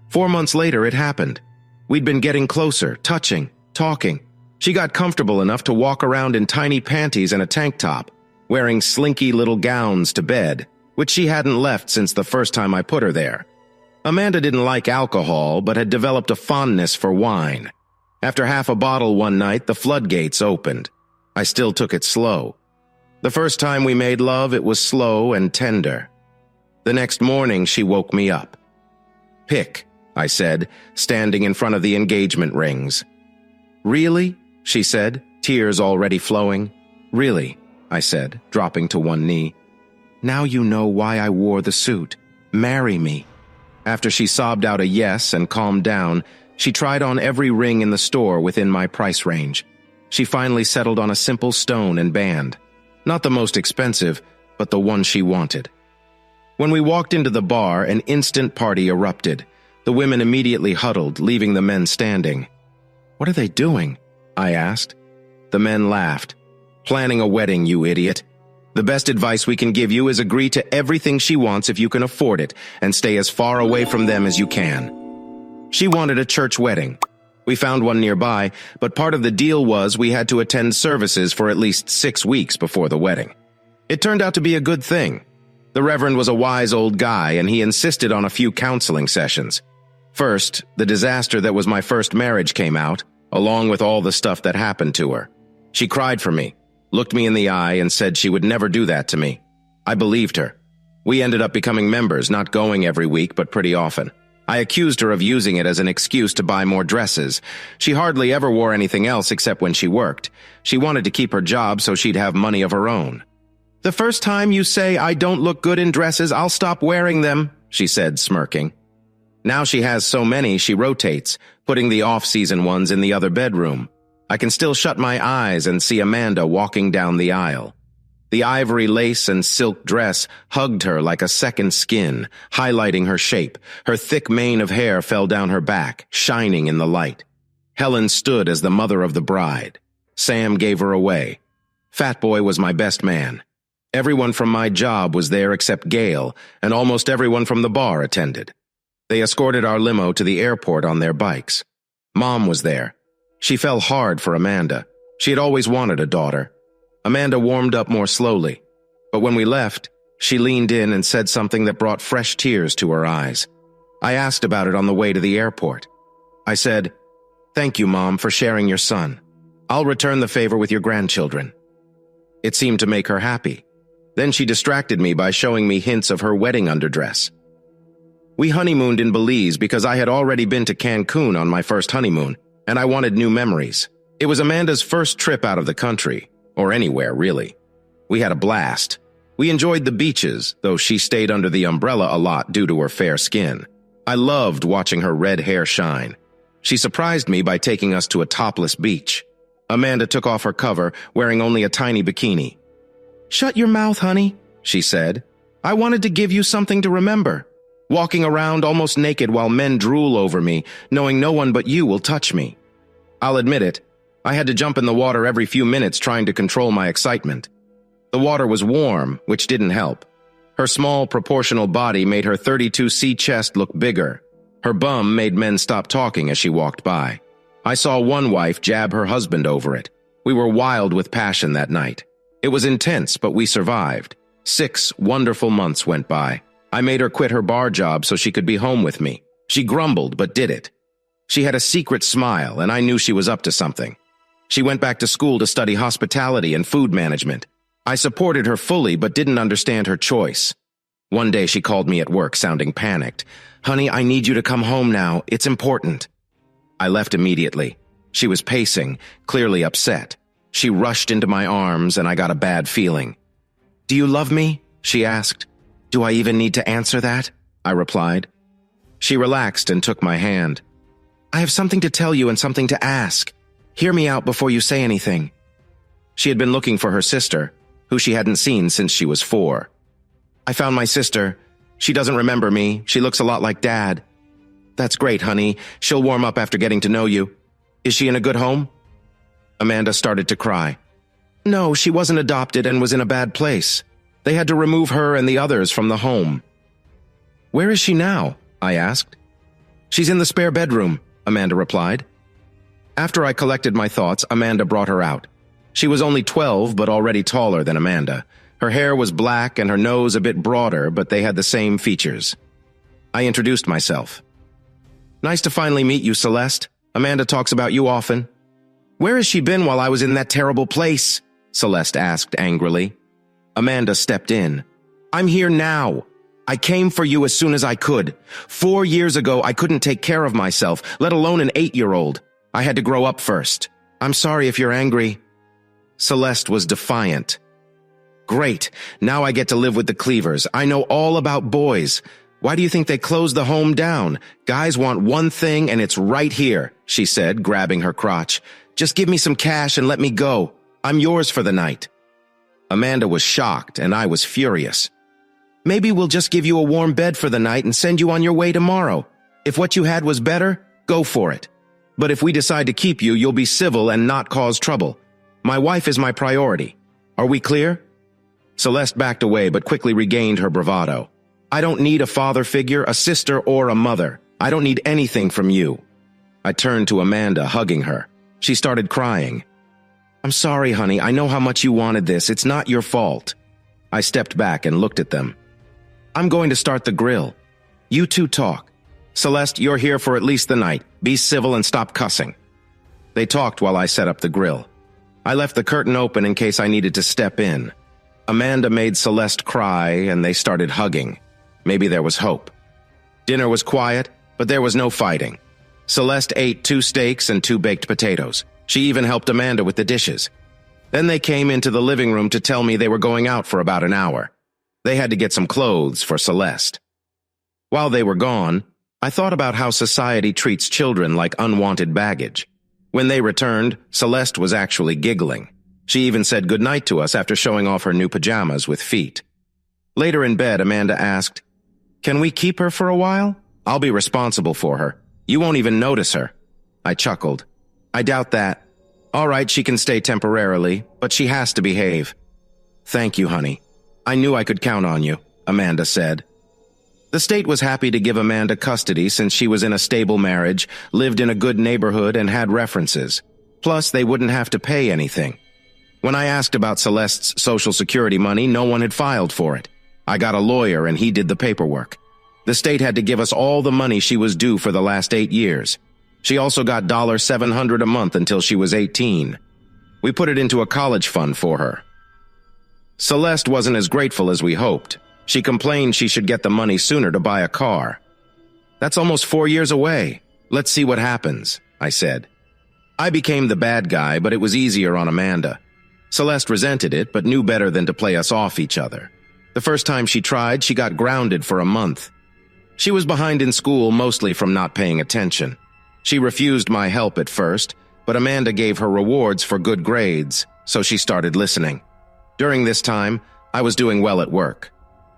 4 months later, it happened. We'd been getting closer, touching, talking. She got comfortable enough to walk around in tiny panties and a tank top, wearing slinky little gowns to bed, which she hadn't left since the first time I put her there. Amanda didn't like alcohol, but had developed a fondness for wine. After half a bottle one night, the floodgates opened. I still took it slow. The first time we made love, it was slow and tender. The next morning, she woke me up. "Pick," I said, standing in front of the engagement rings. "Really?" she said, tears already flowing. "Really," I said, dropping to one knee. "Now you know why I wore the suit. Marry me." After she sobbed out a yes and calmed down, she tried on every ring in the store within my price range. She finally settled on a simple stone and band. Not the most expensive, but the one she wanted. When we walked into the bar, an instant party erupted. The women immediately huddled, leaving the men standing. "What are they doing?" I asked. The men laughed. "Planning a wedding, you idiot. The best advice we can give you is agree to everything she wants if you can afford it, and stay as far away from them as you can." She wanted a church wedding. We found one nearby, but part of the deal was we had to attend services for at least 6 weeks before the wedding. It turned out to be a good thing. The Reverend was a wise old guy, and he insisted on a few counseling sessions. First, the disaster that was my first marriage came out, along with all the stuff that happened to her. She cried for me, looked me in the eye, and said she would never do that to me. I believed her. We ended up becoming members, not going every week, but pretty often. I accused her of using it as an excuse to buy more dresses. She hardly ever wore anything else except when she worked. She wanted to keep her job so she'd have money of her own. "The first time you say I don't look good in dresses, I'll stop wearing them," she said, smirking. Now she has so many, she rotates, putting the off-season ones in the other bedroom. I can still shut my eyes and see Amanda walking down the aisle. The ivory lace and silk dress hugged her like a second skin, highlighting her shape. Her thick mane of hair fell down her back, shining in the light. Helen stood as the mother of the bride. Sam gave her away. Fat Boy was my best man. Everyone from my job was there except Gail, and almost everyone from the bar attended. They escorted our limo to the airport on their bikes. Mom was there. She fell hard for Amanda. She had always wanted a daughter. Amanda warmed up more slowly, but when we left, she leaned in and said something that brought fresh tears to her eyes. I asked about it on the way to the airport. I said, "Thank you, Mom, for sharing your son. I'll return the favor with your grandchildren." It seemed to make her happy. Then she distracted me by showing me hints of her wedding underdress. We honeymooned in Belize because I had already been to Cancun on my first honeymoon, and I wanted new memories. It was Amanda's first trip out of the country, or anywhere, really. We had a blast. We enjoyed the beaches, though she stayed under the umbrella a lot due to her fair skin. I loved watching her red hair shine. She surprised me by taking us to a topless beach. Amanda took off her cover, wearing only a tiny bikini. "Shut your mouth, honey," she said. "I wanted to give you something to remember. Walking around almost naked while men drool over me, knowing no one but you will touch me." I'll admit it, I had to jump in the water every few minutes trying to control my excitement. The water was warm, which didn't help. Her small, proportional body made her 32C chest look bigger. Her bum made men stop talking as she walked by. I saw one wife jab her husband over it. We were wild with passion that night. It was intense, but we survived. 6 wonderful months went by. I made her quit her bar job so she could be home with me. She grumbled, but did it. She had a secret smile, and I knew she was up to something. She went back to school to study hospitality and food management. I supported her fully but didn't understand her choice. One day she called me at work, sounding panicked. "Honey, I need you to come home now. It's important." I left immediately. She was pacing, clearly upset. She rushed into my arms, and I got a bad feeling. "Do you love me?" she asked. "Do I even need to answer that?" I replied. She relaxed and took my hand. "I have something to tell you and something to ask. Hear me out before you say anything." She had been looking for her sister, who she hadn't seen since she was 4. "I found my sister. She doesn't remember me. She looks a lot like Dad." "That's great, honey. She'll warm up after getting to know you. Is she in a good home?" Amanda started to cry. "No, she wasn't adopted and was in a bad place. They had to remove her and the others from the home." "Where is she now?" I asked. "She's in the spare bedroom," Amanda replied. After I collected my thoughts, Amanda brought her out. She was only 12, but already taller than Amanda. Her hair was black and her nose a bit broader, but they had the same features. I introduced myself. "Nice to finally meet you, Celeste. Amanda talks about you often." "Where has she been while I was in that terrible place?" Celeste asked angrily. Amanda stepped in. "I'm here now. I came for you as soon as I could. 4 years ago, I couldn't take care of myself, let alone an 8-year-old. I had to grow up first. I'm sorry if you're angry." Celeste was defiant. "Great. Now I get to live with the Cleavers. I know all about boys. Why do you think they closed the home down? Guys want one thing and it's right here," she said, grabbing her crotch. "Just give me some cash and let me go. I'm yours for the night." Amanda was shocked and I was furious. "Maybe we'll just give you a warm bed for the night and send you on your way tomorrow. If what you had was better, go for it. But if we decide to keep you, you'll be civil and not cause trouble. My wife is my priority. Are we clear?" Celeste backed away but quickly regained her bravado. "I don't need a father figure, a sister, or a mother. I don't need anything from you." I turned to Amanda, hugging her. She started crying. "I'm sorry, honey. I know how much you wanted this. It's not your fault." I stepped back and looked at them. "I'm going to start the grill. You two talk. Celeste, you're here for at least the night. Be civil and stop cussing." They talked while I set up the grill. I left the curtain open in case I needed to step in. Amanda made Celeste cry, and they started hugging. Maybe there was hope. Dinner was quiet, but there was no fighting. Celeste ate 2 steaks and 2 baked potatoes. She even helped Amanda with the dishes. Then they came into the living room to tell me they were going out for about an hour. They had to get some clothes for Celeste. While they were gone, I thought about how society treats children like unwanted baggage. When they returned, Celeste was actually giggling. She even said goodnight to us after showing off her new pajamas with feet. Later in bed, Amanda asked, "Can we keep her for a while? I'll be responsible for her. You won't even notice her." I chuckled. "I doubt that. All right, she can stay temporarily, but she has to behave." "Thank you, honey. I knew I could count on you," Amanda said. The state was happy to give Amanda custody since she was in a stable marriage, lived in a good neighborhood, and had references. Plus, they wouldn't have to pay anything. When I asked about Celeste's Social Security money, no one had filed for it. I got a lawyer and he did the paperwork. The state had to give us all the money she was due for the last 8 years. She also got $700 a month until she was 18. We put it into a college fund for her. Celeste wasn't as grateful as we hoped. She complained she should get the money sooner to buy a car. "That's almost 4 years away. Let's see what happens," I said. I became the bad guy, but it was easier on Amanda. Celeste resented it, but knew better than to play us off each other. The first time she tried, she got grounded for a month. She was behind in school mostly from not paying attention. She refused my help at first, but Amanda gave her rewards for good grades, so she started listening. During this time, I was doing well at work.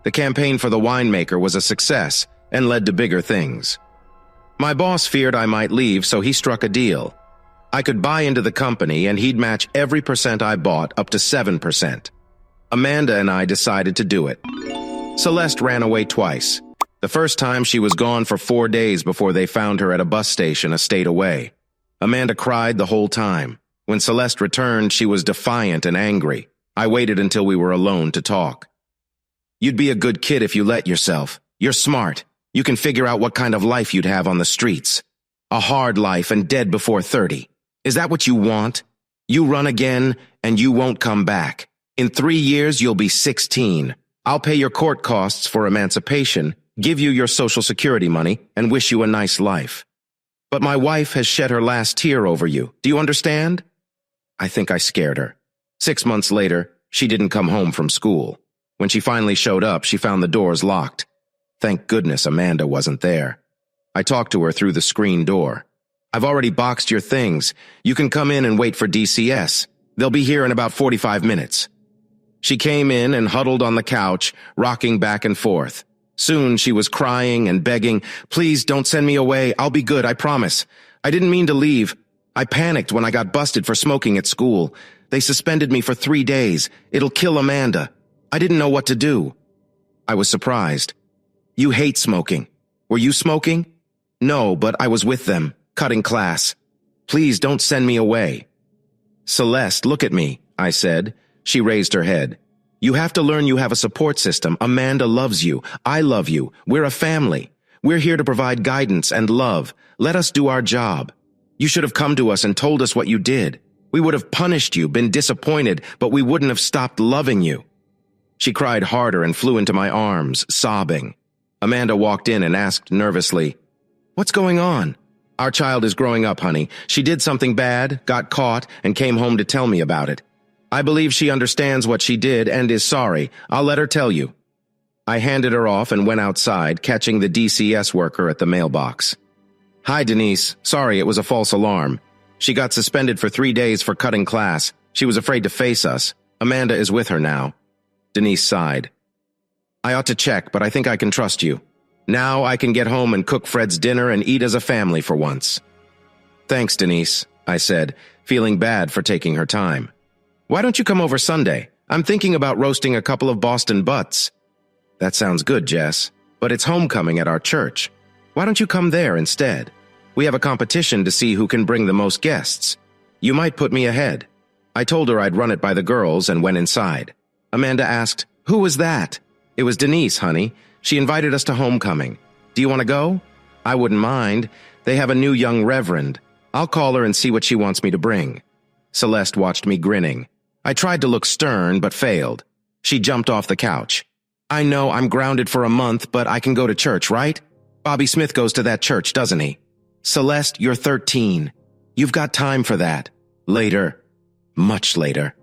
The campaign for the winemaker was a success and led to bigger things. My boss feared I might leave, so he struck a deal. I could buy into the company and he'd match every percent I bought up to 7%. Amanda and I decided to do it. Celeste ran away twice. The first time she was gone for 4 days before they found her at a bus station a state away. Amanda cried the whole time. When Celeste returned, she was defiant and angry. I waited until we were alone to talk. "You'd be a good kid if you let yourself. You're smart. You can figure out what kind of life you'd have on the streets." A hard life and dead before 30. Is that what you want? You run again, and you won't come back. In 3 years, you'll be 16. I'll pay your court costs for emancipation, give you your Social Security money, and wish you a nice life. But my wife has shed her last tear over you. Do you understand? I think I scared her. 6 months later, she didn't come home from school. When she finally showed up, she found the doors locked. Thank goodness Amanda wasn't there. I talked to her through the screen door. I've already boxed your things. You can come in and wait for DCS. They'll be here in about 45 minutes. She came in and huddled on the couch, rocking back and forth. Soon she was crying and begging, "Please don't send me away. I'll be good, I promise. I didn't mean to leave. I panicked when I got busted for smoking at school. They suspended me for 3 days. It'll kill Amanda. I didn't know what to do." I was surprised. "You hate smoking. Were you smoking?" "No, but I was with them, cutting class. Please don't send me away." "Celeste, look at me," I said. She raised her head. "You have to learn you have a support system. Amanda loves you. I love you. We're a family. We're here to provide guidance and love. Let us do our job. You should have come to us and told us what you did. We would have punished you, been disappointed, but we wouldn't have stopped loving you." She cried harder and flew into my arms, sobbing. Amanda walked in and asked nervously, "What's going on?" "Our child is growing up, honey. She did something bad, got caught, and came home to tell me about it. I believe she understands what she did and is sorry. I'll let her tell you." I handed her off and went outside, catching the DCS worker at the mailbox. "Hi, Denise. Sorry, it was a false alarm. She got suspended for 3 days for cutting class. She was afraid to face us. Amanda is with her now." Denise sighed. "I ought to check, but I think I can trust you. Now I can get home and cook Fred's dinner and eat as a family for once." "Thanks, Denise," I said, feeling bad for taking her time. "Why don't you come over Sunday? I'm thinking about roasting a couple of Boston butts." "That sounds good, Jess, but it's homecoming at our church. Why don't you come there instead? We have a competition to see who can bring the most guests. You might put me ahead." I told her I'd run it by the girls and went inside. Amanda asked, "Who was that?" "It was Denise, honey. She invited us to homecoming. Do you want to go?" "I wouldn't mind. They have a new young reverend. I'll call her and see what she wants me to bring." Celeste watched me grinning. I tried to look stern, but failed. She jumped off the couch. "I know I'm grounded for a month, but I can go to church, right? Bobby Smith goes to that church, doesn't he?" "Celeste, you're 13. You've got time for that. Later. Much later.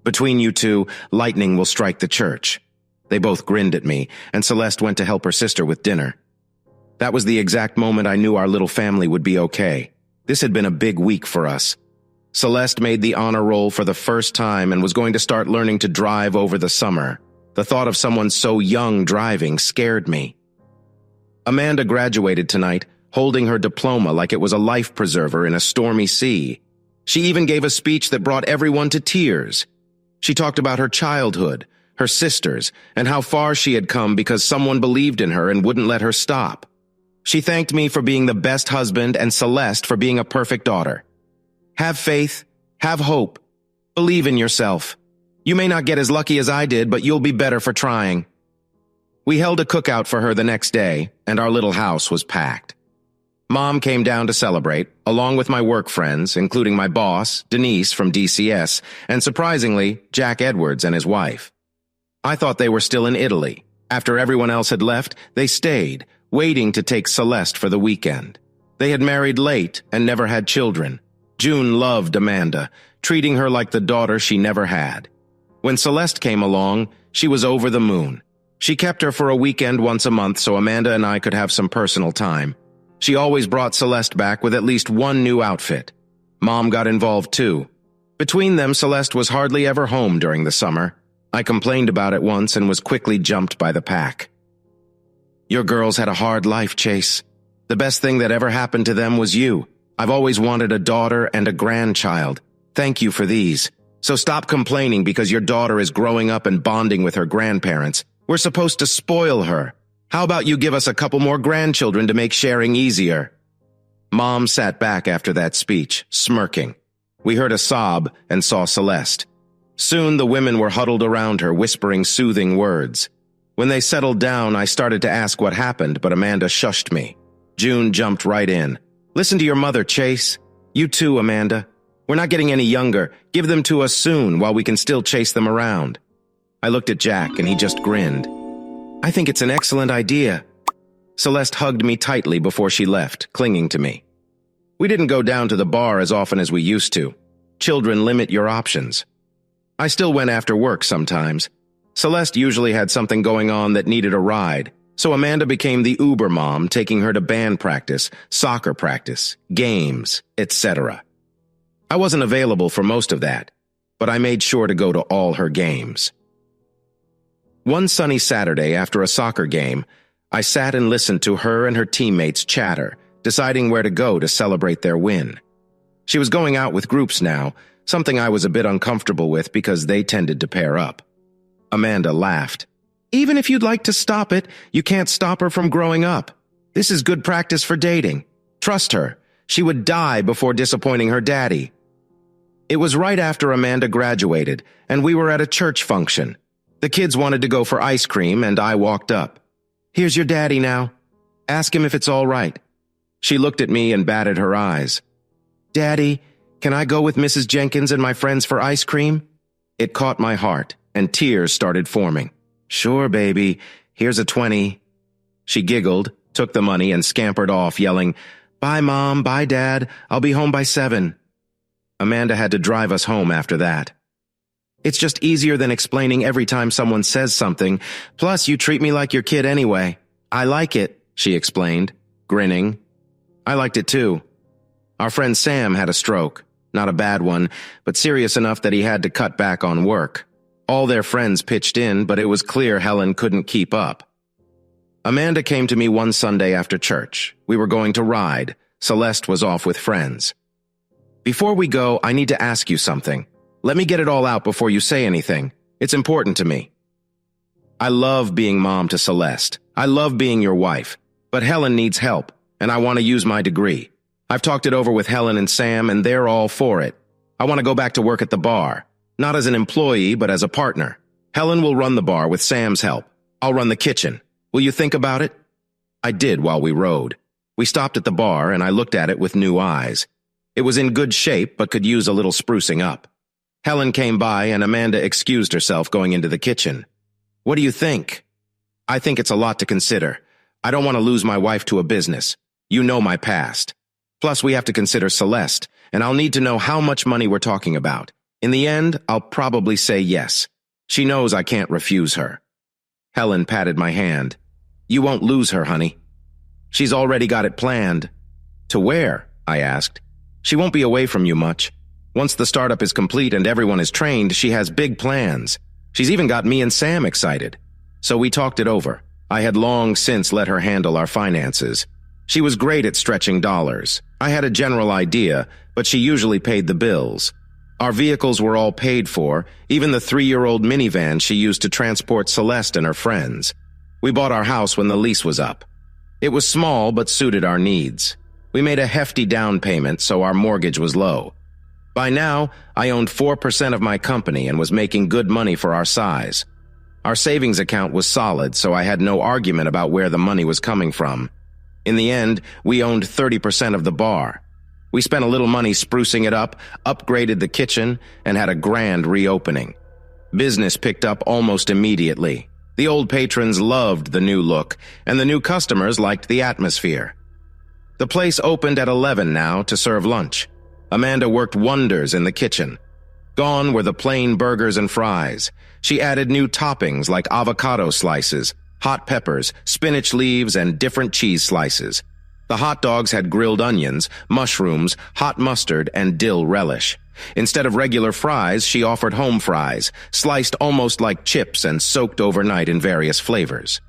Between you two, lightning will strike the church." They both grinned at me, and Celeste went to help her sister with dinner. That was the exact moment I knew our little family would be okay. This had been a big week for us. Celeste made the honor roll for the first time and was going to start learning to drive over the summer. The thought of someone so young driving scared me. Amanda graduated tonight, holding her diploma like it was a life preserver in a stormy sea. She even gave a speech that brought everyone to tears. She talked about her childhood, her sisters, and how far she had come because someone believed in her and wouldn't let her stop. She thanked me for being the best husband and Celeste for being a perfect daughter. "Have faith, have hope, believe in yourself. You may not get as lucky as I did, but you'll be better for trying." We held a cookout for her the next day, and our little house was packed. Mom came down to celebrate, along with my work friends, including my boss, Denise from DCS, and surprisingly, Jack Edwards and his wife. I thought they were still in Italy. After everyone else had left, they stayed, waiting to take Celeste for the weekend. They had married late and never had children. June loved Amanda, treating her like the daughter she never had. When Celeste came along, she was over the moon. She kept her for a weekend once a month so Amanda and I could have some personal time. She always brought Celeste back with at least one new outfit. Mom got involved too. Between them, Celeste was hardly ever home during the summer. I complained about it once and was quickly jumped by the pack. "Your girls had a hard life, Chase. The best thing that ever happened to them was you. I've always wanted a daughter and a grandchild. Thank you for these. So stop complaining because your daughter is growing up and bonding with her grandparents. We're supposed to spoil her. How about you give us a couple more grandchildren to make sharing easier?" Mom sat back after that speech, smirking. We heard a sob and saw Celeste. Soon the women were huddled around her, whispering soothing words. When they settled down, I started to ask what happened, but Amanda shushed me. June jumped right in. Listen to your mother, Chase. You too, Amanda. We're not getting any younger. Give them to us soon while we can still chase them around. I looked at Jack and he just grinned. I think it's an excellent idea. Celeste hugged me tightly before she left, clinging to me. We didn't go down to the bar as often as we used to. Children limit your options. I still went after work sometimes. Celeste usually had something going on that needed a ride, so Amanda became the Uber mom, taking her to band practice, soccer practice, games, etc. I wasn't available for most of that, but I made sure to go to all her games. One sunny Saturday after a soccer game, I sat and listened to her and her teammates chatter, deciding where to go to celebrate their win. She was going out with groups now, something I was a bit uncomfortable with because they tended to pair up. Amanda laughed. Even if you'd like to stop it, you can't stop her from growing up. This is good practice for dating. Trust her. She would die before disappointing her daddy. It was right after Amanda graduated, and we were at a church function. The kids wanted to go for ice cream, and I walked up. Here's your daddy now. Ask him if it's all right. She looked at me and batted her eyes. Daddy, can I go with Mrs. Jenkins and my friends for ice cream? It caught my heart, and tears started forming. Sure, baby. Here's a 20. She giggled, took the money, and scampered off, yelling, Bye, Mom. Bye, Dad. I'll be home by 7. Amanda had to drive us home after that. It's just easier than explaining every time someone says something. Plus, you treat me like your kid anyway. I like it, she explained, grinning. I liked it too. Our friend Sam had a stroke. Not a bad one, but serious enough that he had to cut back on work. All their friends pitched in, but it was clear Helen couldn't keep up. Amanda came to me one Sunday after church. We were going to ride. Celeste was off with friends. Before we go, I need to ask you something. Let me get it all out before you say anything. It's important to me. I love being mom to Celeste. I love being your wife. But Helen needs help, and I want to use my degree. I've talked it over with Helen and Sam, and they're all for it. I want to go back to work at the bar. Not as an employee, but as a partner. Helen will run the bar with Sam's help. I'll run the kitchen. Will you think about it? I did while we rode. We stopped at the bar, and I looked at it with new eyes. It was in good shape, but could use a little sprucing up. Helen came by, and Amanda excused herself going into the kitchen. What do you think? I think it's a lot to consider. I don't want to lose my wife to a business. You know my past. Plus, we have to consider Celeste, and I'll need to know how much money we're talking about. In the end, I'll probably say yes. She knows I can't refuse her. Helen patted my hand. You won't lose her, honey. She's already got it planned. To where? I asked. She won't be away from you much. Once the startup is complete and everyone is trained, she has big plans. She's even got me and Sam excited. So we talked it over. I had long since let her handle our finances. She was great at stretching dollars. I had a general idea, but she usually paid the bills. Our vehicles were all paid for, even the 3-year-old minivan she used to transport Celeste and her friends. We bought our house when the lease was up. It was small, but suited our needs. We made a hefty down payment, so our mortgage was low. By now, I owned 4% of my company and was making good money for our size. Our savings account was solid, so I had no argument about where the money was coming from. In the end, we owned 30% of the bar. We spent a little money sprucing it up, upgraded the kitchen, and had a grand reopening. Business picked up almost immediately. The old patrons loved the new look, and the new customers liked the atmosphere. The place opened at 11 now to serve lunch. Amanda worked wonders in the kitchen. Gone were the plain burgers and fries. She added new toppings like avocado slices, hot peppers, spinach leaves, and different cheese slices. The hot dogs had grilled onions, mushrooms, hot mustard, and dill relish. Instead of regular fries, she offered home fries, sliced almost like chips and soaked overnight in various flavors.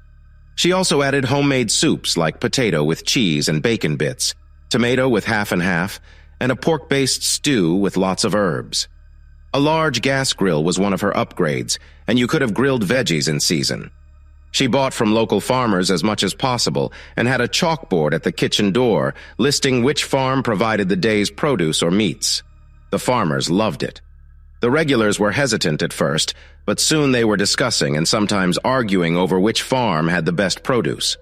She also added homemade soups like potato with cheese and bacon bits, tomato with half and half, and a pork-based stew with lots of herbs. A large gas grill was one of her upgrades, and you could have grilled veggies in season. She bought from local farmers as much as possible and had a chalkboard at the kitchen door listing which farm provided the day's produce or meats. The farmers loved it. The regulars were hesitant at first, but soon they were discussing and sometimes arguing over which farm had the best produce.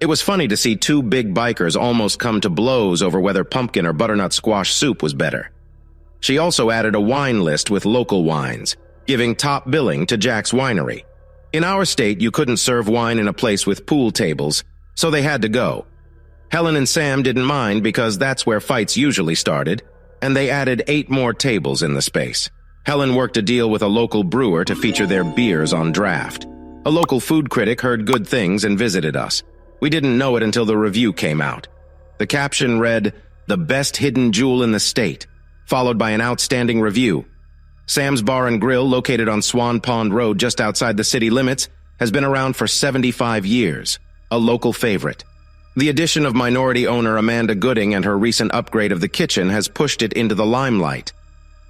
It was funny to see two big bikers almost come to blows over whether pumpkin or butternut squash soup was better. She also added a wine list with local wines, giving top billing to Jack's Winery. In our state, you couldn't serve wine in a place with pool tables, so they had to go. Helen and Sam didn't mind because that's where fights usually started, and they added 8 more tables in the space. Helen worked a deal with a local brewer to feature their beers on draft. A local food critic heard good things and visited us. We didn't know it until the review came out. The caption read, "The best hidden jewel in the state," followed by an outstanding review. Sam's Bar and Grill, located on Swan Pond Road just outside the city limits, has been around for 75 years, a local favorite. The addition of minority owner Amanda Gooding and her recent upgrade of the kitchen has pushed it into the limelight.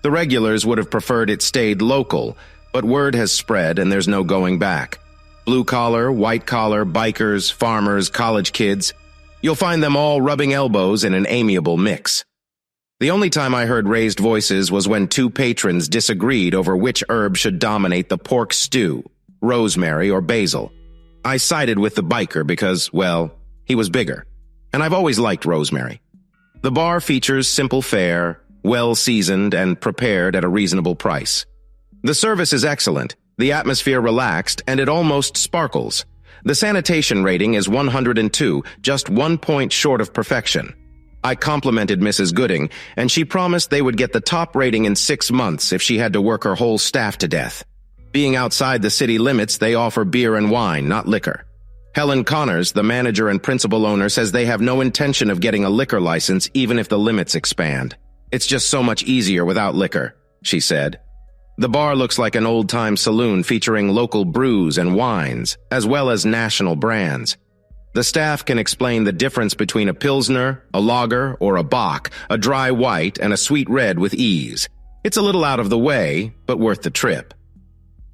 The regulars would have preferred it stayed local, but word has spread and there's no going back. Blue-collar, white-collar, bikers, farmers, college kids. You'll find them all rubbing elbows in an amiable mix. The only time I heard raised voices was when 2 patrons disagreed over which herb should dominate the pork stew, rosemary or basil. I sided with the biker because, well, he was bigger, and I've always liked rosemary. The bar features simple fare, well-seasoned and prepared at a reasonable price. The service is excellent, the atmosphere relaxed, and it almost sparkles. The sanitation rating is 102, just 1 point short of perfection. I complimented Mrs. Gooding, and she promised they would get the top rating in 6 months if she had to work her whole staff to death. Being outside the city limits, they offer beer and wine, not liquor. Helen Connors, the manager and principal owner, says they have no intention of getting a liquor license even if the limits expand. "It's just so much easier without liquor," she said. The bar looks like an old-time saloon featuring local brews and wines, as well as national brands. The staff can explain the difference between a Pilsner, a lager, or a Bock, a dry white, and a sweet red with ease. It's a little out of the way, but worth the trip.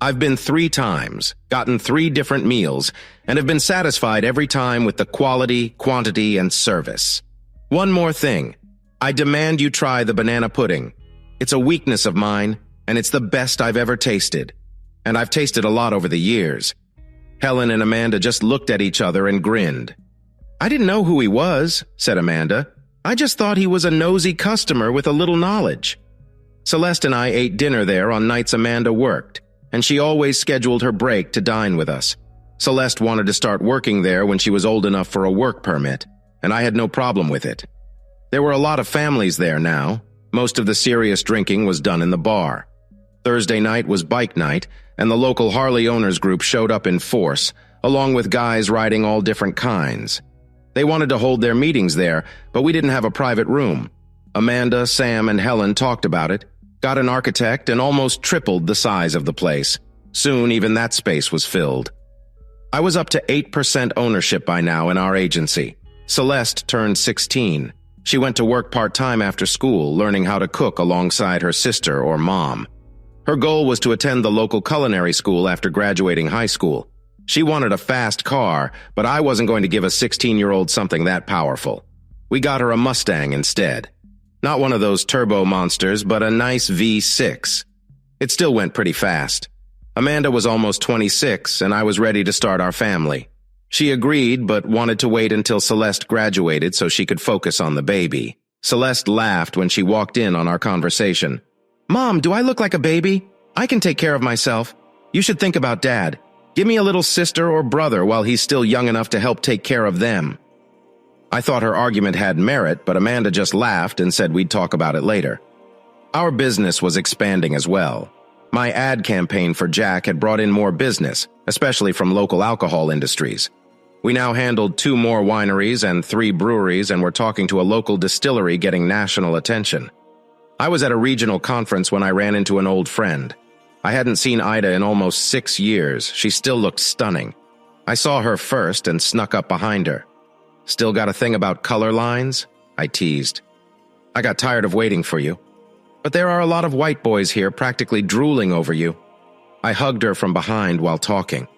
I've been 3 times, gotten 3 different meals, and have been satisfied every time with the quality, quantity, and service. One more thing. I demand you try the banana pudding. It's a weakness of mine, and it's the best I've ever tasted. And I've tasted a lot over the years. Helen and Amanda just looked at each other and grinned. "I didn't know who he was," said Amanda. "I just thought he was a nosy customer with a little knowledge." Celeste and I ate dinner there on nights Amanda worked, and she always scheduled her break to dine with us. Celeste wanted to start working there when she was old enough for a work permit, and I had no problem with it. There were a lot of families there now. Most of the serious drinking was done in the bar. Thursday night was bike night, and the local Harley owners group showed up in force, along with guys riding all different kinds. They wanted to hold their meetings there, but we didn't have a private room. Amanda, Sam, and Helen talked about it, got an architect, and almost tripled the size of the place. Soon, even that space was filled. I was up to 8% ownership by now in our agency. Celeste turned 16. She went to work part-time after school, learning how to cook alongside her sister or mom. Her goal was to attend the local culinary school after graduating high school. She wanted a fast car, but I wasn't going to give a 16-year-old something that powerful. We got her a Mustang instead. Not one of those turbo monsters, but a nice V6. It still went pretty fast. Amanda was almost 26, and I was ready to start our family. She agreed, but wanted to wait until Celeste graduated so she could focus on the baby. Celeste laughed when she walked in on our conversation. "Mom, do I look like a baby? I can take care of myself. You should think about Dad. Give me a little sister or brother while he's still young enough to help take care of them." I thought her argument had merit, but Amanda just laughed and said we'd talk about it later. Our business was expanding as well. My ad campaign for Jack had brought in more business, especially from local alcohol industries. We now handled 2 more wineries and 3 breweries and were talking to a local distillery getting national attention. I was at a regional conference when I ran into an old friend. I hadn't seen Aita in almost 6 years. She still looked stunning. I saw her first and snuck up behind her. "Still got a thing about color lines?" I teased. "I got tired of waiting for you. But there are a lot of white boys here practically drooling over you." I hugged her from behind while talking.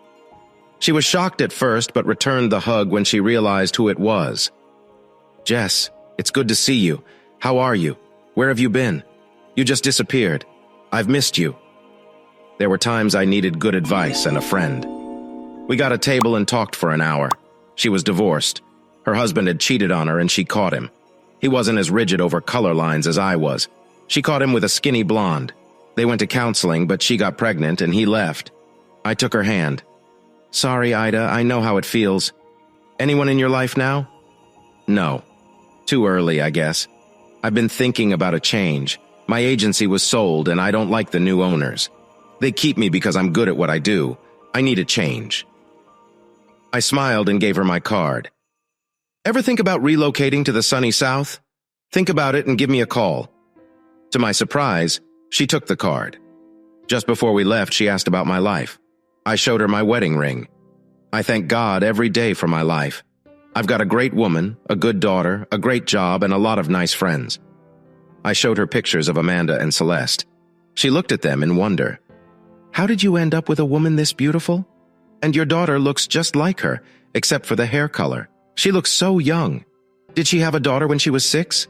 She was shocked at first, but returned the hug when she realized who it was. "Jess, it's good to see you. How are you? Where have you been? You just disappeared. I've missed you." There were times I needed good advice and a friend. We got a table and talked for an hour. She was divorced. Her husband had cheated on her and she caught him. He wasn't as rigid over color lines as I was. She caught him with a skinny blonde. They went to counseling, but she got pregnant and he left. I took her hand. Sorry, Ida, I know how it feels. Anyone in your life now? No. Too early, I guess. I've been thinking about a change. My agency was sold and I don't like the new owners. They keep me because I'm good at what I do. I need a change. I smiled and gave her my card. Ever think about relocating to the sunny South? Think about it and give me a call. To my surprise, she took the card. Just before we left, she asked about my life. I showed her my wedding ring. I thank God every day for my life. I've got a great woman, a good daughter, a great job, and a lot of nice friends. I showed her pictures of Amanda and Celeste. She looked at them in wonder. How did you end up with a woman this beautiful? And your daughter looks just like her, except for the hair color. She looks so young. Did she have a daughter when she was 6?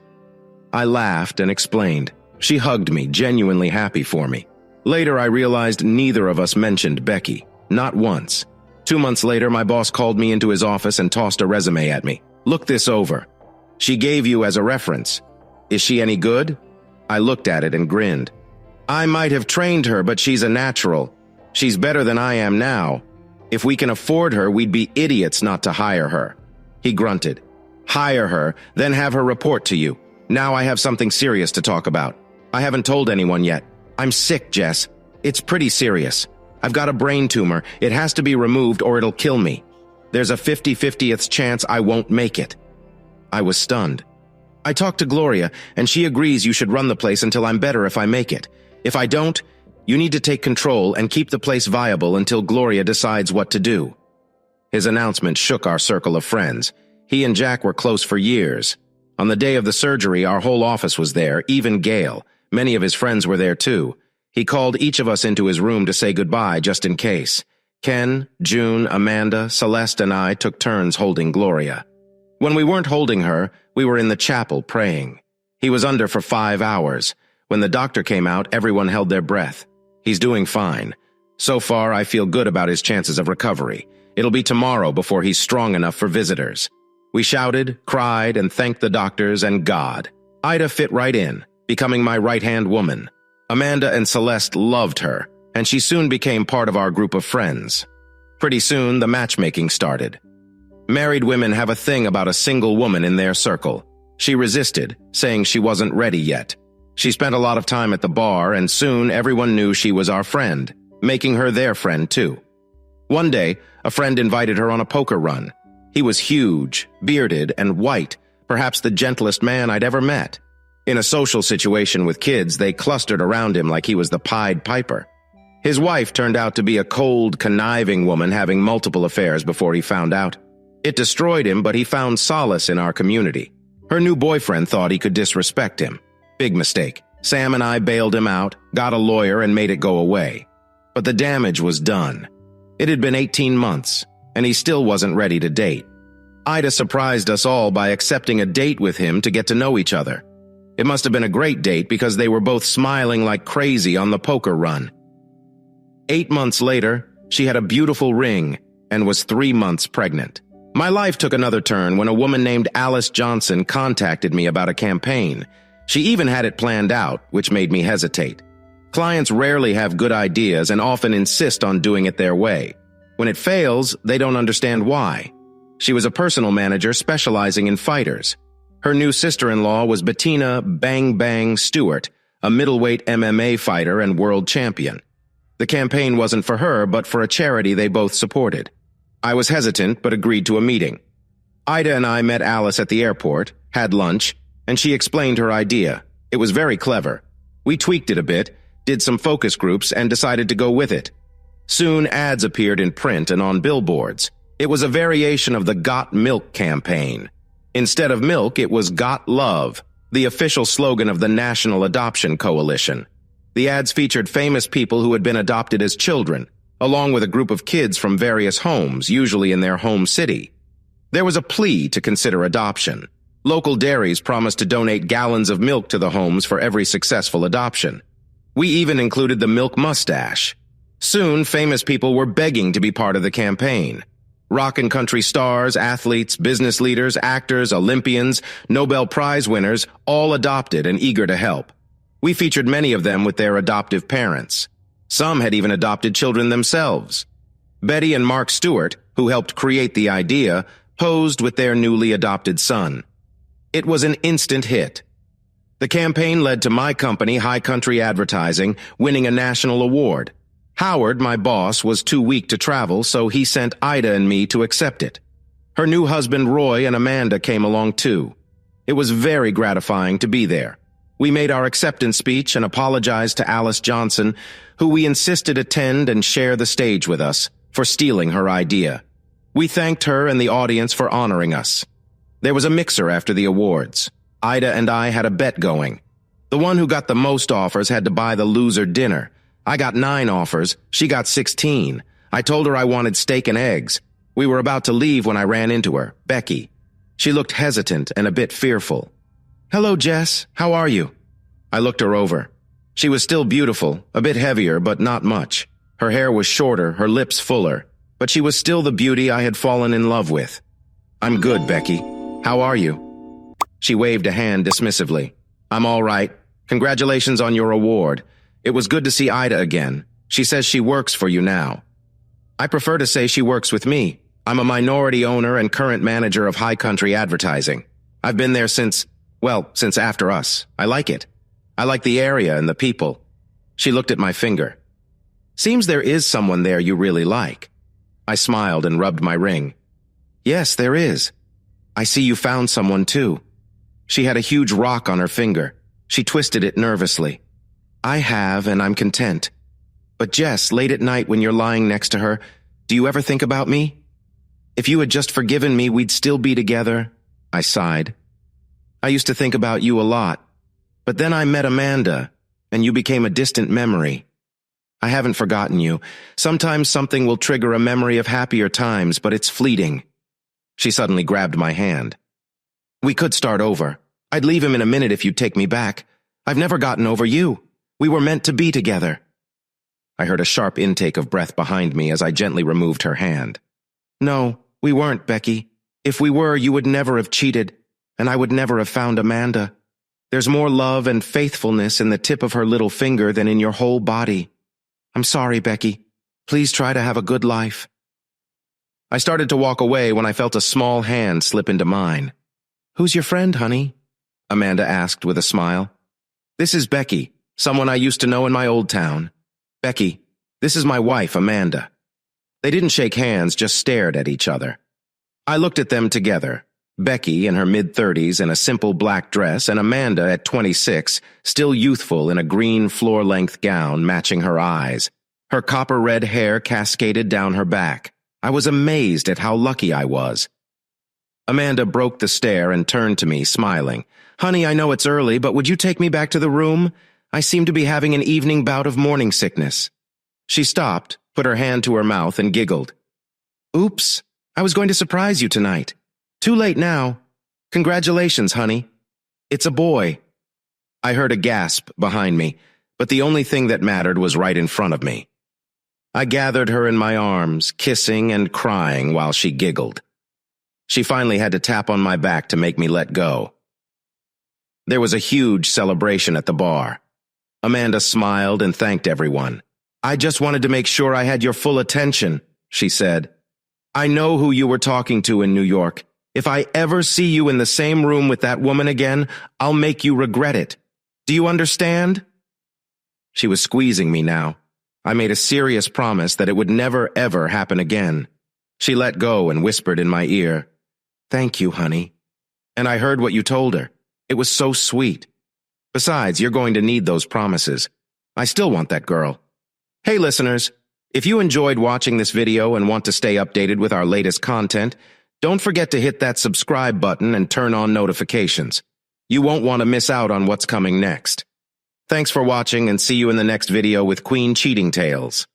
I laughed and explained. She hugged me, genuinely happy for me. Later, I realized neither of us mentioned Becky. Not once. 2 months later, my boss called me into his office and tossed a resume at me. Look this over. She gave you as a reference. Is she any good? I looked at it and grinned. I might have trained her, but she's a natural. She's better than I am now. If we can afford her, we'd be idiots not to hire her. He grunted. Hire her, then have her report to you. Now I have something serious to talk about. I haven't told anyone yet. I'm sick, Jess. It's pretty serious. I've got a brain tumor. It has to be removed or it'll kill me. There's a 50/50th chance I won't make it. I was stunned. I talked to Gloria, and she agrees you should run the place until I'm better if I make it. If I don't, you need to take control and keep the place viable until Gloria decides what to do. His announcement shook our circle of friends. He and Jack were close for years. On the day of the surgery, our whole office was there, even Gail. Many of his friends were there too. He called each of us into his room to say goodbye just in case. Ken, June, Amanda, Celeste, and I took turns holding Gloria. When we weren't holding her, we were in the chapel praying. He was under for 5 hours. When the doctor came out, everyone held their breath. He's doing fine. So far, I feel good about his chances of recovery. It'll be tomorrow before he's strong enough for visitors. We shouted, cried, and thanked the doctors and God. Ida fit right in, becoming my right-hand woman. Amanda and Celeste loved her, and she soon became part of our group of friends. Pretty soon, the matchmaking started. Married women have a thing about a single woman in their circle. She resisted, saying she wasn't ready yet. She spent a lot of time at the bar, and soon everyone knew she was our friend, making her their friend too. One day, a friend invited her on a poker run. He was huge, bearded, and white, perhaps the gentlest man I'd ever met. In a social situation with kids, they clustered around him like he was the Pied Piper. His wife turned out to be a cold, conniving woman having multiple affairs before he found out. It destroyed him, but he found solace in our community. Her new boyfriend thought he could disrespect him. Big mistake. Sam and I bailed him out, got a lawyer, and made it go away. But the damage was done. It had been 18 months, and he still wasn't ready to date. Ida surprised us all by accepting a date with him to get to know each other. It must have been a great date because they were both smiling like crazy on the poker run. 8 months later, she had a beautiful ring and was 3 months pregnant. My life took another turn when a woman named Alice Johnson contacted me about a campaign. She even had it planned out, which made me hesitate. Clients rarely have good ideas and often insist on doing it their way. When it fails, they don't understand why. She was a personal manager specializing in fighters. Her new sister-in-law was Bettina Bang Bang Stewart, a middleweight MMA fighter and world champion. The campaign wasn't for her, but for a charity they both supported. I was hesitant, but agreed to a meeting. Ida and I met Alice at the airport, had lunch, and she explained her idea. It was very clever. We tweaked it a bit, did some focus groups, and decided to go with it. Soon ads appeared in print and on billboards. It was a variation of the Got Milk campaign. Instead of milk, it was Got Love, the official slogan of the National Adoption Coalition. The ads featured famous people who had been adopted as children, along with a group of kids from various homes, usually in their home city. There was a plea to consider adoption. Local dairies promised to donate gallons of milk to the homes for every successful adoption. We even included the milk mustache. Soon, famous people were begging to be part of the campaign. Rock and country stars, athletes, business leaders, actors, Olympians, Nobel Prize winners, all adopted and eager to help. We featured many of them with their adoptive parents. Some had even adopted children themselves. Betty and Mark Stewart, who helped create the idea, posed with their newly adopted son. It was an instant hit. The campaign led to my company, High Country Advertising, winning a national award. Howard, my boss, was too weak to travel, so he sent Ida and me to accept it. Her new husband, Roy, and Amanda came along too. It was very gratifying to be there. We made our acceptance speech and apologized to Alice Johnson, who we insisted attend and share the stage with us, for stealing her idea. We thanked her and the audience for honoring us. There was a mixer after the awards. Ida and I had a bet going. The one who got the most offers had to buy the loser dinner. I got 9 offers, she got 16. I told her I wanted steak and eggs. We were about to leave when I ran into her, Becky. She looked hesitant and a bit fearful. "Hello, Jess. How are you?" I looked her over. She was still beautiful, a bit heavier, but not much. Her hair was shorter, her lips fuller, but she was still the beauty I had fallen in love with. "I'm good, Becky. How are you?" She waved a hand dismissively. "I'm all right. Congratulations on your award. It was good to see Ida again. She says she works for you now." "I prefer to say she works with me. I'm a minority owner and current manager of High Country Advertising. I've been there since after us. I like it. I like the area and the people." She looked at my finger. "Seems there is someone there you really like." I smiled and rubbed my ring. "Yes, there is. I see you found someone too." She had a huge rock on her finger. She twisted it nervously. "I have, and I'm content. But Jess, late at night when you're lying next to her, do you ever think about me? If you had just forgiven me, we'd still be together." I sighed. "I used to think about you a lot. But then I met Amanda, and you became a distant memory. I haven't forgotten you. Sometimes something will trigger a memory of happier times, but it's fleeting." She suddenly grabbed my hand. "We could start over. I'd leave him in a minute if you'd take me back. I've never gotten over you. We were meant to be together." I heard a sharp intake of breath behind me as I gently removed her hand. "No, we weren't, Becky. If we were, you would never have cheated, and I would never have found Amanda. There's more love and faithfulness in the tip of her little finger than in your whole body. I'm sorry, Becky. Please try to have a good life." I started to walk away when I felt a small hand slip into mine. "Who's your friend, honey?" Amanda asked with a smile. "This is Becky, someone I used to know in my old town. Becky, this is my wife, Amanda." They didn't shake hands, just stared at each other. I looked at them together. Becky in her mid-30s in a simple black dress, and Amanda at 26, still youthful in a green floor-length gown matching her eyes. Her copper-red hair cascaded down her back. I was amazed at how lucky I was. Amanda broke the stare and turned to me, smiling. "Honey, I know it's early, but would you take me back to the room? I seem to be having an evening bout of morning sickness." She stopped, put her hand to her mouth, and giggled. "Oops, I was going to surprise you tonight. Too late now. Congratulations, honey. It's a boy." I heard a gasp behind me, but the only thing that mattered was right in front of me. I gathered her in my arms, kissing and crying while she giggled. She finally had to tap on my back to make me let go. There was a huge celebration at the bar. Amanda smiled and thanked everyone. "I just wanted to make sure I had your full attention," she said. "I know who you were talking to in New York. If I ever see you in the same room with that woman again, I'll make you regret it. Do you understand?" She was squeezing me now. I made a serious promise that it would never, ever happen again. She let go and whispered in my ear, "Thank you, honey." And I heard what you told her. It was so sweet. Besides, you're going to need those promises. I still want that girl. Hey, listeners, if you enjoyed watching this video and want to stay updated with our latest content, don't forget to hit that subscribe button and turn on notifications. You won't want to miss out on what's coming next. Thanks for watching, and see you in the next video with Queen Cheating Tales.